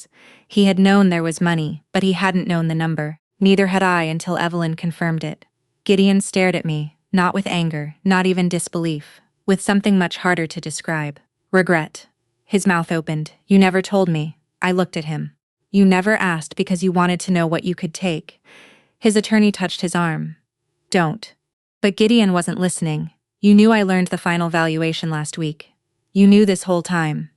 He had known there was money, but he hadn't known the number. Neither had I until Evelyn confirmed it. Gideon stared at me, not with anger, not even disbelief, with something much harder to describe. Regret. His mouth opened. You never told me. I looked at him. You never asked because you wanted to know what you could take. His attorney touched his arm. Don't. But Gideon wasn't listening. You knew I learned the final valuation last week. You knew this whole time.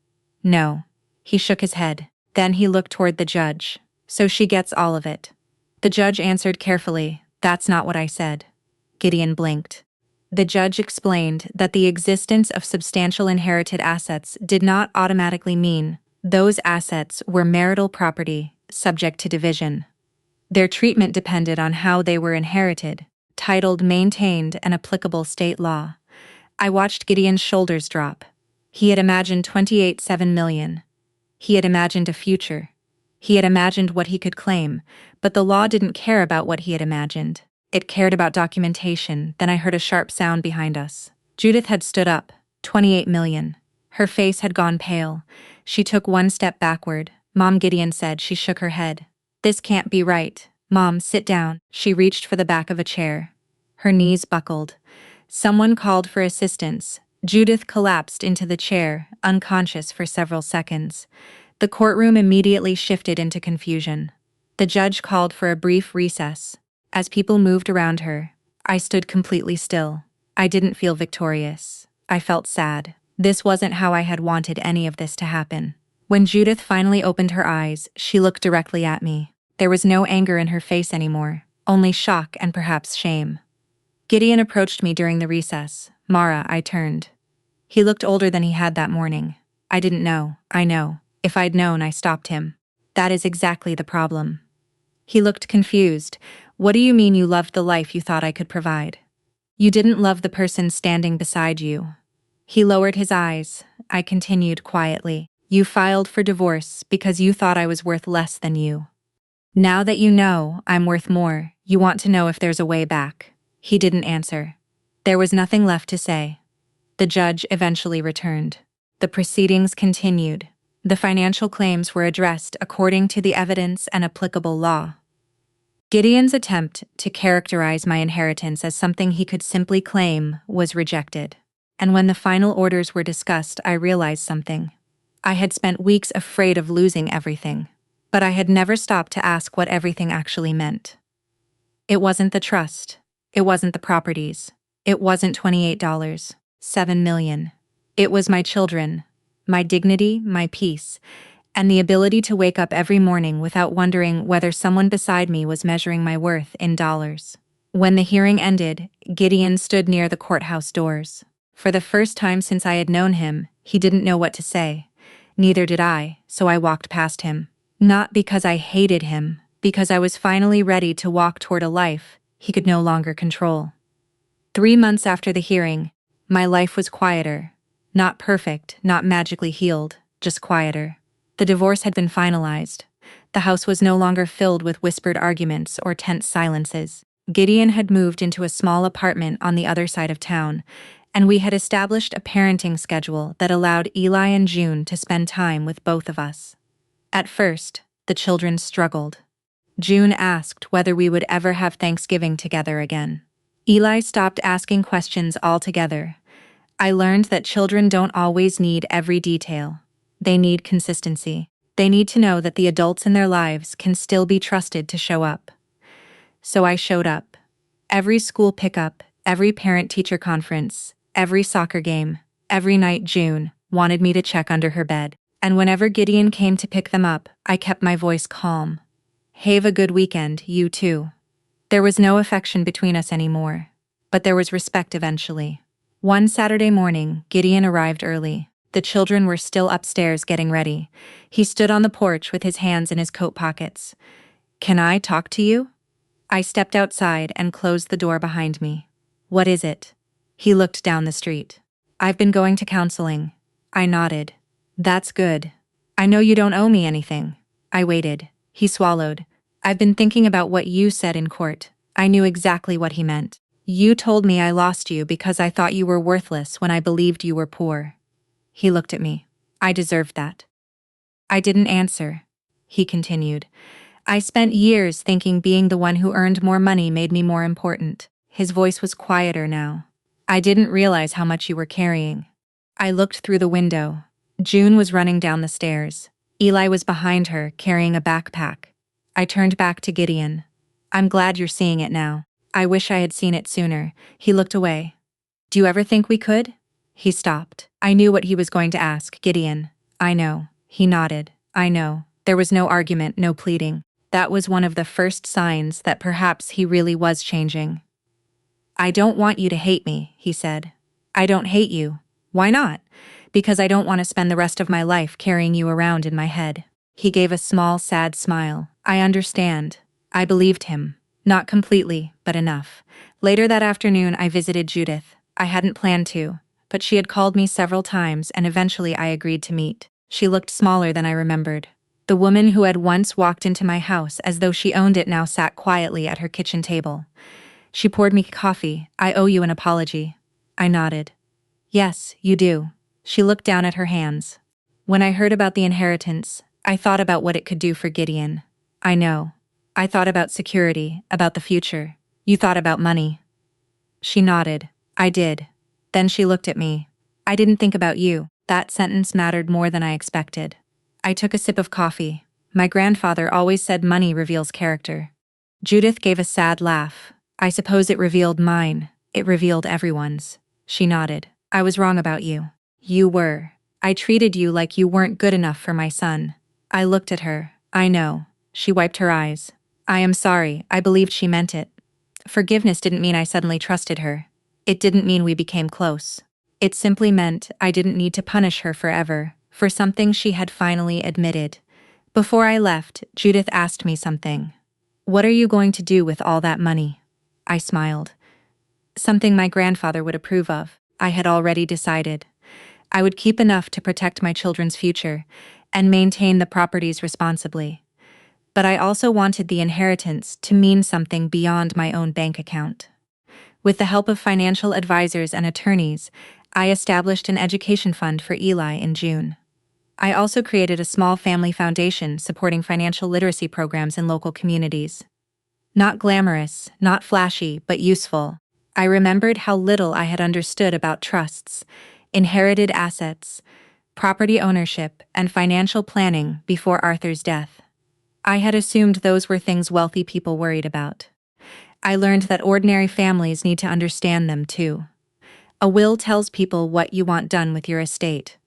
No. He shook his head. Then he looked toward the judge. So she gets all of it. The judge answered carefully. That's not what I said. Gideon blinked. The judge explained that the existence of substantial inherited assets did not automatically mean those assets were marital property, subject to division. Their treatment depended on how they were inherited, titled, maintained, and applicable state law. I watched Gideon's shoulders drop. He had imagined $28.7 million. He had imagined a future. He had imagined what he could claim, but the law didn't care about what he had imagined. It cared about documentation. Then I heard a sharp sound behind us. Judith had stood up. $28 million. Her face had gone pale. She took one step backward. Mom, Gideon said. She shook her head. This can't be right. Mom, sit down. She reached for the back of a chair. Her knees buckled. Someone called for assistance. Judith collapsed into the chair, unconscious for several seconds. The courtroom immediately shifted into confusion. The judge called for a brief recess. As people moved around her, I stood completely still. I didn't feel victorious. I felt sad. This wasn't how I had wanted any of this to happen. When Judith finally opened her eyes, she looked directly at me. There was no anger in her face anymore, only shock and perhaps shame. Gideon approached me during the recess. Mara, I turned. He looked older than he had that morning. I didn't know. I know. If I'd known, I stopped him. That is exactly the problem. He looked confused. What do you mean you loved the life you thought I could provide? You didn't love the person standing beside you. He lowered his eyes. I continued quietly. You filed for divorce because you thought I was worth less than you. Now that you know I'm worth more, you want to know if there's a way back. He didn't answer. There was nothing left to say. The judge eventually returned. The proceedings continued. The financial claims were addressed according to the evidence and applicable law. Gideon's attempt to characterize my inheritance as something he could simply claim was rejected. And when the final orders were discussed, I realized something. I had spent weeks afraid of losing everything, but I had never stopped to ask what everything actually meant. It wasn't the trust. It wasn't the properties. It wasn't $28, $7 million. It was my children, my dignity, my peace, and the ability to wake up every morning without wondering whether someone beside me was measuring my worth in dollars. When the hearing ended, Gideon stood near the courthouse doors. For the first time since I had known him, he didn't know what to say. Neither did I, so I walked past him. Not because I hated him, because I was finally ready to walk toward a life he could no longer control. 3 months after the hearing, my life was quieter. Not perfect, not magically healed, just quieter. The divorce had been finalized. The house was no longer filled with whispered arguments or tense silences. Gideon had moved into a small apartment on the other side of town, and we had established a parenting schedule that allowed Eli and June to spend time with both of us. At first, the children struggled. June asked whether we would ever have Thanksgiving together again. Eli stopped asking questions altogether. I learned that children don't always need every detail. They need consistency. They need to know that the adults in their lives can still be trusted to show up. So I showed up. Every school pickup, every parent-teacher conference, every soccer game, every night June wanted me to check under her bed. And whenever Gideon came to pick them up, I kept my voice calm. Have a good weekend, you too. There was no affection between us anymore, but there was respect eventually. One Saturday morning, Gideon arrived early. The children were still upstairs getting ready. He stood on the porch with his hands in his coat pockets. "Can I talk to you?" I stepped outside and closed the door behind me. "What is it?" He looked down the street. "I've been going to counseling." I nodded. "That's good. I know you don't owe me anything." I waited. He swallowed. "I've been thinking about what you said in court." I knew exactly what he meant. "You told me I lost you because I thought you were worthless when I believed you were poor." He looked at me. "I deserved that." I didn't answer. He continued. "I spent years thinking being the one who earned more money made me more important." His voice was quieter now. "I didn't realize how much you were carrying." I looked through the window. June was running down the stairs. Eli was behind her, carrying a backpack. I turned back to Gideon. "I'm glad you're seeing it now. I wish I had seen it sooner." He looked away. "Do you ever think we could?" He stopped. I knew what he was going to ask. "Gideon, I know." He nodded. "I know." There was no argument, no pleading. That was one of the first signs that perhaps he really was changing. "I don't want you to hate me," he said. "I don't hate you." "Why not?" "Because I don't want to spend the rest of my life carrying you around in my head." He gave a small, sad smile. "I understand." I believed him. Not completely, but enough. Later that afternoon, I visited Judith. I hadn't planned to, but she had called me several times and eventually I agreed to meet. She looked smaller than I remembered. The woman who had once walked into my house as though she owned it now sat quietly at her kitchen table. She poured me coffee. "I owe you an apology." I nodded. "Yes, you do." She looked down at her hands. "When I heard about the inheritance, I thought about what it could do for Gideon." "I know." "I thought about security, about the future." "You thought about money." She nodded. "I did." Then she looked at me. "I didn't think about you." That sentence mattered more than I expected. I took a sip of coffee. "My grandfather always said money reveals character." Judith gave a sad laugh. "I suppose it revealed mine. It revealed everyone's." She nodded. "I was wrong about you." "You were. I treated you like you weren't good enough for my son." I looked at her. "I know." She wiped her eyes. "I am sorry. I believed she meant it." Forgiveness didn't mean I suddenly trusted her. It didn't mean we became close. It simply meant I didn't need to punish her forever, for something she had finally admitted. Before I left, Judith asked me something. "What are you going to do with all that money?" I smiled. "Something my grandfather would approve of." I had already decided. I would keep enough to protect my children's future and maintain the properties responsibly. But I also wanted the inheritance to mean something beyond my own bank account. With the help of financial advisors and attorneys, I established an education fund for Eli in June. I also created a small family foundation supporting financial literacy programs in local communities. Not glamorous, not flashy, but useful. I remembered how little I had understood about trusts, inherited assets, property ownership, and financial planning before Arthur's death. I had assumed those were things wealthy people worried about. I learned that ordinary families need to understand them too. A will tells people what you want done with your estate.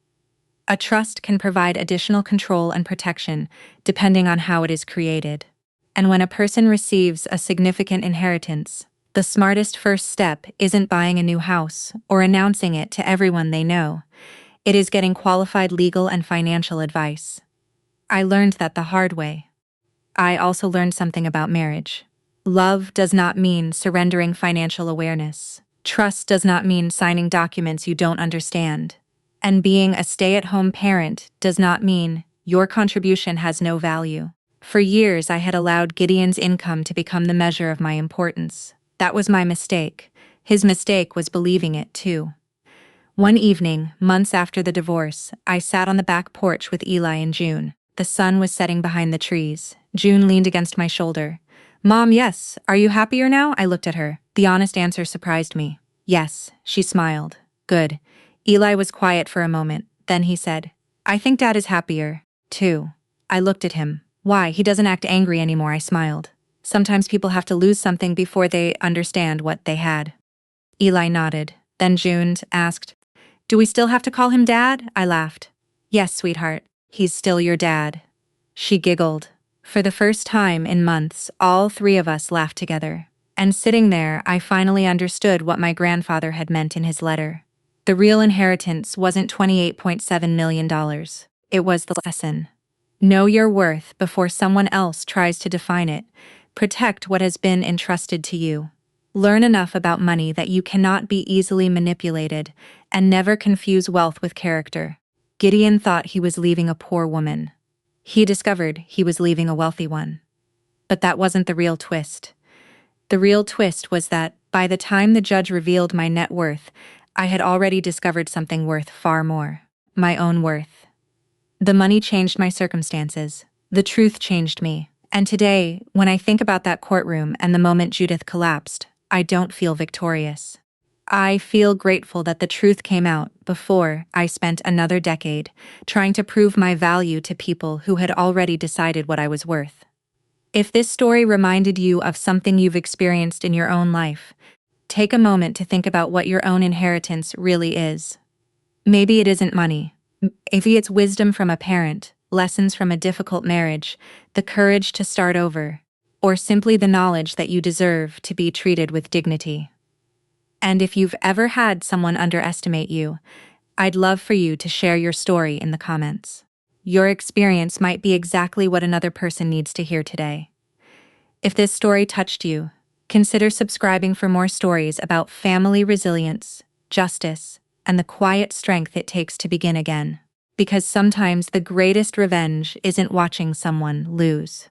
A trust can provide additional control and protection depending on how it is created. And when a person receives a significant inheritance, the smartest first step isn't buying a new house or announcing it to everyone they know. It is getting qualified legal and financial advice. I learned that the hard way. I also learned something about marriage. Love does not mean surrendering financial awareness. Trust does not mean signing documents you don't understand. And being a stay-at-home parent does not mean your contribution has no value. For years, I had allowed Gideon's income to become the measure of my importance. That was my mistake. His mistake was believing it too. One evening, months after the divorce, I sat on the back porch with Eli and June. The sun was setting behind the trees. June leaned against my shoulder. "Mom, yes. Are you happier now?" I looked at her. The honest answer surprised me. "Yes," she smiled. "Good." Eli was quiet for a moment. Then he said, "I think Dad is happier, too." I looked at him. "Why? He doesn't act angry anymore," I smiled. "Sometimes people have to lose something before they understand what they had." Eli nodded. Then June asked, "Do we still have to call him Dad?" I laughed. "Yes, sweetheart. He's still your dad." She giggled. For the first time in months, all three of us laughed together. And sitting there, I finally understood what my grandfather had meant in his letter. The real inheritance wasn't $28.7 million. It was the lesson. Know your worth before someone else tries to define it. Protect what has been entrusted to you. Learn enough about money that you cannot be easily manipulated, and never confuse wealth with character. Gideon thought he was leaving a poor woman. He discovered he was leaving a wealthy one. But that wasn't the real twist. The real twist was that, by the time the judge revealed my net worth, I had already discovered something worth far more. My own worth. The money changed my circumstances. The truth changed me. And today, when I think about that courtroom and the moment Judith collapsed, I don't feel victorious. I feel grateful that the truth came out before I spent another decade trying to prove my value to people who had already decided what I was worth. If this story reminded you of something you've experienced in your own life, take a moment to think about what your own inheritance really is. Maybe it isn't money. Maybe it's wisdom from a parent, lessons from a difficult marriage, the courage to start over, or simply the knowledge that you deserve to be treated with dignity. And if you've ever had someone underestimate you, I'd love for you to share your story in the comments. Your experience might be exactly what another person needs to hear today. If this story touched you, consider subscribing for more stories about family resilience, justice, and the quiet strength it takes to begin again. Because sometimes the greatest revenge isn't watching someone lose.